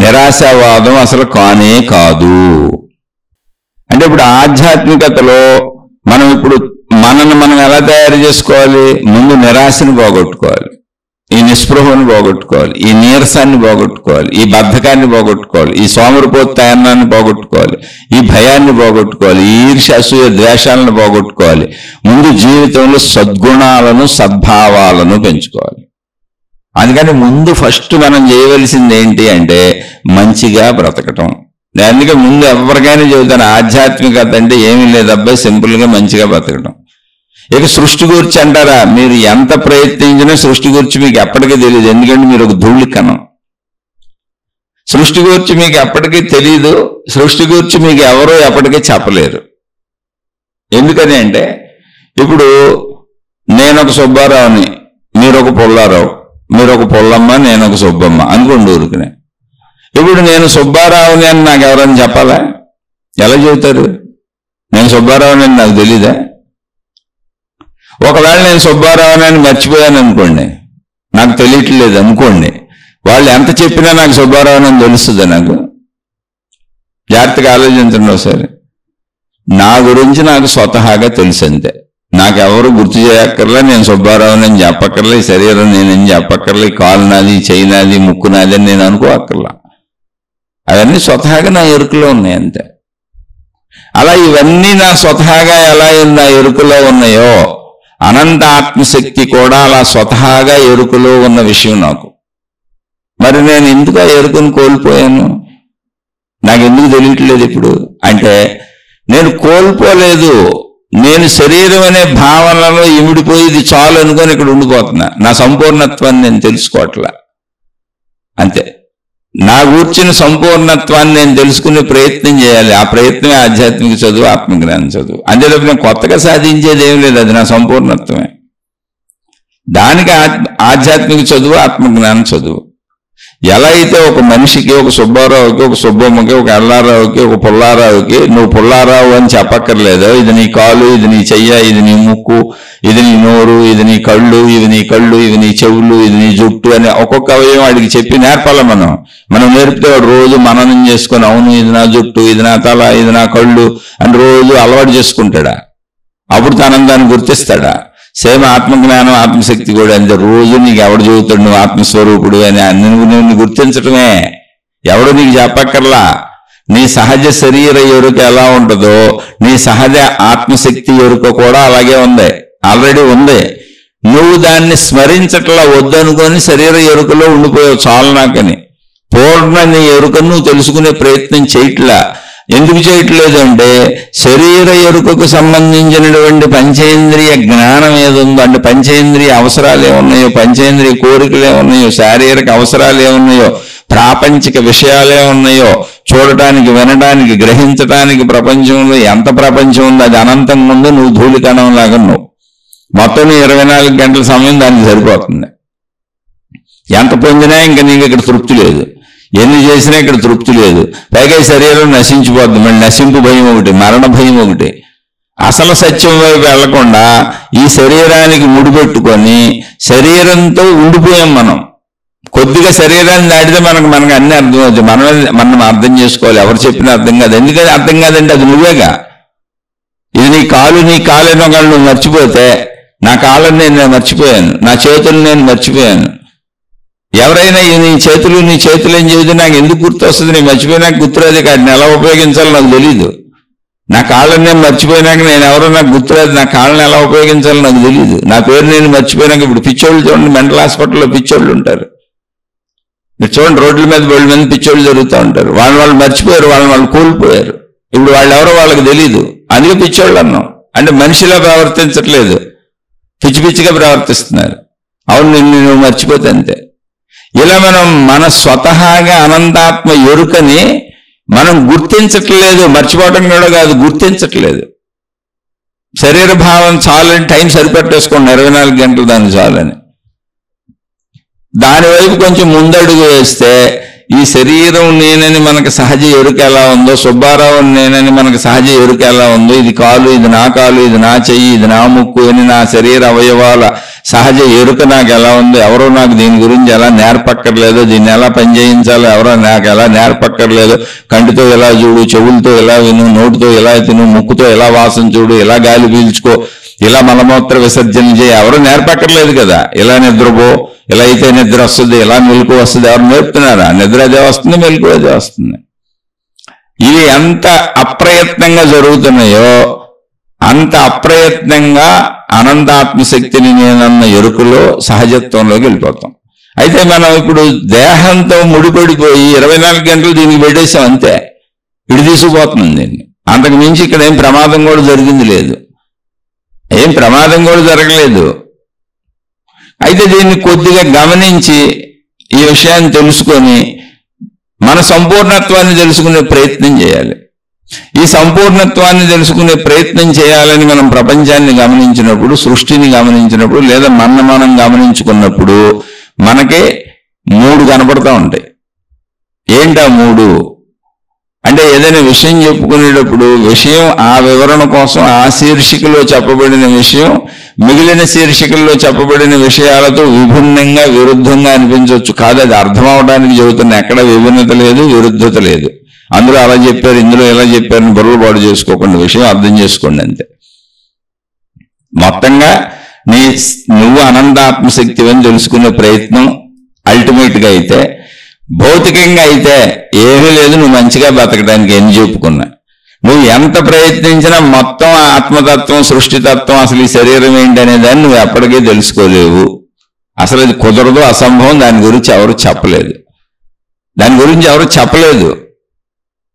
నిరాశావాదం అసలు కానే కాదు. అంటే ఇప్పుడు ఆధ్యాత్మికతలో మనం ఇప్పుడు మనల్ని మనం ఎలా తయారు చేసుకోవాలి? ముందు నిరాశను పోగొట్టుకోవాలి. ఈ నిస్పృహను పోగొట్టుకోవాలి, ఈ నీరసాన్ని పోగొట్టుకోవాలి, ఈ బద్ధకాన్ని పోగొట్టుకోవాలి, ఈ సోమరిపోతనాన్ని పోగొట్టుకోవాలి, ఈ భయాన్ని పోగొట్టుకోవాలి, ఈ ఈర్ష్య అసూయ ద్వేషాలను పోగొట్టుకోవాలి. ముందు జీవితంలో సద్గుణాలను సద్భావాలను పెంచుకోవాలి. అందుకని ముందు ఫస్ట్ మనం చేయవలసింది ఏంటి అంటే మంచిగా బ్రతకటం. అందుకే ముందు ఎవరికైనా చెబుతాను, ఆధ్యాత్మికత అంటే ఏమీ లేదు అబ్బాయి, సింపుల్గా మంచిగా బ్రతకటం. ఇక సృష్టి గురించి అంటారా, మీరు ఎంత ప్రయత్నించినా సృష్టి గురించి మీకు ఎప్పటికీ తెలియదు. ఎందుకంటే మీరు ఒక ధూళి కణం. సృష్టి గురించి మీకు ఎప్పటికీ తెలియదు, సృష్టి గురించి మీకు ఎవరో ఎప్పటికీ చెప్పలేరు. ఎందుకని అంటే ఇప్పుడు నేను ఒక సుబ్బారావుని, మీరు ఒక పుల్లారావు, మీరు ఒక పుల్లమ్మ, నేను ఒక సుబ్బమ్మ అనుకోండి ఊరికనే. ఇప్పుడు నేను సుబ్బారావుని అని నాకు ఎవరైనా చెప్పాలా? ఎలా చెబుతారు? నేను సుబ్బారావుని అని నాకు తెలీదా? ఒకవేళ నేను సుబ్బారావుని అని మర్చిపోయాను అనుకోండి, నాకు తెలియట్లేదు అనుకోండి, వాళ్ళు ఎంత చెప్పినా నాకు సుబ్బారావుని అని తెలుస్తుందా? నాకు జాగ్రత్తగా ఆలోచించండి ఒకసారి. నా గురించి నాకు స్వతహాగా తెలుసు అంతే. నాకెవరు గుర్తు చేయక్కర్లే, నేను సుబ్బారావుని అని చెప్పక్కర్లే, ఈ శరీరం నేనేం చెప్పక్కర్లే, కాలు నాది, చెయ్యి నాది, ముక్కు నాది అని నేను అనుకోక్కర్లా. అవన్నీ స్వతహాగా నా ఎరుకలో ఉన్నాయి అంతే. అలా ఇవన్నీ నా స్వతహాగా ఎలా నా ఎరుకలో ఉన్నాయో అనంత ఆత్మశక్తి కూడా అలా స్వతహాగా ఎరుకలో ఉన్న విషయం నాకు. మరి నేను ఎందుకు ఆ ఎరుకను కోల్పోయాను? నాకు ఎందుకు తెలియట్లేదు ఇప్పుడు అంటే, నేను కోల్పోలేదు, నేను శరీరం అనే భావనలో ఇమిడిపోయి ఇది చాలు అనుకొని ఇక్కడ ఉండిపోతున్నా. నా సంపూర్ణత్వాన్ని నేను తెలుసుకోవట్లా అంతే. నా కూర్చిన సంపూర్ణత్వాన్ని నేను తెలుసుకునే ప్రయత్నం చేయాలి. ఆ ప్రయత్నమే ఆధ్యాత్మిక చదువు, ఆత్మజ్ఞానం చదువు. అంతే తప్ప నేను కొత్తగా సాధించేది ఏం లేదు, అది నా సంపూర్ణత్వమే. దానికి ఆధ్యాత్మిక చదువు, ఆత్మజ్ఞానం చదువు. ఎలా అయితే ఒక మనిషికి, ఒక సుబ్బారావుకి, ఒక సుబ్బమ్మకి, ఒక ఎల్లారావుకి, ఒక పుల్లారావుకి నువ్వు పుల్లారావు అని చెప్పక్కర్లేదు. ఇది నీ కాలు, ఇది నీ చెయ్య, ఇది నీ ముక్కు, ఇది నీ నోరు, ఇది నీ కళ్ళు, ఇవి నీ కళ్ళు, ఇవి నీ చెవులు, ఇది నీ జుట్టు అని ఒక్కొక్క అవయవం వాడికి చెప్పి నేర్పాలి. మనం నేర్పితే వాడు రోజు మననం చేసుకొని, అవును ఇది నా జుట్టు, ఇది నా తల, ఇది నా కళ్ళు అని రోజు అలవాటు చేసుకుంటాడా? అప్పుడు దాన్ని గుర్తిస్తాడా? సేమ్ ఆత్మజ్ఞానం, ఆత్మశక్తి కూడా అంతే. రోజు నీకు ఎవడు చెబుతాడు నువ్వు ఆత్మస్వరూపుడు అని? నువ్వు గుర్తించటమే, ఎవడు నీకు చెప్పక్కర్లా. నీ సహజ శరీర ఎరుక ఎలా ఉంటుందో నీ సహజ ఆత్మశక్తి ఎరుక కూడా అలాగే ఉంది, ఆల్రెడీ ఉంది. నువ్వు దాన్ని స్మరించట్లా, వద్దనుకొని శరీర ఎరుకలో ఉండిపోయావు చాలు నాకని. పూర్ణ నీ ఎరుకను నువ్వు తెలుసుకునే ప్రయత్నం చేయట్లా. ఎందుకు చేయట్లేదు అంటే శరీర ఎరుకకు సంబంధించినటువంటి పంచేంద్రియ జ్ఞానం ఏదుందో, అంటే పంచేంద్రియ అవసరాలు ఏమున్నాయో, పంచేంద్రియ కోరికలు ఏమున్నాయో, శారీరక అవసరాలు ఏమున్నాయో, ప్రాపంచిక విషయాలు ఏమున్నాయో, చూడటానికి, వినడానికి, గ్రహించడానికి ప్రపంచంలో ఎంత ప్రపంచం ఉందో అది అనంతంగా ఉందో, నువ్వు ధూళికణం లాగా నువ్వు. మొత్తం 24 గంటల సమయం దానికి సరిపోతుంది. ఎంత పొందినా ఇంకా నీకు ఇక్కడ తృప్తి లేదు, ఎన్ని చేసినా ఇక్కడ తృప్తి లేదు. పైగా శరీరం నశించిపోద్ది, మళ్ళీ నశింపు భయం ఒకటి, మరణ భయం ఒకటి. అసలు సత్యం వైపు వెళ్లకుండా ఈ శరీరానికి ముడిపెట్టుకొని శరీరంతో ఉండిపోయాం మనం. కొద్దిగా శరీరాన్ని దాటితే మనకు అన్ని అర్థమవుతాయి. మనం అర్థం చేసుకోవాలి, ఎవరు చెప్పినా అర్థం కాదు. ఎందుకని అర్థం కాదంటే అది నువ్వేగా. ఇది నీ కాలేనో కానీ నువ్వు మర్చిపోతే, నా కాళ్ళని నేను మర్చిపోయాను, నా చేతులు నేను మర్చిపోయాను. ఎవరైనా నీ చేతులు ఏం చెబితే నాకు ఎందుకు గుర్తు వస్తుంది? నేను మర్చిపోయినాక గుర్తురాదు, వాటిని ఎలా ఉపయోగించాలో నాకు తెలీదు. నా కాళ్ళని నేను మర్చిపోయినాక నేను ఎవరో నాకు గుర్తురాదు, నా కాళ్ళని ఎలా ఉపయోగించాలో నాకు తెలియదు. నా పేరు నేను మర్చిపోయినాక, ఇప్పుడు పిచ్చోళ్ళు చూడండి, మెంటల్ హాస్పిటల్లో పిచ్చోళ్ళు ఉంటారు. మీరు చూడండి, రోడ్ల మీద 10 మంది పిచ్చోళ్ళు జరుగుతూ ఉంటారు. వాళ్ళు మర్చిపోయారు, వాళ్ళు కోల్పోయారు. ఇప్పుడు వాళ్ళు ఎవరో వాళ్ళకి తెలియదు, అందుకే పిచ్చోళ్ళు అన్నాం. అంటే మనిషిలా ప్రవర్తించట్లేదు, పిచ్చిగా ప్రవర్తిస్తున్నారు. అవును, నువ్వు మర్చిపోతే అంతే. ఇలా మన స్వతహాగా అనంతాత్మ ఎరుకని మనం గుర్తించట్లేదు. మర్చిపోవటం కూడా కాదు, గుర్తించట్లేదు. శరీర భావం చాలని టైం సరిపెట్టేసుకోండి, 24 గంటలు దాన్ని చాలని. దానివైపు కొంచెం ముందడుగు వేస్తే ఈ శరీరం నేనని మనకు సహజ ఎరుక ఎలా ఉందో, సుబ్బారావు నేనని మనకు సహజ ఎరుక ఎలా ఉందో, ఇది కాలు, ఇది నా కాలు, ఇది నా చెయ్యి, ఇది నా ముక్కు అని నా శరీర అవయవాల సహజ ఎరుక నాకు ఎలా ఉంది, ఎవరో నాకు దీని గురించి ఎలా నేర్పక్కర్లేదు, దీన్ని ఎలా పని చేయించాలో ఎవరో నాకు ఎలా నేర్పక్కర్లేదు, కంటితో ఎలా చూడు, చెవులతో ఎలా విను, నోటితో ఎలా తిను, ముక్కుతో ఎలా వాసన చూడు, ఎలా గాలి పీల్చుకో, ఇలా మలమూత్ర విసర్జన చేయి, ఎవరు నేర్పక్కర్లేదు కదా. ఇలా నిద్రపో, ఇలా అయితే నిద్ర వస్తుంది, ఇలా మెలకు వస్తుంది, ఎవరు నేర్పుతున్నారా? నిద్ర అదే వస్తుంది, మెలకు అదే వస్తుంది. ఇవి ఎంత అప్రయత్నంగా జరుగుతున్నాయో అంత అప్రయత్నంగా అనంతాత్మశక్తిని నేనన్న ఎరుకలో సహజత్వంలోకి వెళ్ళిపోతాం. అయితే మనం ఇప్పుడు దేహంతో ముడిపడిపోయి 24 గంటలు దీనికి పెట్టేసాం, అంతే, ఇటు తీసుకుపోతుంది దీన్ని. అంతకు మించి ఇక్కడ ఏం ప్రమాదం కూడా జరిగింది లేదు, ఏం ప్రమాదం కూడా జరగలేదు. అయితే దీన్ని కొద్దిగా గమనించి ఈ విషయాన్ని తెలుసుకొని మన సంపూర్ణత్వాన్ని తెలుసుకునే ప్రయత్నం చేయాలి. ఈ సంపూర్ణత్వాన్ని తెలుసుకునే ప్రయత్నం చేయాలని మనం ప్రపంచాన్ని గమనించినప్పుడు, సృష్టిని గమనించినప్పుడు, లేదా మనం గమనించుకున్నప్పుడు మనకే 3 కనపడతా ఉంటాయి. ఏంటా 3 అంటే, ఏదైనా విషయం చెప్పుకునేటప్పుడు విషయం ఆ వివరణ కోసం ఆ శీర్షికలో చెప్పబడిన విషయం మిగిలిన శీర్షికల్లో చెప్పబడిన విషయాలతో విభిన్నంగా విరుద్ధంగా అనిపించవచ్చు. కాదు, అది అర్థం అవడానికి చెబుతున్న, ఎక్కడ విభిన్నత లేదు, విరుద్ధత లేదు. అందులో అలా చెప్పారు, ఇందులో ఎలా చెప్పారని బరువు పాడు చేసుకోకుండా విషయం అర్థం చేసుకోండి, అంతే. మొత్తంగా నువ్వు అనంతాత్మశక్తి అని తెలుసుకునే ప్రయత్నం అల్టిమేట్గా అయితే, భౌతికంగా అయితే ఏమీ లేదు, నువ్వు మంచిగా బతకడానికి ఎన్ని చెప్పుకున్నా, నువ్వు ఎంత ప్రయత్నించినా మొత్తం ఆత్మతత్వం, సృష్టితత్వం, అసలు ఈ శరీరం ఏంటి అనే దాన్ని నువ్వు ఎప్పటికీ తెలుసుకోలేవు. అసలు అది కుదరదు, అసంభవం. దాని గురించి ఎవరు చెప్పలేదు.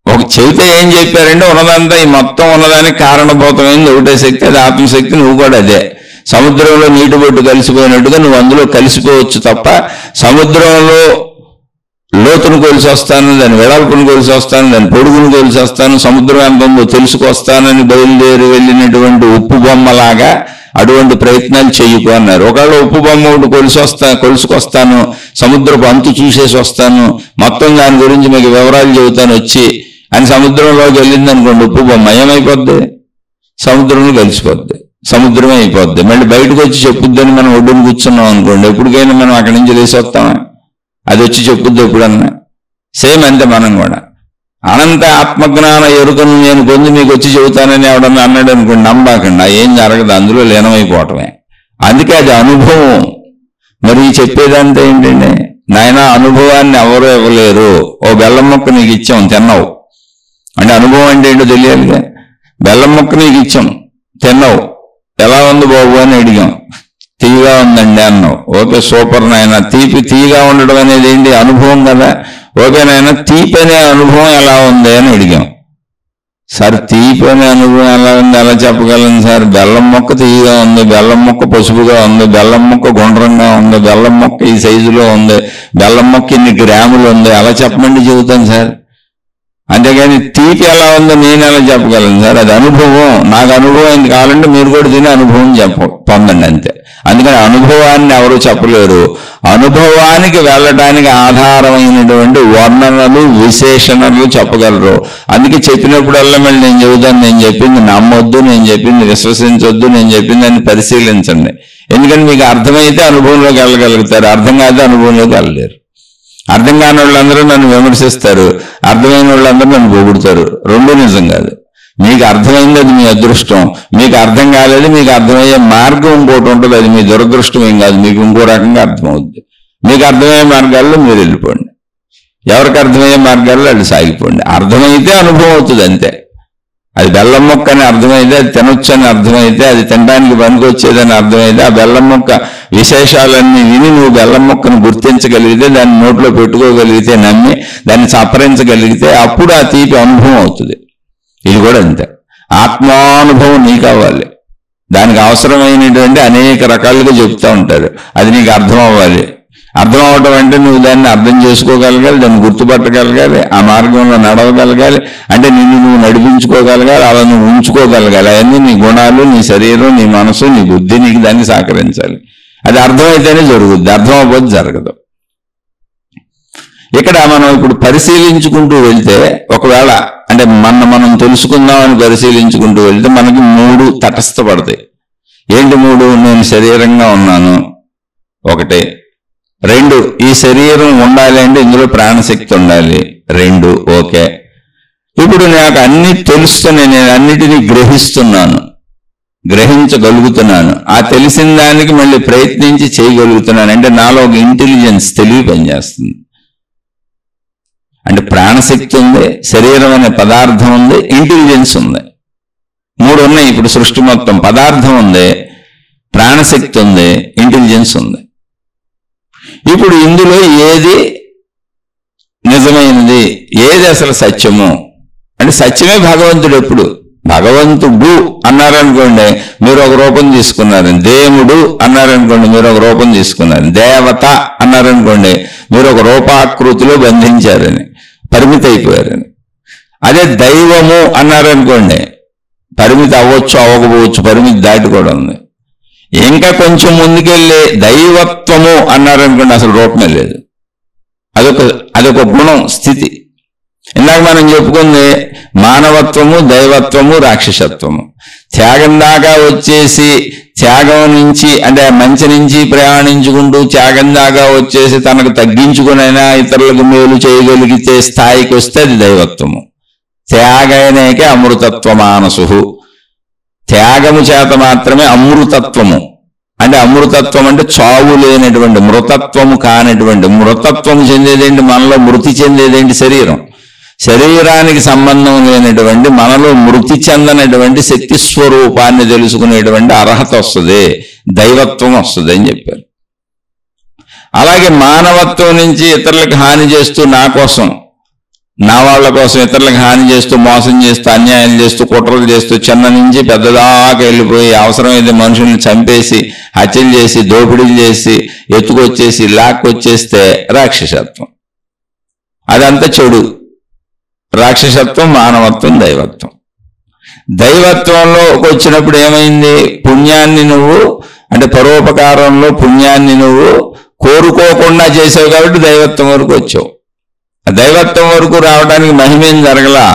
ఒక చెబితే ఏం చెప్పారంటే, ఉన్నదంతా ఈ మొత్తం ఉన్నదానికి కారణభూతమైంది ఒకటే శక్తి, అది ఆత్మశక్తి. నువ్వు కూడా అదే. సముద్రంలో నీటి బొట్టు కలిసిపోయినట్టుగా నువ్వు అందులో కలిసిపోవచ్చు తప్ప, సముద్రంలో లోతును కొలిసి వస్తాను, దాని వెడల్పును కొలిసి వస్తాను, దాని పొడుగును కొలిసి వస్తాను, సముద్రం ఎంత ఉందో తెలుసుకొస్తానని బయలుదేరి వెళ్ళినటువంటి ఉప్పు బొమ్మలాగా అటువంటి ప్రయత్నాలు చెయ్యకు అన్నారు. ఒకవేళ ఉప్పు బొమ్మ ఒకటి కొలుసుకొస్తాను, సముద్రపు అంతు చూసేసి వస్తాను, మొత్తం దాని గురించి మీకు వివరాలు చెబుతాను వచ్చి అని సముద్రంలోకి వెళ్ళింది అనుకోండి, ఉప్పు బొమ్మ ఏమైపోద్ది? సముద్రంలో కలిసిపోద్ది, సముద్రమే అయిపోద్ది. మళ్ళీ బయటకు వచ్చి చెప్పుద్దని మనం ఒడ్డును కూర్చున్నాం అనుకోండి, ఎప్పటికైనా మనం అక్కడి నుంచి లేసి వస్తామా? అది వచ్చి చెప్పుద్ది ఎప్పుడన్నా? సేమ్ అంతే. మనం కూడా అనంత ఆత్మజ్ఞాన ఎరుకను నేను పొంది మీకు వచ్చి చెబుతానని ఎవడన్నా అన్నాడు అనుకోండి, నమ్మకండి, ఏం జరగదు, అందులో లీనమైపోవటమే. అందుకే అది అనుభవం. మరి చెప్పేదంతా ఏంటండి, నాయన అనుభవాన్ని ఎవరూ ఇవ్వలేరు. ఓ బెల్లం ముక్క నీకు ఇచ్చాం, తిన్నావు అంటే అనుభవం అంటే ఏంటో తెలియాలిగా. బెల్లం ముక్క నీకు ఇచ్చాం, తిన్నావు, ఎలా ఉంది బాబు అని అడిగాం, తీయగా ఉందండి అన్నావు. ఓకే, సూపర్ నాయన. తీయగా ఉండడం అనేది ఏంటి? అనుభవం కదా. ఓకే నాయన, తీపి అనే అనుభవం ఎలా ఉంది అని అడిగాం. సార్, తీపి అనే అనుభవం ఎలా ఉంది ఎలా చెప్పగలను సార్? బెల్లం మొక్క తీయగా ఉంది, బెల్లం మొక్క పసుపుగా ఉంది, బెల్లం మొక్క గుండ్రంగా ఉంది, బెల్లం మొక్క ఈ సైజులో ఉంది, బెల్లం మొక్క ఇన్ని గ్రాములు ఉంది, అలా చెప్పమండి చెబుతాను సార్. అంతేగాని తీపి ఎలా ఉందో నేను ఎలా చెప్పగలను సార్? అది అనుభవం. నాకు అనుభవం ఏంటి కావాలంటే మీరు కూడా తినే అనుభవం పొందండి, అంతే. అందుకని అనుభవాన్ని ఎవరు చెప్పలేరు. అనుభవానికి వెళ్ళడానికి ఆధారమైనటువంటి వర్ణనలు, విశేషణలు చెప్పగలరు. అందుకే చెప్పినప్పుడల్లా మళ్ళీ నేను చెప్పింది నమ్మొద్దు, నేను చెప్పింది విశ్వసించొద్దు, నేను చెప్పింది అని పరిశీలించండి. ఎందుకంటే మీకు అర్థమైతే అనుభవంలోకి వెళ్ళగలుగుతారు, అర్థం కాదు అనుభవంలోకి వెళ్ళలేరు. అర్థం కాని వాళ్ళందరూ నన్ను విమర్శిస్తారు, అర్థమైన వాళ్ళందరూ నన్ను పొగుడుతారు. రెండూ నిజం కాదు. మీకు అర్థమైంది, అది మీ అదృష్టం. మీకు అర్థం కాలేదు, మీకు అర్థమయ్యే మార్గం ఇంకోటి ఉంటుంది, అది మీ దురదృష్టం ఏం కాదు, మీకు ఇంకో రకంగా అర్థమవుద్ది. మీకు అర్థమయ్యే మార్గాల్లో మీరు వెళ్ళిపోండి, ఎవరికి అర్థమయ్యే మార్గాల్లో వాళ్ళు సాగిపోండి. అర్థమైతే అనుభవం అవుతుంది, అంతే. అది బెల్లం మొక్క అని అర్థమైతే, అది తినొచ్చు అని అర్థమైతే, అది తినడానికి పనికొచ్చేదని అర్థమైతే, ఆ బెల్లం మొక్క విశేషాలన్నీ విని నువ్వు బెల్లం మొక్కను గుర్తించగలిగితే, దాన్ని నోట్లో పెట్టుకోగలిగితే, నమ్మి దాన్ని సపరించగలిగితే, అప్పుడు ఆ తీపి అనుభవం అవుతుంది. ఇది కూడా అంతే. ఆత్మానుభవం నీకు కావాలి. దానికి అవసరమైనటువంటి అనేక రకాలుగా చెప్తూ ఉంటారు. అది నీకు అర్థం అవ్వాలి. అర్థం అవడం అంటే నువ్వు దాన్ని అర్థం చేసుకోగలగాలి, దాన్ని గుర్తుపట్టగలగాలి, ఆ మార్గంలో నడవగలగాలి, అంటే నిన్ను నువ్వు నడిపించుకోగలగాలి, అలా నువ్వు ఉంచుకోగలగాలి. అవన్నీ నీ గుణాలు, నీ శరీరం, నీ మనసు, నీ బుద్ధి నీకు దాన్ని సహకరించాలి. అది అర్థమైతేనే జరుగుద్ది, అర్థం అవ్వదు, జరగదు. ఇక్కడ మనం ఇప్పుడు పరిశీలించుకుంటూ వెళ్తే, ఒకవేళ అంటే మనం తెలుసుకుందామని పరిశీలించుకుంటూ వెళ్తే మనకి 3 తటస్థపడతాయి. ఏంటి 3? నేను శరీరంగా ఉన్నాను ఒకటే. 2, ఈ శరీరం ఉండాలి అంటే ఇందులో ప్రాణశక్తి ఉండాలి. 2, ఓకే. ఇప్పుడు నాకు అన్ని తెలుస్తూనే నేను అన్నిటినీ గ్రహించగలుగుతున్నాను. ఆ తెలిసిన దానికి మళ్ళీ ప్రయత్నించి చేయగలుగుతున్నాను అంటే నాలో ఒక ఇంటెలిజెన్స్, తెలివి పనిచేస్తుంది. అంటే ప్రాణశక్తి ఉంది, శరీరం అనే పదార్థం ఉంది, ఇంటెలిజెన్స్ ఉంది. 3 ఉన్నాయి ఇప్పుడు సృష్టి మొత్తం. పదార్థం ఉంది, ప్రాణశక్తి ఉంది, ఇంటెలిజెన్స్ ఉంది. ఇప్పుడు ఇందులో ఏది నిజమైనది, ఏది అసలు సత్యము అంటే సత్యమే భగవంతుడు. ఎప్పుడు భగవంతుడు అన్నారనుకోండి మీరు ఒక రూపం తీసుకున్నారు, దేవుడు అన్నారనుకోండి మీరు ఒక రూపం తీసుకున్నారు, దేవత అన్నారనుకోండి మీరు ఒక రూపాకృతిలో బంధించారని, పరిమితి అయిపోయారని. అదే దైవము అన్నారనుకోండి పరిమితి అవ్వచ్చు, అవ్వకపోవచ్చు, పరిమితి దాటి కూడా ఉంది. ఇంకా కొంచెం ముందుకెళ్ళి దైవత్వము అన్నారనుకోండి అసలు రూపమే లేదు. అదొక గుణం, స్థితి. ఇందాక మనం చెప్పుకుంది మానవత్వము, దైవత్వము, రాక్షసత్వము. త్యాగం దాకా వచ్చేసి త్యాగం నుంచి అంటే మంచి నుంచి ప్రయాణించుకుంటూ త్యాగం దాకా వచ్చేసి తనకు తగ్గించుకునైనా ఇతరులకు మేలు చేయగలిగితే స్థాయికి వస్తే అది దైవత్వము. త్యాగనేకే అమృతత్వ మానసు. త్యాగము చేత మాత్రమే అమృతత్వము. అంటే అమృతత్వం అంటే చావు లేనటువంటి, మృతత్వము కానటువంటి. మృతత్వము చెందేదేంటి? మనలో మృతి చెందేదేంటి? శరీరం. శరీరానికి సంబంధం లేనటువంటి, మనలో మృతి చెందనటువంటి శక్తి స్వరూపాన్ని తెలుసుకునేటువంటి అర్హత వస్తుంది, దైవత్వం వస్తుంది అని చెప్పారు. అలాగే మానవత్వం నుంచి ఇతరులకు హాని చేస్తూ, నా కోసం, నా వాళ్ళ కోసం ఇతరులకు హాని చేస్తూ, మోసం చేస్తూ, అన్యాయం చేస్తూ, కుట్రలు చేస్తూ, చిన్న నుంచి పెద్దదాకా వెళ్ళిపోయి అవసరమైతే మనుషుల్ని చంపేసి, హత్యలు చేసి, దోపిడీలు చేసి, ఎత్తుకొచ్చేసి, లాక్కొచ్చేస్తే రాక్షసత్వం. అదంతా చెడు. రాక్షసత్వం, మానవత్వం, దైవత్వం. దైవత్వంలోకి వచ్చినప్పుడు ఏమైంది? పుణ్యాన్ని నువ్వు అంటే పరోపకారంలో పుణ్యాన్ని నువ్వు కోరుకోకుండా చేసావు కాబట్టి దైవత్వం వరకు వచ్చావు. దైవత్వం వరకు రావడానికి మహిమేం జరగలా.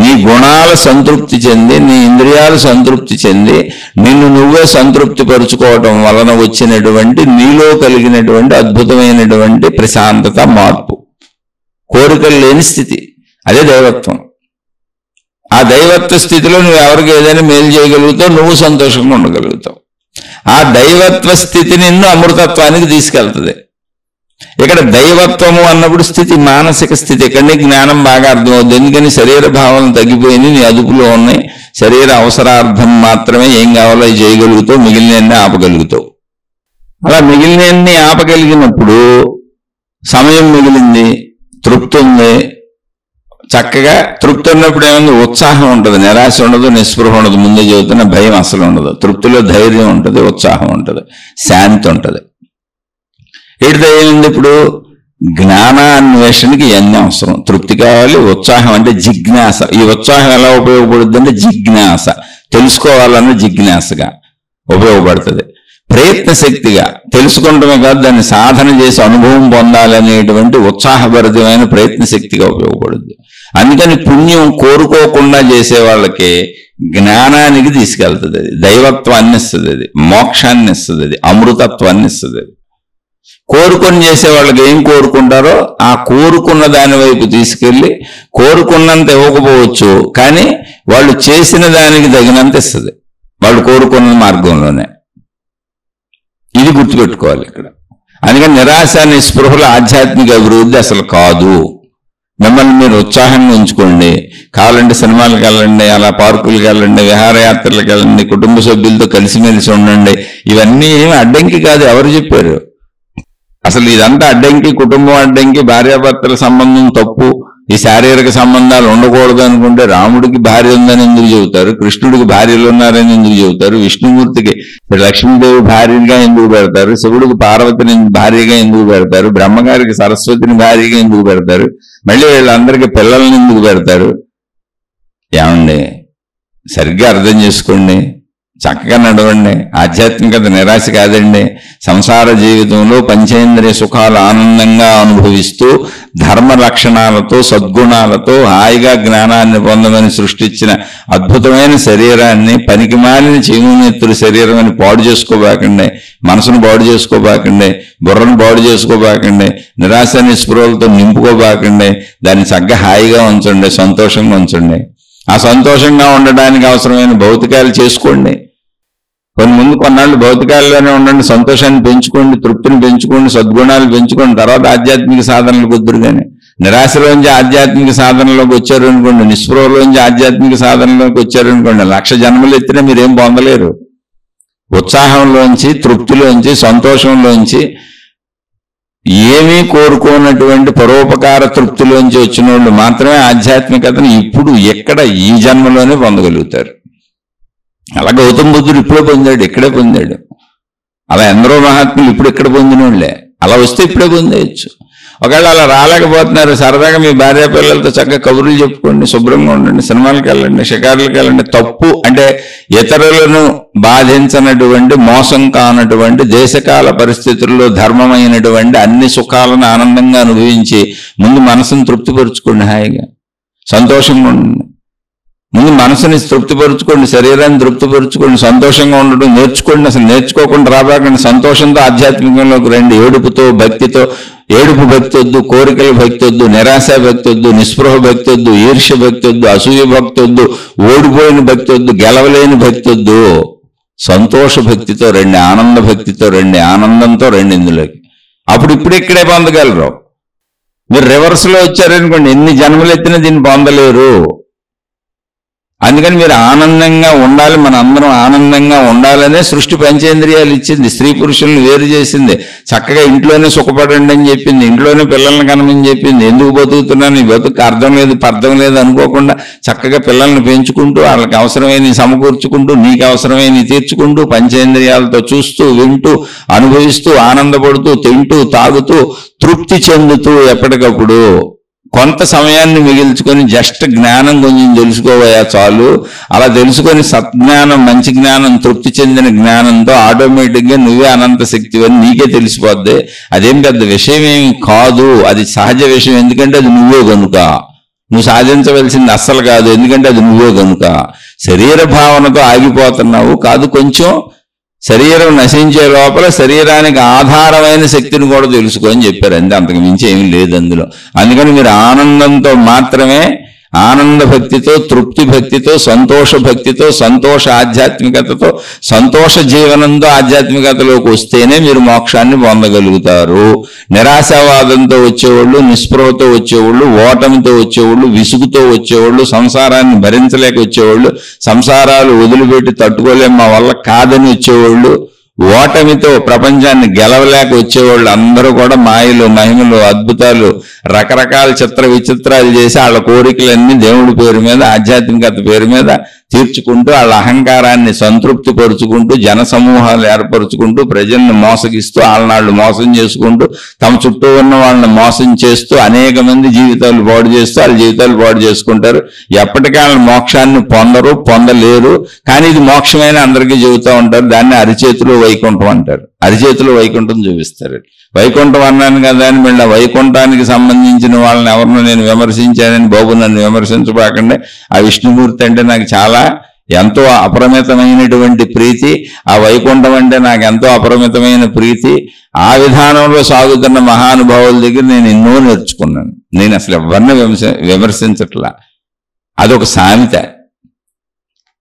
నీ గుణాలు సంతృప్తి చెంది, నీ ఇంద్రియాలు సంతృప్తి చెంది, నిన్ను నువ్వే సంతృప్తి పరుచుకోవటం వలన వచ్చినటువంటి నీలో కలిగినటువంటి అద్భుతమైనటువంటి ప్రశాంతత, మార్పు, కోరికలు లేని స్థితి. అదే దైవత్వం. ఆ దైవత్వ స్థితిలో నువ్వు ఎవరికి ఏదైనా మేలు చేయగలుగుతావు, నువ్వు సంతోషంగా ఉండగలుగుతావు. ఆ దైవత్వ స్థితి నిన్ను అమృతత్వానికి తీసుకెళ్తుంది. ఇక్కడ దైవత్వము అన్నప్పుడు స్థితి, మానసిక స్థితి. ఇక్కడనే జ్ఞానం బాగా అర్థమవుతుంది. ఎందుకని శరీర భావన తగ్గిపోయింది, నీ అదుపులో ఉన్నాయి. శరీర అవసరార్థం మాత్రమే ఏం కావాలో అవి చేయగలుగుతావు, మిగిలినన్ని ఆపగలుగుతావు. అలా మిగిలినన్ని ఆపగలిగినప్పుడు సమయం మిగిలింది, తృప్తి ఉంది. చక్కగా తృప్తి ఉన్నప్పుడు ఏముంది? ఉత్సాహం ఉంటుంది, నిరాశ ఉండదు, నిస్పృహ ఉండదు. ముందే చెబుతున్న భయం అసలు ఉండదు. తృప్తిలో ధైర్యం ఉంటుంది, ఉత్సాహం ఉంటుంది, శాంతి ఉంటుంది. వీటితో ఏముంది? ఇప్పుడు జ్ఞానాన్వేషణకి ఇవన్నీ అవసరం. తృప్తి కావాలి, ఉత్సాహం అంటే జిజ్ఞాస. ఈ ఉత్సాహం ఎలా ఉపయోగపడుతుంది అంటే జిజ్ఞాస, తెలుసుకోవాలన్న జిజ్ఞాసగా ఉపయోగపడుతుంది. ప్రయత్న శక్తిగా తెలుసుకుంటమే కాదు, దాన్ని సాధన చేసి అనుభవం పొందాలనేటువంటి ఉత్సాహభరితమైన ప్రయత్న శక్తిగా ఉపయోగపడుతుంది. అందుకని పుణ్యం కోరుకోకుండా చేసే వాళ్ళకి జ్ఞానానికి తీసుకెళ్తుంది. అది దైవత్వాన్ని ఇస్తుంది, అది మోక్షాన్ని ఇస్తుంది, అది అమృతత్వాన్ని ఇస్తుంది. అది కోరుకొని చేసే వాళ్ళకి ఏం కోరుకుంటారో ఆ కోరుకున్న దాని వైపు తీసుకెళ్ళి, కోరుకున్నంత ఇవ్వకపోవచ్చు కానీ వాళ్ళు చేసిన దానికి తగినంత ఇస్తుంది, వాళ్ళు కోరుకున్న మార్గంలోనే. ఇది గుర్తుపెట్టుకోవాలి ఇక్కడ. అందుకని నిరాశ, నిస్పృహల ఆధ్యాత్మిక అభివృద్ధి అసలు కాదు. మిమ్మల్ని మీరు ఉత్సాహంగా ఉంచుకోండి. కావాలంటే సినిమాలకు వెళ్ళండి, అలా పార్కులకు వెళ్ళండి, విహారయాత్రలకు వెళ్ళండి, కుటుంబ సభ్యులతో కలిసిమెలిసి ఉండండి. ఇవన్నీ ఏమి అడ్డంకి కాదు. ఎవరు చెప్పారు? అసలు ఇదంతా అడ్డంకి. కుటుంబం అడ్డంకి, భార్యాభర్తల సంబంధం తప్పు, ఈ శారీరక సంబంధాలు ఉండకూడదు అనుకుంటే రాముడికి భార్య ఉందని ఎందుకు చెబుతారు? కృష్ణుడికి భార్యలు ఉన్నారని ఎందుకు చెబుతారు? విష్ణుమూర్తికి లక్ష్మీదేవి భార్యగా ఎందుకు పెడతారు? శివుడికి పార్వతిని భార్యగా ఎందుకు పెడతారు? బ్రహ్మగారికి సరస్వతిని భార్యగా ఎందుకు పెడతారు? మళ్ళీ వీళ్ళందరికీ పిల్లల్ని ఎందుకు పెడతారు? ఏమండి, సరిగ్గా అర్థం చేసుకోండి. చక్కగా నడవండి. ఆధ్యాత్మికత నిరాశ కాదండి. సంసార జీవితంలో పంచేంద్రియ సుఖాలు ఆనందంగా అనుభవిస్తూ ధర్మ లక్షణాలతో సద్గుణాలతో హాయిగా జ్ఞానాన్ని పొందమని సృష్టించిన అద్భుతమైన శరీరాన్ని పనికిమాలిన చీమునెత్తుల శరీరం అని పాడు చేసుకోబాకండి. మనసును పాడు చేసుకోబాకండి, బుర్రను పాడు చేసుకోబాకండి, నిరాశ నిస్పృహలతో నింపుకోబాకండి. దాన్ని చక్కగా హాయిగా ఉంచండి, సంతోషంగా ఉంచండి. ఆ సంతోషంగా ఉండడానికి అవసరమైన భౌతికాలు చేసుకోండి. ముందు కొన్నాళ్ళు భౌతికాల్లోనే ఉండండి, సంతోషాన్ని పెంచుకోండి, తృప్తిని పెంచుకోండి, సద్గుణాలు పెంచుకోండి. తర్వాత ఆధ్యాత్మిక సాధనలకు కుదురు. కానీ నిరాశలోంచి ఆధ్యాత్మిక సాధనలోకి వచ్చారు అనుకోండి, నిస్పృహలోంచి ఆధ్యాత్మిక సాధనలోకి వచ్చారు అనుకోండి, 1,00,000 జన్మలు ఎత్తినా మీరేం పొందలేరు. ఉత్సాహంలోంచి, తృప్తిలోంచి, సంతోషంలోంచి, ఏమీ కోరుకోనటువంటి పరోపకార తృప్తిలోంచి వచ్చిన వాళ్ళు మాత్రమే ఆధ్యాత్మికతను ఇప్పుడు ఎక్కడ ఈ జన్మలోనే పొందగలుగుతారు. అలా గౌతమ బుద్ధుడు ఇప్పుడే పొందాడు, ఇక్కడే పొందాడు. అలా ఎందరో మహాత్ములు ఇప్పుడు ఇక్కడ పొందిన వాళ్ళే. అలా వస్తే ఇప్పుడే పొందేయచ్చు. ఒకవేళ అలా రాలేకపోతున్నారు, సరదాగా మీ భార్య పిల్లలతో చక్కగా కబుర్లు చెప్పుకోండి, శుభ్రంగా ఉండండి, సినిమాలకు వెళ్ళండి, షికారులకు వెళ్ళండి. తప్పు అంటే ఇతరులను బాధించనటువంటి, మోసం కానటువంటి, దేశకాల పరిస్థితుల్లో ధర్మమైనటువంటి అన్ని సుఖాలను ఆనందంగా అనుభవించి ముందు మనసును తృప్తిపరుచుకోండి, హాయిగా సంతోషంగా ఉండండి. ముందు మనసుని తృప్తిపరుచుకోండి, శరీరాన్ని తృప్తిపరుచుకోండి, సంతోషంగా ఉండడం నేర్చుకోండి. అసలు నేర్చుకోకుండా రాబాకండి. సంతోషంతో ఆధ్యాత్మికంలోకి రండి. ఏడుపుతో భక్తితో, ఏడుపు భక్తి వద్దు, కోరికల భక్తి వద్దు, నిరాశ భక్తి వద్దు, నిస్పృహ భక్తి వద్దు, ఈర్ష్య భక్తి వద్దు, అసూయ భక్తి వద్దు, ఓడిపోయిన భక్తి వద్దు, గెలవలేని భక్తి వద్దు. సంతోష భక్తితో రండి, ఆనంద భక్తితో రండి, ఆనందంతో రండి ఇందులోకి. అప్పుడు ఇప్పుడు ఇక్కడే పొందగలరు. మీరు రివర్స్లో వచ్చారనుకోండి, ఎన్ని జన్మలు ఎత్తినా దీన్ని పొందలేరు. అందుకని మీరు ఆనందంగా ఉండాలి, మన అందరం ఆనందంగా ఉండాలనే సృష్టి పంచేంద్రియాలు ఇచ్చింది. స్త్రీ పురుషులను వేరు చేసింది. చక్కగా ఇంట్లోనే సుఖపడండి అని చెప్పింది, ఇంట్లోనే పిల్లల్ని కనమని చెప్పింది. ఎందుకు బతుకుతున్నాను, ఈ బతుకు అర్థం లేదు పర్థం లేదు అనుకోకుండా చక్కగా పిల్లల్ని పెంచుకుంటూ, వాళ్ళకి అవసరమైన సమకూర్చుకుంటూ, నీకు అవసరమైన తీర్చుకుంటూ, పంచేంద్రియాలతో చూస్తూ, వింటూ, అనుభవిస్తూ, ఆనందపడుతూ, తింటూ, తాగుతూ, తృప్తి చెందుతూ, ఎప్పటికప్పుడు కొంత సమయాన్ని మిగిల్చుకొని జస్ట్ జ్ఞానం కొంచెం తెలుసుకోవయా చాలు. అలా తెలుసుకొని సత్జ్ఞానం, మంచి జ్ఞానం, తృప్తి చెందిన జ్ఞానంతో ఆటోమేటిక్గా నువ్వే అనంత శక్తివని నీకే తెలిసిపోద్ది. అదేం పెద్ద విషయం ఏమి కాదు, అది సహజ విషయం. ఎందుకంటే అది నువ్వే కనుక. నువ్వు సాధించవలసింది అస్సలు కాదు, ఎందుకంటే అది నువ్వే కనుక. శరీర భావనతో ఆగిపోతున్నావు కాదు, కొంచెం శరీరం నశించే లోపల శరీరానికి ఆధారమైన శక్తిని కూడా తెలుసుకొని చెప్పారు. అంతే, అంతకు మించి ఏమీ లేదు అందులో. అందుకని మీరు ఆనందంతో మాత్రమే, ఆనంద భక్తితో, తృప్తి భక్తితో, సంతోష భక్తితో, సంతోష ఆధ్యాత్మికతతో, సంతోష జీవనంతో ఆధ్యాత్మికతలోకి వస్తేనే మీరు మోక్షాన్ని పొందగలుగుతారు. నిరాశావాదంతో వచ్చేవాళ్ళు, నిస్పృహతో వచ్చేవాళ్ళు, ఓటమితో వచ్చేవాళ్ళు, విసుగుతో వచ్చేవాళ్ళు, సంసారాన్ని భరించలేక వచ్చేవాళ్ళు, సంసారాలు వదిలిపెట్టి తట్టుకోలేం మా వల్ల కాదని వచ్చేవాళ్ళు, ఓటమితో ప్రపంచాన్ని గెలవలేక వచ్చేవాళ్ళు అందరూ కూడా మాయలు, మహిమలు, అద్భుతాలు, రకరకాల చిత్ర విచిత్రాలు చేసి వాళ్ళ కోరికలన్నీ దేవుడి పేరు మీద, ఆధ్యాత్మికత పేరు మీద తీర్చుకుంటూ, వాళ్ళ అహంకారాన్ని సంతృప్తి పరుచుకుంటూ, జన సమూహాలు ఏర్పరుచుకుంటూ, ప్రజల్ని మోసగిస్తూ, వాళ్ళనాళ్ళు మోసం చేసుకుంటూ, తమ చుట్టూ ఉన్న వాళ్ళని మోసం చేస్తూ, అనేక మంది జీవితాలు పాడు చేస్తూ వాళ్ళ జీవితాలు పాడు చేసుకుంటారు. ఎప్పటికీ వాళ్ళ మోక్షాన్ని పొందరు, పొందలేరు. కానీ ఇది మోక్షమైన అందరికీ చెబుతూ ఉంటారు. దాన్ని అరిచేతిలో వైకుంఠం అంటారు. అరిచేతిలో వైకుంఠం చూపిస్తారు. వైకుంఠం అన్నాను కదా అని మళ్ళీ వైకుంఠానికి సంబంధించిన వాళ్ళని ఎవరినో నేను విమర్శించానని బాబు నన్ను విమర్శించబాకండి. ఆ విష్ణుమూర్తి అంటే నాకు చాలా ఎంతో అపరిమితమైనటువంటి ప్రీతి. ఆ వైకుంఠం అంటే నాకు ఎంతో అపరిమితమైన ప్రీతి. ఆ విధానంలో సాగుతున్న మహానుభావుల దగ్గర నేను ఎన్నో నేర్చుకున్నాను. నేను అసలు ఎవరిని విమర్శించట్లా. అదొక సామెత.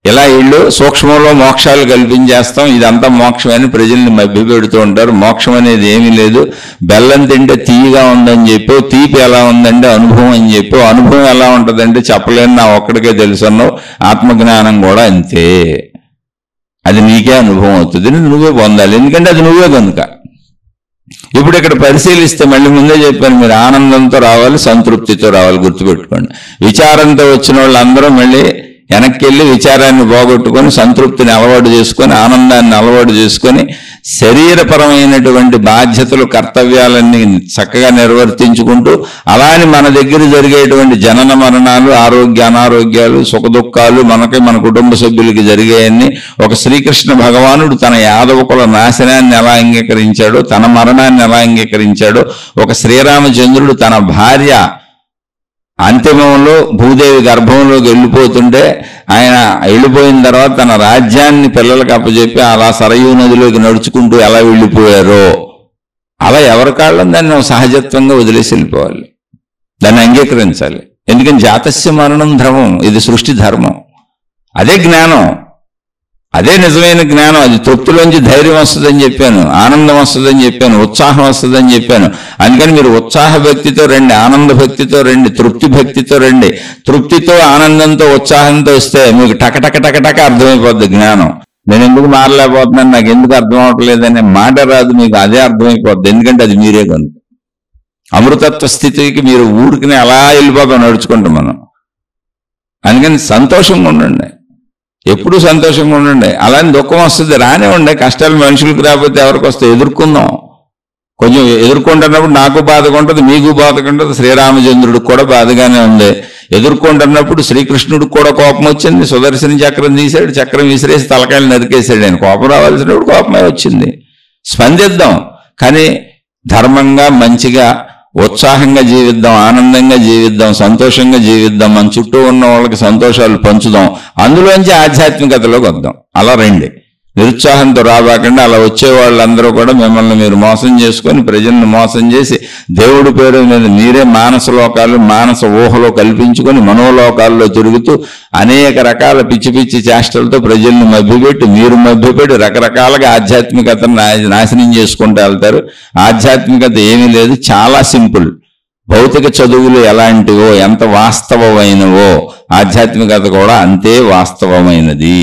ఇలా వీళ్ళు సూక్ష్మంలో మోక్షాలు కల్పించేస్తాం, ఇదంతా మోక్షమని ప్రజల్ని మభ్యపెడుతూ ఉంటారు. మోక్షం అనేది ఏమీ లేదు. బెల్లం తింటే తీయగా ఉందని చెప్పి, తీపి ఎలా ఉందంటే అనుభవం అని చెప్పి, అనుభవం ఎలా ఉంటుందంటే చెప్పలేని నా ఒక్కడికే తెలుసున్నావు. ఆత్మజ్ఞానం కూడా అంతే, అది నీకే అనుభవం అవుతుంది, నువ్వే పొందాలి, ఎందుకంటే అది నువ్వే కనుక. ఇప్పుడు ఇక్కడ పరిశీలిస్తే మళ్ళీ ముందే చెప్పాను, మీరు ఆనందంతో రావాలి, సంతృప్తితో రావాలి, గుర్తుపెట్టుకోండి. విచారంతో వచ్చిన వాళ్ళందరూ మళ్ళీ వెనక్కి వెళ్ళి విచారాన్ని పోగొట్టుకొని సంతృప్తిని అలవాటు చేసుకొని ఆనందాన్ని అలవాటు చేసుకొని శరీరపరమైనటువంటి బాధ్యతలు కర్తవ్యాలన్నీ చక్కగా నిర్వర్తించుకుంటూ అలానే మన దగ్గర జరిగేటువంటి జనన మరణాలు అనారోగ్యాలు సుఖదుఖాలు మనకి మన కుటుంబ సభ్యులకి జరిగేయన్ని ఒక శ్రీకృష్ణ భగవానుడు తన యాదవకుల నాశనాన్ని ఎలా అంగీకరించాడో తన మరణాన్ని ఎలా అంగీకరించాడో ఒక శ్రీరామచంద్రుడు తన భార్య అంతిమంలో భూదేవి గర్భంలోకి వెళ్ళిపోతుంటే ఆయన వెళ్ళిపోయిన తర్వాత తన రాజ్యాన్ని పిల్లలకు అప్పచెప్పి అలా సరయూ నదిలోకి నడుచుకుంటూ ఎలా వెళ్ళిపోయారో అలా ఎవరి కాళ్ళని దాన్ని సహజత్వంగా వదిలేసి వెళ్ళిపోవాలి, దాన్ని అంగీకరించాలి. ఎందుకని జాతస్య మరణం ధర్మం, ఇది సృష్టి ధర్మం. అదే జ్ఞానం, అదే నిజమైన జ్ఞానం. అది తృప్తిలోంచి ధైర్యం వస్తుందని చెప్పాను, ఆనందం వస్తుందని చెప్పాను, ఉత్సాహం వస్తుందని చెప్పాను. అందుకని మీరు ఉత్సాహ భక్తితో రండి, ఆనంద భక్తితో రండి, తృప్తి భక్తితో రండి. తృప్తితో ఆనందంతో ఉత్సాహంతో వస్తే మీకు టక అర్థమైపోద్ది జ్ఞానం. నేను ఎందుకు మారలేకపోతున్నాను, నాకు ఎందుకు అర్థం అవట్లేదనే మాట రాదు, మీకు అదే అర్థమైపోద్ది. ఎందుకంటే అది మీరే కనుక. అమృతత్వ స్థితికి మీరు ఊరికినే అలా వెళ్ళిపోతాం నడుచుకుంటాం మనం. అందుకని సంతోషంగా ఉండండి, ఎప్పుడూ సంతోషంగా ఉండండి. అలానే దుఃఖం వస్తుంది రానివ్వండి, కష్టాలు మనుషులకు రాకపోతే ఎవరికి వస్తాయి, ఎదుర్కొందాం. కొంచెం ఎదుర్కొంటున్నప్పుడు నాకు బాధగా ఉంటుంది, మీకు బాధగా ఉంటుంది, శ్రీరామచంద్రుడికి కూడా బాధగానే ఉంది. ఎదుర్కొంటున్నప్పుడు శ్రీకృష్ణుడికి కూడా కోపం వచ్చింది, సుదర్శన చక్రం తీశాడు, చక్రం విసిరేసి తలకాయలు నరికేశాడు. ఆయన కోపం రావాల్సినప్పుడు కోపమే వచ్చింది. స్పందిద్దాం, కానీ ధర్మంగా మంచిగా ఉత్సాహంగా జీవిద్దాం, ఆనందంగా జీవిద్దాం, సంతోషంగా జీవిద్దాం. మన చుట్టూ ఉన్న వాళ్ళకి సంతోషాలు పంచుదాం, అందులోంచి ఆధ్యాత్మికతలోకి వద్దాం. అలా రండి, నిరుత్సాహంతో రాబాకండి. అలా వచ్చే వాళ్ళందరూ కూడా మిమ్మల్ని మీరు మోసం చేసుకొని ప్రజలను మోసం చేసి దేవుడి పేరు మీద మీరే మానస లోకాలు మానస ఊహలో కల్పించుకొని మనోలోకాల్లో తిరుగుతూ అనేక రకాల పిచ్చి పిచ్చి చేష్టలతో ప్రజల్ని మభ్యపెట్టి మీరు మభ్యపెట్టి రకరకాలుగా ఆధ్యాత్మికతను నాశనం చేసుకుంటూ వెళ్తారు. ఆధ్యాత్మికత ఏమీ లేదు, చాలా సింపుల్. భౌతిక చదువులు ఎలాంటివో ఎంత వాస్తవమైనవో ఆధ్యాత్మికత కూడా అంతే వాస్తవమైనది.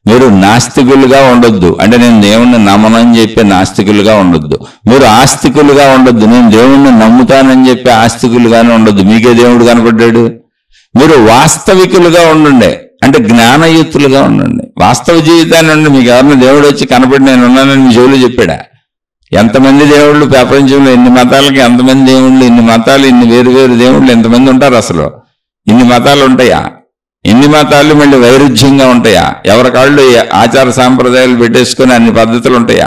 మీరు నాస్తికులుగా ఉండొద్దు, అంటే నేను దేవుణ్ణి నమ్మనని చెప్పి నాస్తికులుగా ఉండొద్దు. మీరు ఆస్తికులుగా ఉండొద్దు, నేను దేవుణ్ణి నమ్ముతానని చెప్పి ఆస్తికులుగానే ఉండొద్దు. మీకే దేవుడు కనపడ్డాడు. మీరు వాస్తవికులుగా ఉండండి, అంటే జ్ఞానయుక్తులుగా ఉండండి. వాస్తవ జీవితాన్ని ఉండి మీకు ఎవరిని దేవుడు వచ్చి కనపడి నేను ఉన్నానని మీ చెవులు చెప్పాడా? ఎంతమంది దేవుళ్ళు ప్రపంచంలో, ఎన్ని మతాలకి ఎంతమంది దేవుళ్ళు, ఇన్ని మతాలు, ఇన్ని వేరు వేరు దేవుళ్ళు ఎంతమంది ఉంటారు? అసలు ఇన్ని మతాలు ఉంటాయా? ఇన్ని మతాలు మళ్ళీ వైరుధ్యంగా ఉంటాయా? ఎవరి కాళ్ళు ఆచార సాంప్రదాయాలు పెట్టేసుకొని అన్ని పద్ధతులు ఉంటాయా?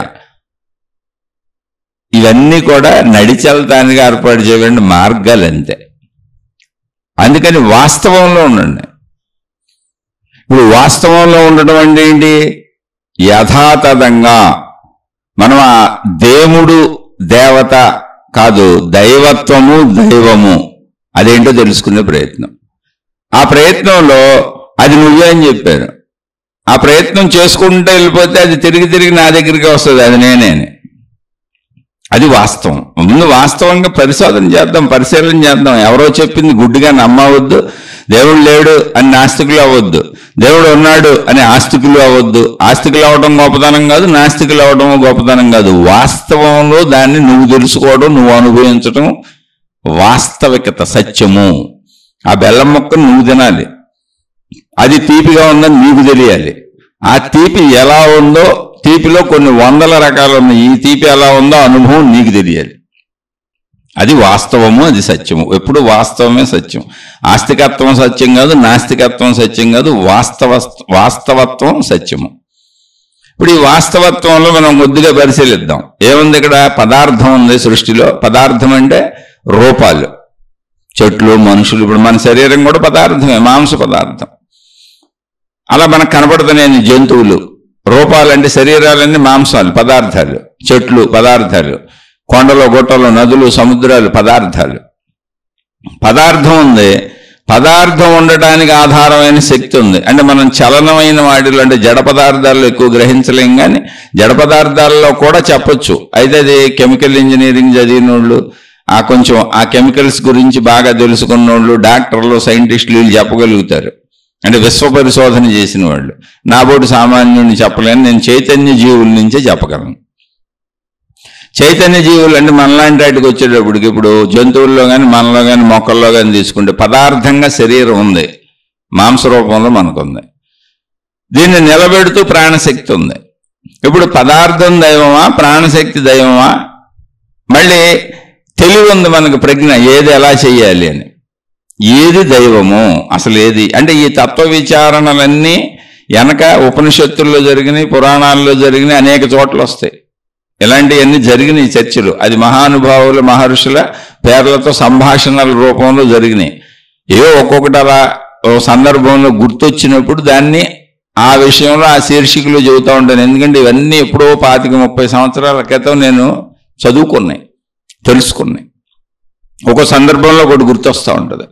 ఇవన్నీ కూడా నడిచెళ్తానికి ఏర్పాటు చేయబడిన మార్గాలు అంతే. అందుకని వాస్తవంలో ఉండండి. ఇప్పుడు వాస్తవంలో ఉండడం అంటే ఏంటి? యథాతథంగా మనం ఆ దేవుడు దేవత కాదు, దైవత్వము దైవము అదేంటో తెలుసుకునే ప్రయత్నం. ఆ ప్రయత్నంలో అది నువ్వే అని చెప్పారు. ఆ ప్రయత్నం చేసుకుంటూ వెళ్ళిపోతే అది తిరిగి నా దగ్గరికి వస్తుంది, అది నేనే. అది వాస్తవం. ముందు వాస్తవంగా పరిశోధన చేద్దాం, పరిశీలన చేద్దాం. ఎవరో చెప్పింది గుడ్డిగా నమ్మవద్దు. దేవుడు లేడు అని నాస్తికులు అవ్వద్దు, దేవుడు ఉన్నాడు అని ఆస్తికులు అవ్వద్దు. ఆస్తికులు అవ్వడం గొప్పతనం కాదు, నాస్తికులు అవ్వడం గొప్పతనం కాదు. వాస్తవంలో దాన్ని నువ్వు తెలుసుకోవడం, నువ్వు అనుభవించడం వాస్తవికత, సత్యము. ఆ బెల్లం ముక్కను నువ్వు తినాలి, అది తీపిగా ఉందని నీకు తెలియాలి. ఆ తీపి ఎలా ఉందో, తీపిలో కొన్ని వందల రకాలు ఉన్నాయి, ఈ తీపి ఎలా ఉందో అనుభవం నీకు తెలియాలి. అది వాస్తవము, అది సత్యము. ఎప్పుడు వాస్తవమే సత్యం. ఆస్తికత్వం సత్యం కాదు, నాస్తికత్వం సత్యం కాదు, వాస్తవత్వం సత్యము. ఇప్పుడు ఈ వాస్తవత్వంలో మనం కొద్దిగా పరిశీలిద్దాం. ఏముంది ఇక్కడ? పదార్థం ఉంది సృష్టిలో. పదార్థం అంటే రూపాలు, చెట్లు, మనుషులు. ఇప్పుడు మన శరీరం కూడా పదార్థమే, మాంస పదార్థం. అలా మనకు కనపడుతున్నాయి జంతువులు. రూపాలంటే శరీరాలన్నీ మాంసాలు, పదార్థాలు. చెట్లు పదార్థాలు, కొండలు, గుట్టలు, నదులు, సముద్రాలు పదార్థాలు. పదార్థం ఉంది. పదార్థం ఉండటానికి ఆధారమైన శక్తి ఉంది. అంటే మనం చలనమైన వాటిలో, అంటే జడ పదార్థాల్లో ఎక్కువ గ్రహించలేం, కానీ జడ పదార్థాల్లో కూడా చెప్పొచ్చు. అయితే అది కెమికల్ ఇంజనీరింగ్ చదివిన వాళ్ళు, కొంచెం ఆ కెమికల్స్ గురించి బాగా తెలుసుకున్న వాళ్ళు, డాక్టర్లు, సైంటిస్టులు వీళ్ళు చెప్పగలుగుతారు. అంటే విశ్వ పరిశోధన చేసిన వాళ్ళు. నాబోటి సామాన్యుడిని చెప్పలేను, నేను చైతన్య జీవుల నుంచే చెప్పగలను. చైతన్య జీవులు అంటే మనలాంటి వాటికి వచ్చేటప్పటికి, ఇప్పుడు జంతువుల్లో కానీ మనలో కానీ మొక్కల్లో కానీ తీసుకుంటే పదార్థంగా శరీరం ఉంది. మాంస రూపంలో మనకుంది. దీన్ని నిలబెడుతూ ప్రాణశక్తి ఉంది. ఇప్పుడు పదార్థం దైవమా, ప్రాణశక్తి దైవమా? మళ్ళీ తెలివి ఉంది మనకు, ప్రజ్ఞ, ఏది ఎలా చేయాలి అని. ఏది దైవము అసలు ఏది అంటే ఈ తత్వ విచారణలన్నీ వెనక ఉపనిషత్తుల్లో జరిగినాయి, పురాణాల్లో జరిగినాయి, అనేక చోట్ల వస్తాయి. ఇలాంటివన్నీ జరిగినాయి చర్చలు. అది మహానుభావుల మహర్షుల పేర్లతో సంభాషణల రూపంలో జరిగినాయి. ఏవో ఒక్కొక్కటి అలా సందర్భంలో గుర్తొచ్చినప్పుడు దాన్ని ఆ విషయంలో ఆ శీర్షికలు చెబుతూ ఉంటాను. ఎందుకంటే ఇవన్నీ ఎప్పుడో 25-30 సంవత్సరాల క్రితం నేను చదువుకున్నాయి, తెలుసుకున్నాయి. ఒక సందర్భంలో ఒకటి గుర్తొస్తూ ఉంటుంది.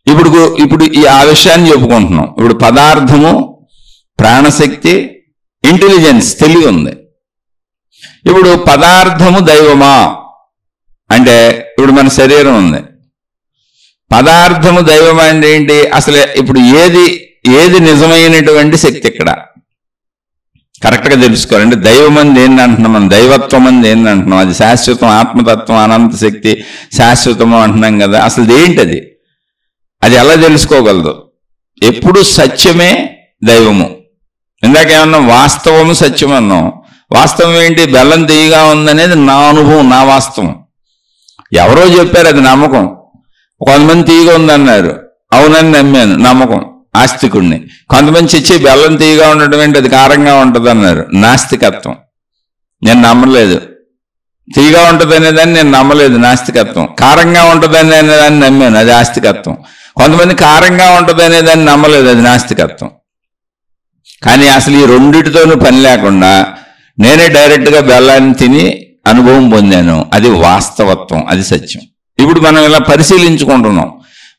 ఇప్పుడు ఆ విషయాన్ని చెప్పుకుంటున్నాం. ఇప్పుడు పదార్థము, ప్రాణశక్తి, ఇంటెలిజెన్స్, తెలివి ఉంది. ఇప్పుడు పదార్థము దైవమా అంటే ఇప్పుడు మన శరీరం ఉంది. పదార్థము దైవం అంటే ఏంటి? అసలు ఇప్పుడు ఏది నిజమైనటువంటి శక్తి? ఇక్కడ కరెక్ట్గా తెలుసుకోవాలంటే దైవం అని దేన్ని అంటున్నాం మనం? దైవత్వం అని దేన్ని అంటున్నాం? అది శాశ్వతం, ఆత్మతత్వం, అనంత శక్తి శాశ్వతము అంటున్నాం కదా. అసలు ఏంటది? అది ఎలా తెలుసుకోగలదు? ఎప్పుడు సత్యమే దైవము. ఇందాకేమన్నాం? వాస్తవము సత్యం అన్నాం. వాస్తవం ఏంటి? బెల్లం తీయగా ఉందనేది నా అనుభవం, నా వాస్తవం. ఎవరో చెప్పారు, అది నమ్మకం. కొంతమంది తీయగా ఉందన్నారు, అవునని నమ్మాను, నమ్మకం, ఆస్తికుడిని. కొంతమంది చిచ్చి బెల్లం తీయగా ఉండటం ఏంటి, అది కారంగా ఉంటుంది అన్నారు, నాస్తికత్వం. నేను నమ్మలేదు. తీయగా ఉంటుంది అనేదాన్ని నేను నమ్మలేదు, నాస్తికత్వం. కారంగా ఉంటుంది అనేదాన్ని నమ్మాను, అది ఆస్తికత్వం. కొంతమంది కారంగా ఉంటుంది అనేదాన్ని నమ్మలేదు, అది నాస్తికత్వం. కానీ అసలు ఈ రెండిటితోనూ పని లేకుండా నేనే డైరెక్ట్గా బెల్లాన్ని తిని అనుభవం పొందాను, అది వాస్తవత్వం, అది సత్యం. ఇప్పుడు మనం ఇలా పరిశీలించుకుంటున్నాం.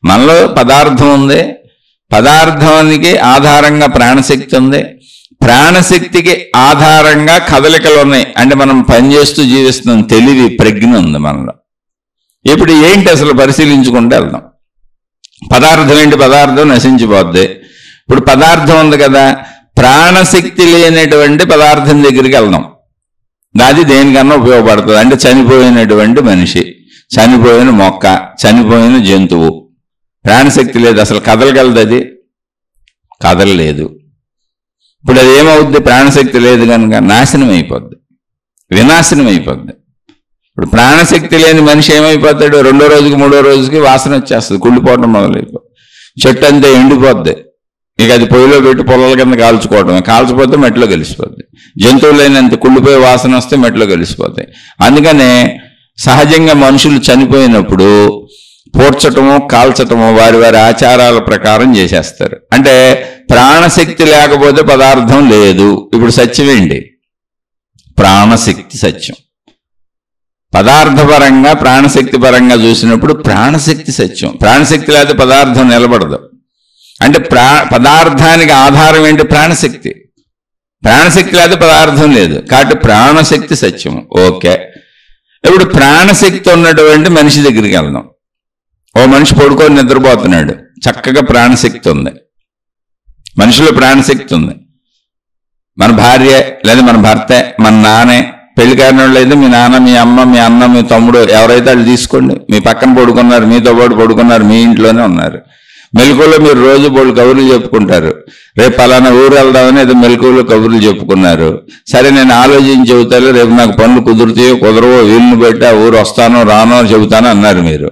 మనలో పదార్థం ఉంది, పదార్థానికి ఆధారంగా ప్రాణశక్తి ఉంది, ప్రాణశక్తికి ఆధారంగా కదలికలు ఉన్నాయి. అంటే మనం పనిచేస్తూ జీవిస్తున్నాం, తెలివి, ప్రజ్ఞ ఉంది మనలో. ఇప్పుడు ఏంటి అసలు పరిశీలించుకుంటూ వెళ్దాం. పదార్థం ఏంటి? పదార్థం నశించిపోద్ది. ఇప్పుడు పదార్థం ఉంది కదా, ప్రాణశక్తి లేనటువంటి పదార్థం దగ్గరికి వెళ్దాం. అది దేనికన్నా ఉపయోగపడుతుంది అంటే చనిపోయినటువంటి మనిషి, చనిపోయిన మొక్క, చనిపోయిన జంతువు. ప్రాణశక్తి లేదు, అసలు కదలగలదు, అది కదలలేదు. ఇప్పుడు అది ఏమవుద్ది? ప్రాణశక్తి లేదు కనుక నాశనం అయిపోద్ది, వినాశనం అయిపోద్ది. ఇప్పుడు ప్రాణశక్తి లేని మనిషి ఏమైపోతాడు? 2వ రోజుకి 3వ రోజుకి వాసన వచ్చేస్తుంది, కుళ్ళిపోవడం మొదలైపోతుంది. చెట్టు అంతా ఎండిపోద్ది. ఇక అది పొయ్యిలో పెట్టి పొలాల కింద కాల్చుకోవడమే. కాల్చిపోతే మెట్లో కలిసిపోద్ది. జంతువులైనంత కుళ్ళిపోయే వాసన వస్తే మెట్లో కలిసిపోతాయి. అందుకనే సహజంగా మనుషులు చనిపోయినప్పుడు పూడ్చటము, కాల్చటము వారి వారి ఆచారాల ప్రకారం చేసేస్తారు. అంటే ప్రాణశక్తి లేకపోతే పదార్థం లేదు. ఇప్పుడు సత్యం ఏంటి? ప్రాణశక్తి సత్యం. పదార్థపరంగా ప్రాణశక్తి పరంగా చూసినప్పుడు ప్రాణశక్తి సత్యం. ప్రాణశక్తి లేకపోతే పదార్థం నిలబడదు. అంటే పదార్థానికి ఆధారం ఏంటి? ప్రాణశక్తి. ప్రాణశక్తి లేకపోతే పదార్థం లేదు, కాబట్టి ప్రాణశక్తి సత్యము. ఓకే, ఇప్పుడు ప్రాణశక్తి ఉన్నటువంటి మనిషి దగ్గరికి వెళ్దాం. ఓ మనిషి పడుకొని నిద్రపోతున్నాడు, చక్కగా ప్రాణశక్తి ఉంది, మనిషిలో ప్రాణశక్తి ఉంది. మన భార్య లేదా మన భర్తే, మన నానే, పెళ్లి కాని వాళ్ళు అయితే మీ నాన్న, మీ అమ్మ, మీ అన్న, మీ తమ్ముడు, ఎవరైతే వాళ్ళు తీసుకోండి. మీ పక్కన పడుకున్నారు, మీతో పాటు పడుకున్నారు, మీ ఇంట్లోనే ఉన్నారు. మెలకువలో మీరు రోజు బోళ్ళు కబుర్లు చెప్పుకుంటారు. రేపు పలానా ఊరు వెళ్దామని ఏదో మెలకువలో కబుర్లు చెప్పుకున్నారు. సరే నేను ఆలోచించి చెబుతాను, రేపు నాకు పనులు కుదురుతాయో కుదరవో వీళ్ళని బట్టి ఆ ఊరు వస్తానో రానో చెబుతానో అన్నారు మీరు.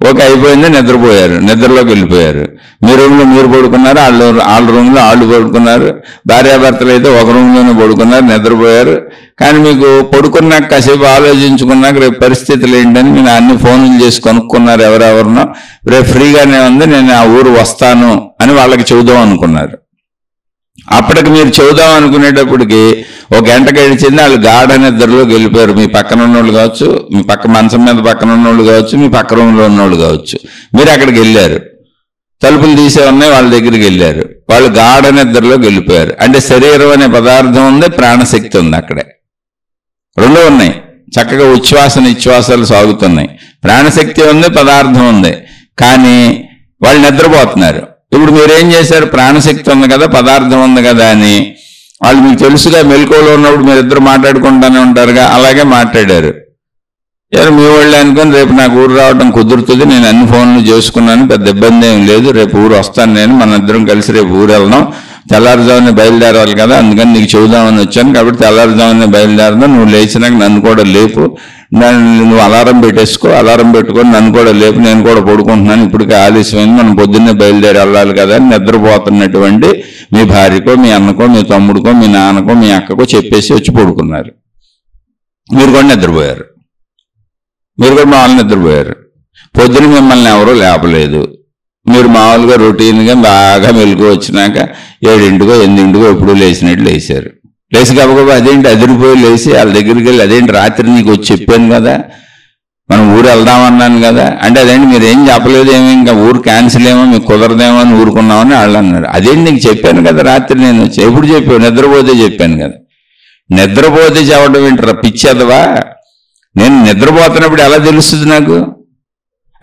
ఓకే, అయిపోయింది, నిద్రపోయారు, నిద్రలోకి వెళ్ళిపోయారు. మీ రూమ్లో మీరు పడుకున్నారు, వాళ్ళ రూమ్లో వాళ్ళు పడుకున్నారు. భార్యాభర్తలు అయితే ఒక రూమ్లోనే పడుకున్నారు, నిద్రపోయారు. కానీ మీకు పడుకున్నాక కాసేపు ఆలోచించుకున్నాక రేపు పరిస్థితులు ఏంటని మీరు అన్ని ఫోన్లు చేసి కనుక్కున్నారు ఎవరెవరినో. రేపు ఫ్రీగానే ఉంది, నేను ఆ ఊరు వస్తాను అని వాళ్ళకి చెబుదాం అనుకున్నారు. అప్పటికి మీరు చెబుదాం అనుకునేటప్పటికి ఒక గంట గడిచింది, వాళ్ళు గాఢ నిద్రలోకి వెళ్ళిపోయారు. మీ పక్కన ఉన్నోళ్ళు కావచ్చు, మీ పక్క మంచం మీద పక్కన ఉన్నోళ్ళు కావచ్చు, మీ పక్క రూమ్లో ఉన్నోళ్ళు కావచ్చు. మీరు అక్కడికి వెళ్ళారు, తలుపులు తీసే ఉన్నాయి, వాళ్ళ దగ్గరికి వెళ్ళారు. వాళ్ళు గాఢ నిద్రలోకి వెళ్ళిపోయారు. అంటే శరీరం అనే పదార్థం ఉంది, ప్రాణశక్తి ఉంది, అక్కడే రెండు ఉన్నాయి. చక్కగా ఉచ్ఛ్వాస నిశ్వాసాలు సాగుతున్నాయి. ప్రాణశక్తి ఉంది, పదార్థం ఉంది, కానీ వాళ్ళు నిద్రపోతున్నారు. ఇప్పుడు మీరేం చేశారు? ప్రాణశక్తి ఉంది కదా, పదార్థం ఉంది కదా అని వాళ్ళు మీకు తెలుసుగా మెలకువలో ఉన్నప్పుడు మీరిద్దరు మాట్లాడుకుంటూనే ఉంటారుగా, అలాగే మాట్లాడారు. మీ వాళ్ళే అనుకొని రేపు నాకు ఊరు రావడం కుదురుతుంది, నేను అన్ని ఫోన్లు చేసుకున్నాను, పెద్ద ఇబ్బంది ఏం లేదు, రేపు ఊరు వస్తాను నేను, మన ఇద్దరం కలిసి రేపు ఊరు వెళ్దాం, తెల్లారుజామునే బయలుదేరాలి కదా, అందుకని నీకు చెబుదామని వచ్చాను, కాబట్టి తెల్లారుజామునే బయలుదేరదాం, నువ్వు లేచినాక నన్ను కూడా లేపు, నువ్వు అలారం పెట్టేసుకో, అలారం పెట్టుకొని నన్ను కూడా లేపు, నేను కూడా పడుకుంటున్నాను, ఇప్పటికే ఆలస్యమైంది, మనం పొద్దున్నే బయలుదేరి వెళ్ళాలి కదా అని నిద్రపోతున్నటువంటి మీ భార్యకో మీ అన్నకో మీ తమ్ముడికో మీ నాన్నకో మీ అక్కకో చెప్పేసి వచ్చి పడుకున్నారు. మీరు కూడా నిద్రపోయారు, మీరు కూడా మామూలు నిద్రపోయారు. పొద్దున మిమ్మల్ని ఎవరూ లేపలేదు, మీరు మామూలుగా రొటీన్గా బాగా మెలుగు వచ్చినాక 7 8 ఎప్పుడూ లేచినట్టు లేచారు. లేచి కాబట్టి అదేంటి అదిరిపోయి లేచి వాళ్ళ దగ్గరికి వెళ్ళి అదేంటి రాత్రి నీకు వచ్చి చెప్పాను కదా, మనం ఊరు వెళ్దామన్నాను కదా అంటే, అదేంటి మీరు ఏం చెప్పలేదు, ఏమి ఇంకా ఊరు క్యాన్సిల్ ఏమో మీకు కుదరదేమో అని ఊరుకున్నామని వాళ్ళు అన్నారు. అదేంటి నీకు చెప్పాను కదా రాత్రి, నేను ఎప్పుడు చెప్పాను, నిద్రపోతే చెప్పాను కదా. నిద్రపోతే చెప్పడం ఏంటరా పిచ్చేదవా, నేను నిద్రపోతున్నప్పుడు ఎలా తెలుస్తుంది నాకు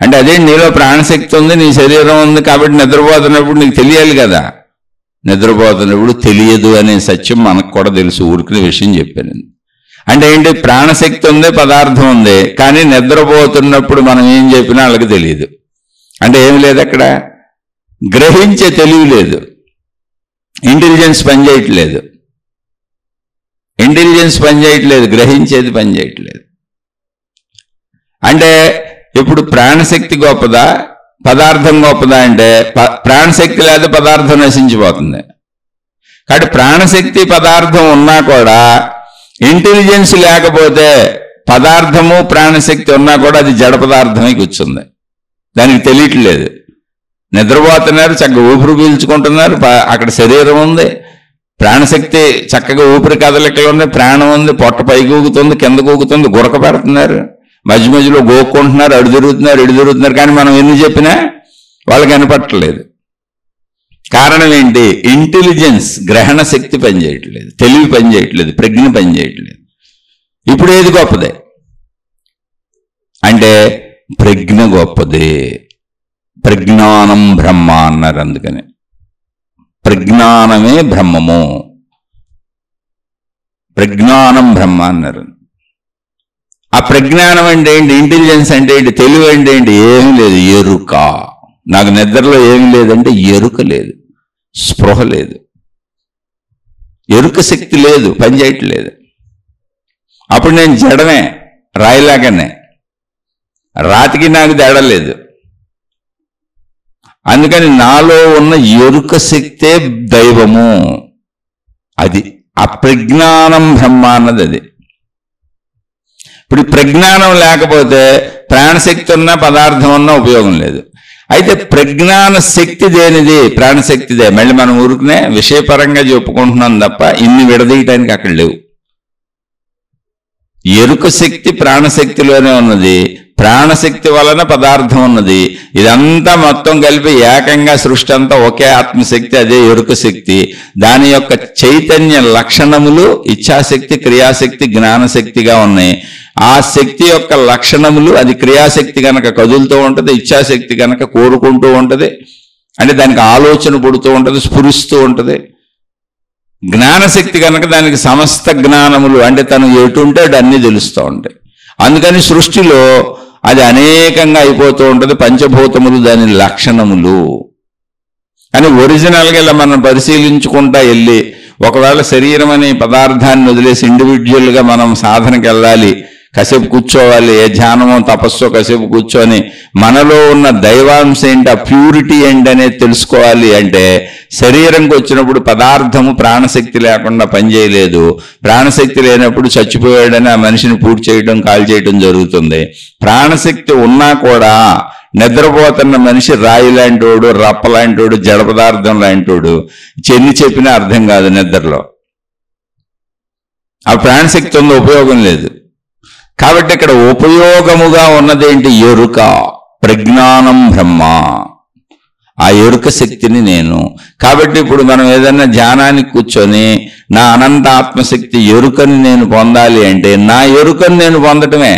అంటే, అదేంటి నీలో ప్రాణశక్తి ఉంది, నీ శరీరం ఉంది కాబట్టి నిద్రపోతున్నప్పుడు నీకు తెలియాలి కదా. నిద్రపోతున్నప్పుడు తెలియదు అనే సత్యం మనకు కూడా తెలుసు, ఊరికిన విషయం చెప్పాను. అంటే ఏంటి, ప్రాణశక్తి ఉంది, పదార్థం ఉంది, కానీ నిద్రపోతున్నప్పుడు మనం ఏం చెప్పినా వాళ్ళకి తెలియదు. అంటే ఏమి లేదు అక్కడ, గ్రహించే తెలివి లేదు, ఇంటెలిజెన్స్ పనిచేయట్లేదు, గ్రహించేది పనిచేయట్లేదు. అంటే ఇప్పుడు ప్రాణశక్తి గొప్పదా పదార్థం గొప్పదా అంటే, ప్రాణశక్తి లేదా పదార్థం నశించిపోతుంది. కాబట్టి ప్రాణశక్తి పదార్థం ఉన్నా కూడా ఇంటెలిజెన్స్ లేకపోతే, పదార్థము ప్రాణశక్తి ఉన్నా కూడా అది జడ పదార్థమై కూర్చుంది, దానికి తెలియట్లేదు. నిద్రపోతున్నారు, చక్కగా ఊపిరి పీల్చుకుంటున్నారు, అక్కడ శరీరం ఉంది, ప్రాణశక్తి చక్కగా ఊపిరి కదలికలు ఉన్నాయి, ప్రాణం ఉంది, పొట్ట పైకి ఊగుతుంది, కిందకు ఊగుతుంది, గురక పెడుతున్నారు, మధ్య మధ్యలో గోక్కుంటున్నారు, అడు తిరుగుతున్నారు, కానీ మనం ఎన్ని చెప్పినా వాళ్ళకి వినపట్టలేదు. కారణం ఏంటి, ఇంటెలిజెన్స్ గ్రహణ శక్తి పనిచేయట్లేదు, తెలివి పనిచేయట్లేదు, ప్రజ్ఞ పనిచేయట్లేదు. ఇప్పుడు ఏది గొప్పదే అంటే, ప్రజ్ఞ గొప్పదే. ప్రజ్ఞానం బ్రహ్మ అన్నారు, అందుకని ప్రజ్ఞానమే బ్రహ్మము, ప్రజ్ఞానం బ్రహ్మ అన్నారు. ఆ ప్రజ్ఞానం అంటే ఏంటి, ఇంటెలిజెన్స్ అంటే ఏంటి, తెలివి అంటే ఏంటి, ఏమీ లేదు, ఎరుక. నాకు నిద్రలో ఏమి లేదంటే ఎరుక లేదు, స్పృహ లేదు, ఎరుక శక్తి లేదు, పనిచేయట్లేదు. అప్పుడు నేను జడమే, రాయిలాగానే, రాతికి నాకు తేడలేదు. అందుకని నాలో ఉన్న ఎరుక శక్తే దైవము, అది అప్రజ్ఞానం బ్రహ్మ అన్నది అది. ఇప్పుడు ప్రజ్ఞానం లేకపోతే ప్రాణశక్తి ఉన్నా పదార్థం ఉన్నా ఉపయోగం లేదు. అయితే ప్రజ్ఞాన శక్తి దేనిది, ప్రాణశక్తిదే. మళ్ళీ మనం ఊరుకునే విషయపరంగా చెప్పుకుంటున్నాం తప్ప ఇన్ని విడదీయటానికి అక్కడ లేవు. ఎరుక శక్తి ప్రాణశక్తిలోనే ఉన్నది, ప్రాణశక్తి వలన పదార్థం ఉన్నది. ఇదంతా మొత్తం కలిపి ఏకంగా సృష్టి అంతా ఒకే ఆత్మశక్తి, అదే ఎరుక శక్తి. దాని యొక్క చైతన్య లక్షణములు ఇచ్ఛాశక్తి, క్రియాశక్తి, జ్ఞానశక్తిగా ఉన్నాయి. ఆ శక్తి యొక్క లక్షణములు, అది క్రియాశక్తి కనుక కదులుతూ ఉంటుంది, ఇచ్ఛాశక్తి కనుక కోరుకుంటూ ఉంటుంది, అంటే దానికి ఆలోచన పుడుతూ ఉంటుంది, స్ఫురిస్తూ ఉంటుంది. జ్ఞానశక్తి కనుక దానికి సమస్త జ్ఞానములు, అంటే తను ఎటుంటే అటు అన్నీ తెలుస్తూ ఉంటాయి. అందుకని సృష్టిలో అది అనేకంగా అయిపోతూ ఉంటుంది, పంచభూతములు దాని లక్షణములు. అని ఒరిజినల్గా ఇలా మనం పరిశీలించుకుంటా వెళ్ళి, ఒకవేళ శరీరం అనే పదార్థాన్ని వదిలేసి ఇండివిజువల్గా మనం సాధనకి వెళ్ళాలి, కాసేపు కూర్చోవాలి, ఏ ధ్యానమో తపస్సో కాసేపు కూర్చొని మనలో ఉన్న దైవాంశం ఏంటి, ఆ ప్యూరిటీ ఏంటి అనేది తెలుసుకోవాలి అంటే, శరీరంకి వచ్చినప్పుడు పదార్థము ప్రాణశక్తి లేకుండా పనిచేయలేదు. ప్రాణశక్తి లేనప్పుడు చచ్చిపోయాడని ఆ మనిషిని పూర్తి చేయడం, కాల్ చేయడం జరుగుతుంది. ప్రాణశక్తి ఉన్నా కూడా నిద్రపోతున్న మనిషి రాయి లాంటోడు, రప్ప లాంటోడు, జడ పదార్థం లాంటోడు, చెన్ని చెప్పినా అర్థం కాదు నిద్రలో. ఆ ప్రాణశక్తి ఉన్న ఉపయోగం లేదు. కాబట్టి ఇక్కడ ఉపయోగముగా ఉన్నదేంటి, ఎరుక, ప్రజ్ఞానం బ్రహ్మ, ఆ ఎరుక శక్తిని నేను. కాబట్టి ఇప్పుడు మనం ఏదైనా ధ్యానానికి కూర్చొని నా అనంత ఆత్మశక్తి ఎరుకని నేను పొందాలి అంటే, నా ఎరుకని నేను పొందటమే.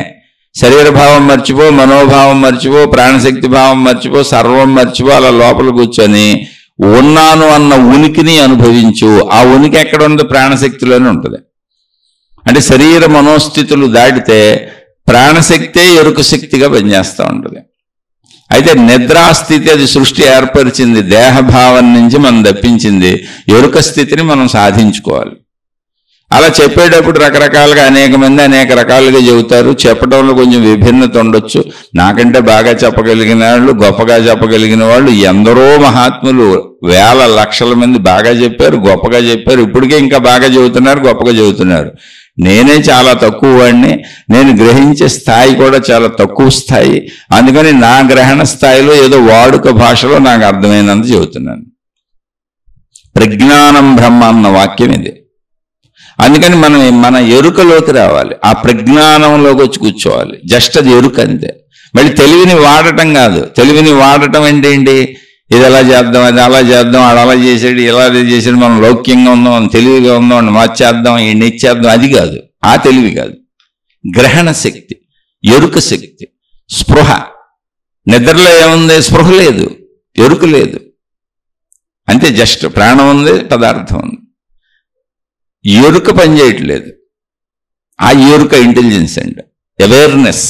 శరీరభావం మర్చిపో, మనోభావం మర్చిపో, ప్రాణశక్తి భావం మర్చిపో, సర్వం మర్చిపో, అలా లోపల కూర్చొని ఉన్నాను అన్న ఉనికిని అనుభవించు. ఆ ఉనికి ఎక్కడ ఉంది, ప్రాణశక్తిలోనే ఉంటుంది. అంటే శరీర మనోస్థితులు దాటితే ప్రాణశక్తే ఎరుక శక్తిగా పనిచేస్తూ ఉంటుంది. అయితే నిద్రాస్థితి అది సృష్టి ఏర్పరిచింది, దేహభావం నుంచి మనం తప్పించింది. ఎరుక స్థితిని మనం సాధించుకోవాలి. అలా చెప్పేటప్పుడు రకరకాలుగా అనేక మంది అనేక రకాలుగా చెబుతారు. చెప్పడంలో కొంచెం విభిన్నత ఉండొచ్చు. నాకంటే బాగా చెప్పగలిగిన వాళ్ళు, గొప్పగా చెప్పగలిగిన వాళ్ళు ఎందరో మహాత్ములు, వేల లక్షల మంది బాగా చెప్పారు, గొప్పగా చెప్పారు. ఇప్పటికే ఇంకా బాగా చెబుతున్నారు, గొప్పగా చెబుతున్నారు. నేనే చాలా తక్కువ వాడిని, నేను గ్రహించే స్థాయి కూడా చాలా తక్కువ స్థాయి. అందుకని నా గ్రహణ స్థాయిలో ఏదో వాడుక భాషలో నాకు అర్థమైనంత చెబుతున్నాను. ప్రజ్ఞానం బ్రహ్మ అన్న వాక్యం ఇది. అందుకని మనం మన ఎరుకలోకి రావాలి, ఆ ప్రజ్ఞానంలోకి వచ్చి కూర్చోవాలి. జస్ట్ అది ఎరుక అంతే. మళ్ళీ తెలివిని వాడటం కాదు. తెలివిని వాడటం అంటే ఏంటి? ఇది ఎలా చేద్దాం, అది అలా చేద్దాం, ఆడు అలా చేసాడు, ఇలా చేసాడు, మనం లౌక్యంగా ఉందాం, మనం తెలివిగా ఉందాం, మార్చేద్దాం, ఈ నిచ్చేద్దాం, అది కాదు. ఆ తెలివి కాదు. గ్రహణ శక్తి, ఎరుక శక్తి, స్పృహ. నిద్రలో ఏముంది? స్పృహ లేదు, ఎరుక లేదు. అంతే. జస్ట్ ప్రాణం ఉంది, పదార్థం ఉంది, ఎరుక పనిచేయట్లేదు. ఆ ఎరుక ఇంటెలిజెన్స్ అండి, అవేర్నెస్.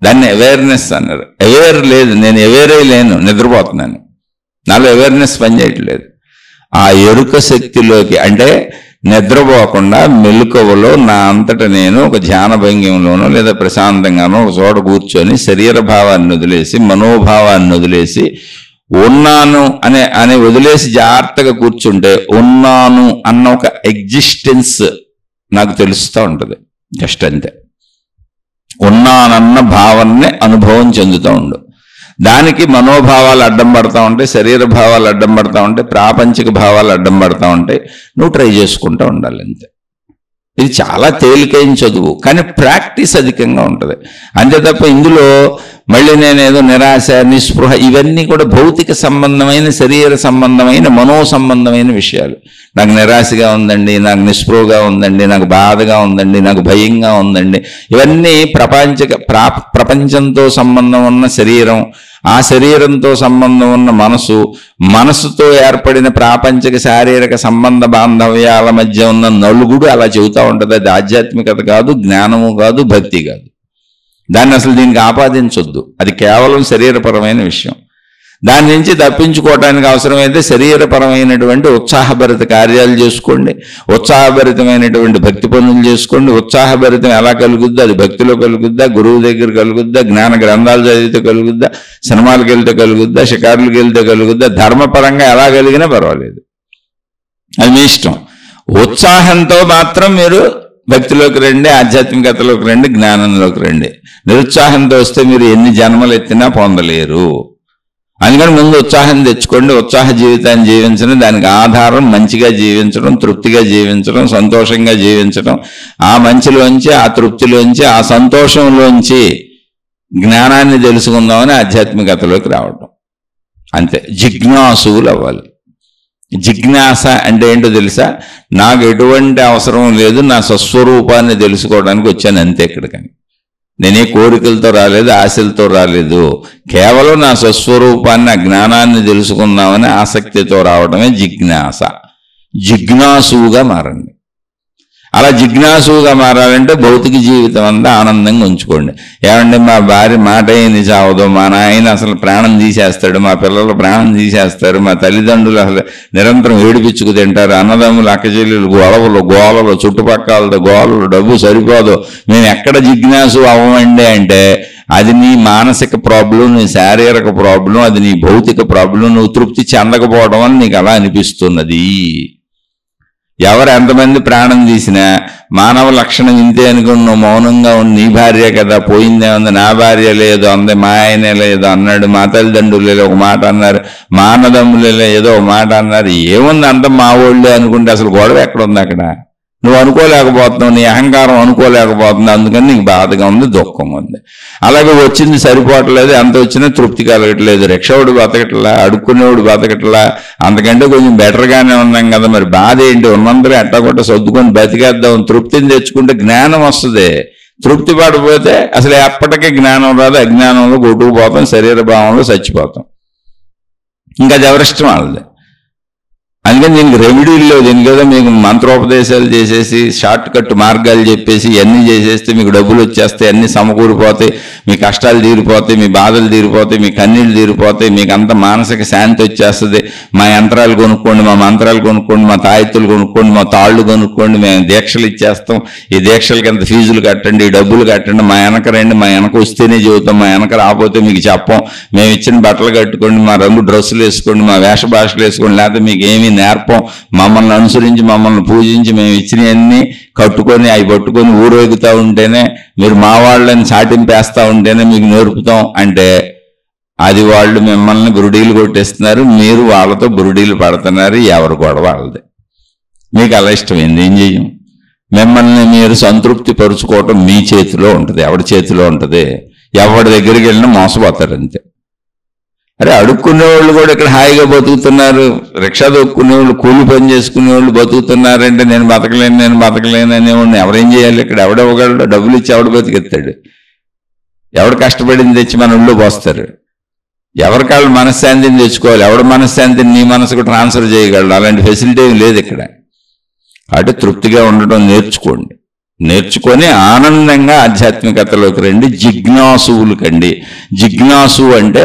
దాన్ని అవేర్నెస్ అన్నారు. అవేర్ లేదు, నేను అవేరే లేను, నిద్రపోతున్నాను, నాలో అవేర్నెస్ పనిచేయట్లేదు. ఆ ఎరుక శక్తిలోకి, అంటే నిద్రపోకుండా మెలకువలో నా అంతటా నేను ఒక ధ్యాన భంగియంలోనో లేదా ప్రశాంతంగానో ఒక చోట కూర్చొని శరీర భావాన్ని వదిలేసి, మనోభావాన్ని వదిలేసి, ఉన్నాను అనే వదిలేసి జాగ్రత్తగా కూర్చుంటే ఉన్నాను అన్న ఒక ఎగ్జిస్టెన్స్ నాకు తెలుస్తూ ఉంటుంది. జస్ట్ అంతే. ఉన్నానన్న భావాన్ని అనుభవం చెందుతూ ఉండు. దానికి మనోభావాలు అడ్డం పడతా ఉంటాయి, శరీర భావాలు అడ్డం పడతా ఉంటాయి, ప్రాపంచిక భావాలు అడ్డం పడతా ఉంటాయి. నువ్వు ట్రై చేసుకుంటూ ఉండాలి అంతే. ఇది చాలా తేలికైన చదువు, కానీ ప్రాక్టీస్ అధికంగా ఉంటుంది అంతే తప్ప ఇందులో మళ్ళీ నేనేదో నిరాశ, నిస్పృహ, ఇవన్నీ కూడా భౌతిక సంబంధమైన, శరీర సంబంధమైన, మనో సంబంధమైన విషయాలు. నాకు నిరాశగా ఉందండి, నాకు నిస్పృహగా ఉందండి, నాకు బాధగా ఉందండి, నాకు భయంగా ఉందండి, ఇవన్నీ ప్రపంచంతో సంబంధం ఉన్న శరీరం, ఆ శరీరంతో సంబంధం ఉన్న మనసు, మనసుతో ఏర్పడిన ప్రాపంచిక శారీరక సంబంధ బాంధవ్యాల మధ్య ఉన్న నలుగుడు అలా చెబుతూ ఉంటుంది. అది ఆధ్యాత్మికత కాదు, జ్ఞానము కాదు, భక్తి కాదు. దాన్ని అసలు దీనికి ఆపాదించొద్దు. అది కేవలం శరీరపరమైన విషయం. దాని నుంచి తప్పించుకోవడానికి అవసరమైతే శరీరపరమైనటువంటి ఉత్సాహభరిత కార్యాలు చేసుకోండి, ఉత్సాహభరితమైనటువంటి భక్తి పనులు చేసుకోండి. ఉత్సాహభరితం ఎలా కలుగుద్దా? అది భక్తిలో కలుగుద్దా, గురువు దగ్గర కలుగుద్దా, జ్ఞాన గ్రంథాలు చదివితే కలుగుద్దా, సినిమాలకు వెళ్తే కలుగుద్దా, షికారులకు వెళ్తే కలుగుద్దా, ధర్మపరంగా ఎలా కలిగినా పర్వాలేదు, అది మీ ఇష్టం. ఉత్సాహంతో మాత్రం మీరు భక్తిలోకి రండి, ఆధ్యాత్మికతలోకి రండి, జ్ఞానంలోకి రండి. నిరుత్సాహంతో వస్తే మీరు ఎన్ని జన్మలు ఎత్తినా పొందలేరు. అందుకని ముందు ఉత్సాహం తెచ్చుకోండి. ఉత్సాహ జీవితాన్ని జీవించడం, దానికి ఆధారం మంచిగా జీవించడం, తృప్తిగా జీవించడం, సంతోషంగా జీవించడం. ఆ మంచిలోంచి, ఆ తృప్తిలోంచి, ఆ సంతోషంలోంచి జ్ఞానాన్ని తెలుసుకుందామని ఆధ్యాత్మికతలోకి రావడం అంతే. జిజ్ఞాసులు అవ్వాలి. జిజ్ఞాస అంటే ఏంటో తెలుసా? నాకు ఎటువంటి అవసరం లేదు, నా స్వస్వరూపాన్ని తెలుసుకోవడానికి వచ్చాను అంతే. ఇక్కడికని నేనే కోరికలతో రాలేదు, ఆశలతో రాలేదు. కేవలం నా స్వస్వరూపాన్ని, ఆ జ్ఞానాన్ని తెలుసుకుందామని ఆసక్తితో రావడమే జిజ్ఞాస. జిజ్ఞాసుగా మారండి. అలా జిజ్ఞాసుగా మారాలంటే భౌతిక జీవితం అంతా ఆనందంగా ఉంచుకోండి. ఏమంటే మా భార్య మాట అయింది చావదు, మా నాయన అసలు ప్రాణం తీసేస్తాడు, మా పిల్లలు ప్రాణం తీసేస్తారు, మా తల్లిదండ్రులు అసలు నిరంతరం ఏడిపించుకు తింటారు, అన్నదమ్ములు అక్కచెల్లెలు గొడవలు గోలలు, చుట్టుపక్కలతో గోలలు, డబ్బు సరిపోదు, మేము ఎక్కడ జిజ్ఞాసు అవ్వమండి అంటే అది నీ మానసిక ప్రాబ్లం, నీ శారీరక ప్రాబ్లం, అది నీ భౌతిక ప్రాబ్లం. నువ్వు తృప్తి చెందకపోవడం అని నీకు అలా అనిపిస్తున్నది. ఎవరు ఎంతమంది ప్రాణం తీసినా మానవ లక్షణం ఇంతే అనుకుని నువ్వు మౌనంగా ఉండి, నీ భార్య కదా పోయిందే ఉంది, నా భార్య లేదు అందే, మా ఆయనే లేదు అన్నాడు, మా తల్లిదండ్రులు ఒక మాట అన్నారు, మా అన్నదమ్ములు ఏదో ఒక మాట అన్నారు, ఏముంది అంత మా వాళ్ళే అనుకుంటే అసలు గొడవ ఎక్కడ ఉంది? అక్కడ నువ్వు అనుకోలేకపోతున్నావు, నీ అహంకారం అనుకోలేకపోతుంది, అందుకని నీకు బాధగా ఉంది, దుఃఖం ఉంది. అలాగే వచ్చింది సరిపోవట్లేదు, ఎంత వచ్చినా తృప్తి కలగట్లేదు, రిక్షావుడు బతకట్లా, అడుక్కునేవాడు బతకట్లా, అంతకంటే కొంచెం బెటర్గానే ఉన్నాం కదా, మరి బాధ ఏంటి? ఉన్నందరూ ఎట్టగొట్ట సర్దుకొని బతికేద్దాం, తృప్తిని తెచ్చుకుంటే జ్ఞానం వస్తుంది. తృప్తి పడిపోతే అసలు ఎప్పటికీ జ్ఞానం రాదు, అజ్ఞానంలో కొట్టుకుపోతాం, శరీర భావంలో చచ్చిపోతాం. ఇంకా అది ఎవరిష్టం వాళ్ళది. అందుకని అందుకని దీనికి రెమెడీలు లేవు. దీనికేదో మీకు మంత్రోపదేశాలు చేసేసి షార్ట్ కట్ మార్గాలు చెప్పేసి ఇవన్నీ చేసేస్తే మీకు డబ్బులు వచ్చేస్తాయి, అన్నీ సమకూరిపోతాయి, మీ కష్టాలు తీరిపోతాయి, మీ బాధలు తీరిపోతాయి, మీ కన్నీళ్ళు తీరిపోతాయి, మీకు అంత మానసిక శాంతి వచ్చేస్తుంది. మా యంత్రాలు కొనుక్కోండి, మా మంత్రాలు కొనుక్కోండి, మా తాయెత్తులు కొనుక్కోండి, మా తాళ్ళు కొనుక్కోండి, మేము దీక్షలు ఇచ్చేస్తాం, ఈ దీక్షలకి ఎంత ఫీజులు కట్టండి, ఈ డబ్బులు కట్టండి, మా వెనక రండి, మా వెనక వస్తేనే చెబుతాం, మా వెనక రాకపోతే మీకు చెప్పం, మేము ఇచ్చిన బట్టలు కట్టుకోండి, మా రంగు డ్రెస్సులు వేసుకోండి, మా వేష భాషలు వేసుకోండి, లేకపోతే మీకు ఏమీ నేర్పం, మమ్మల్ని అనుసరించి మమ్మల్ని పూజించి మేము ఇచ్చినవన్నీ కట్టుకొని అవి పట్టుకొని ఊరేగుతూ ఉంటేనే, మీరు మా వాళ్ళని చాటింపేస్తూ ఉంటేనే మీకు నేర్పుతాం అంటే అది వాళ్ళు మిమ్మల్ని బురుడీలు కొట్టేస్తున్నారు, మీరు వాళ్ళతో బురుడీలు పడుతున్నారు. ఎవరు కూడా వాళ్ళది. మీకు అలా ఇష్టమైంది ఏం చెయ్యం. మిమ్మల్ని మీరు సంతృప్తి పరుచుకోవటం మీ చేతిలో ఉంటుంది. ఎవరి చేతిలో ఉంటుంది? ఎవరి దగ్గరికి వెళ్ళినా మోసపోతారు అంతే. అరే అడుక్కునేవాళ్ళు కూడా ఇక్కడ హాయిగా బతుకుతున్నారు, రిక్షా దొక్కునేవాళ్ళు, కూలి పని చేసుకునేవాళ్ళు బతుకుతున్నారంటే నేను బతకలేను అనేవాడిని ఎవరేం చేయాలి? ఇక్కడ ఎవడెవగలడు? డబ్బులు ఇచ్చి ఎవడు బతికెత్తాడు? ఎవడు కష్టపడింది తెచ్చి మన ఊళ్ళో పోస్తారు? ఎవరికాళ్ళు మనశ్శాంతిని తెచ్చుకోవాలి. ఎవడ మనశ్శాంతిని నీ మనసుకు ట్రాన్స్ఫర్ చేయగలడు? అలాంటి ఫెసిలిటీ ఏం లేదు ఇక్కడ. అంటే తృప్తిగా ఉండటం నేర్చుకోండి. నేర్చుకొని ఆనందంగా ఆధ్యాత్మికతలోకి రండి. జిజ్ఞాసువులు కండి. జిజ్ఞాసు అంటే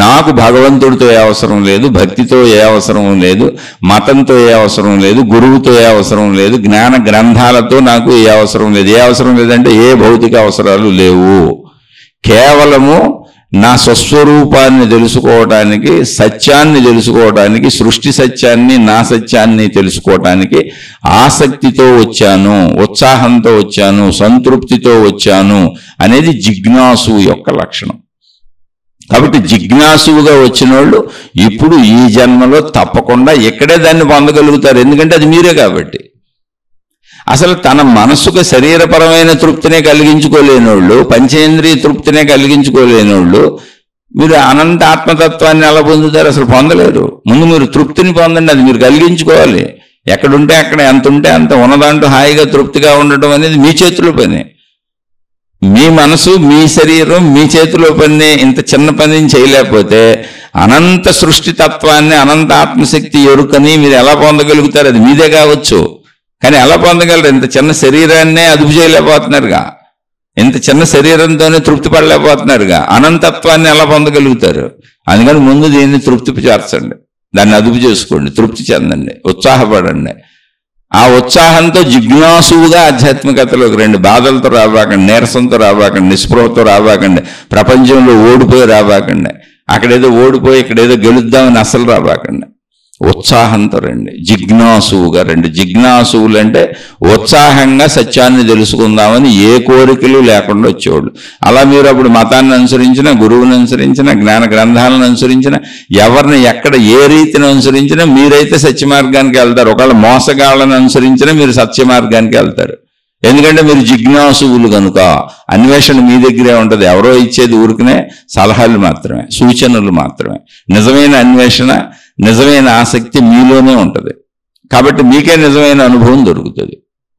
నాకు భగవంతుడితో ఏ అవసరం లేదు, భక్తితో ఏ అవసరం లేదు, మతంతో ఏ అవసరం లేదు, గురువుతో ఏ అవసరం లేదు, జ్ఞాన గ్రంథాలతో నాకు ఏ అవసరం లేదు. ఏ అవసరం లేదంటే ఏ భౌతిక అవసరాలు లేవు. కేవలము నా స్వస్వరూపాన్ని తెలుసుకోవటానికి, సత్యాన్ని తెలుసుకోవటానికి, సృష్టి సత్యాన్ని, నా సత్యాన్ని తెలుసుకోవటానికి ఆసక్తితో వచ్చాను, ఉత్సాహంతో వచ్చాను, సంతృప్తితో వచ్చాను అనేది జిజ్ఞాసు యొక్క లక్షణం. కాబట్టి జిజ్ఞాసువుగా వచ్చిన వాళ్ళు ఇప్పుడు ఈ జన్మలో తప్పకుండా ఇక్కడే దాన్ని పొందగలుగుతారు. ఎందుకంటే అది మీరే కాబట్టి. అసలు తన మనసుకు శరీరపరమైన తృప్తినే కలిగించుకోలేనోళ్ళు, పంచేంద్రియ తృప్తినే కలిగించుకోలేనోళ్ళు మీరు అనంత ఆత్మతత్వాన్ని ఎలా పొందుతారు? అసలు పొందలేరు. ముందు మీరు తృప్తిని పొందండి, అది మీరు కలిగించుకోవాలి. ఎక్కడుంటే అక్కడ, ఎంత ఉంటే అంత ఉన్నదాంట్లో హాయిగా తృప్తిగా ఉండటం అనేది మీ చేతిలో పని. మీ మనసు, మీ శరీరం మీ చేతిలో పని. ఇంత చిన్న పనిని చేయలేకపోతే అనంత సృష్టితత్వాన్ని, అనంత ఆత్మశక్తి ఎరుకని మీరు ఎలా పొందగలుగుతారు? అది మీదే కావచ్చు, కానీ ఎలా పొందగలరు? ఇంత చిన్న శరీరాన్నే అదుపు చేయలేకపోతున్నారుగా, ఇంత చిన్న శరీరంతోనే తృప్తి పడలేకపోతున్నారుగా, అనంతత్వాన్ని ఎలా పొందగలుగుతారు? అందుకని ముందు దీన్ని తృప్తి చేర్చండి, దాన్ని అదుపు చేసుకోండి, తృప్తి చెందండి, ఉత్సాహపడండి. ఆ ఉత్సాహంతో జిజ్ఞాసువుగా ఆధ్యాత్మికతలోకి రండి. బాధలతో రావాకండి, నీరసంతో రావాకండి, నిస్పృహతో రావాకండి, ప్రపంచంలో ఓడిపోయి రావాకండి, అక్కడేదో ఓడిపోయి ఇక్కడేదో గెలుద్దామని అసలు రావాకండి. ఉత్సాహంతో రండి, జిజ్ఞాసువుగా రండి. జిజ్ఞాసువులు అంటే ఉత్సాహంగా సత్యాన్ని తెలుసుకుందామని ఏ కోరికలు లేకుండా వచ్చేవాళ్ళు. అలా మీరు అప్పుడు మతాన్ని అనుసరించిన, గురువుని అనుసరించిన, జ్ఞాన గ్రంథాలను అనుసరించిన, ఎవరిని ఎక్కడ ఏ రీతిని అనుసరించినా మీరైతే సత్య మార్గానికి వెళ్తారు. ఒకవేళ మోసగాళ్ళని అనుసరించినా మీరు సత్య మార్గానికి వెళ్తారు. ఎందుకంటే మీరు జిజ్ఞాసువులు కనుక. అన్వేషణ మీ దగ్గరే ఉంటుంది. ఎవరో ఇచ్చేది ఊరికనే సలహాలు మాత్రమే, సూచనలు మాత్రమే. నిజమైన అన్వేషణ, నిజమైన ఆసక్తి మీలోనే ఉంటుంది. కాబట్టి మీకే నిజమైన అనుభవం దొరుకుతుంది.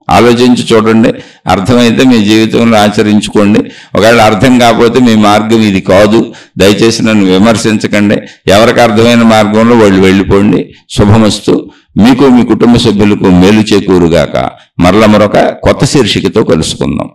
ఆలోచించి చూడండి, అర్థమైతే మీ జీవితంలో ఆచరించుకోండి. ఒకవేళ అర్థం కాకపోతే మీ మార్గం ఇది కాదు, దయచేసి నన్ను విమర్శించకండి. ఎవరికి అర్థమైన మార్గంలో వాళ్ళు వెళ్ళిపోండి. శుభమస్తు. మీకు, మీ కుటుంబ సభ్యులకు మేలు చేకూరుగాక. మరొక కొత్త శీర్షికతో కలుసుకుందాం.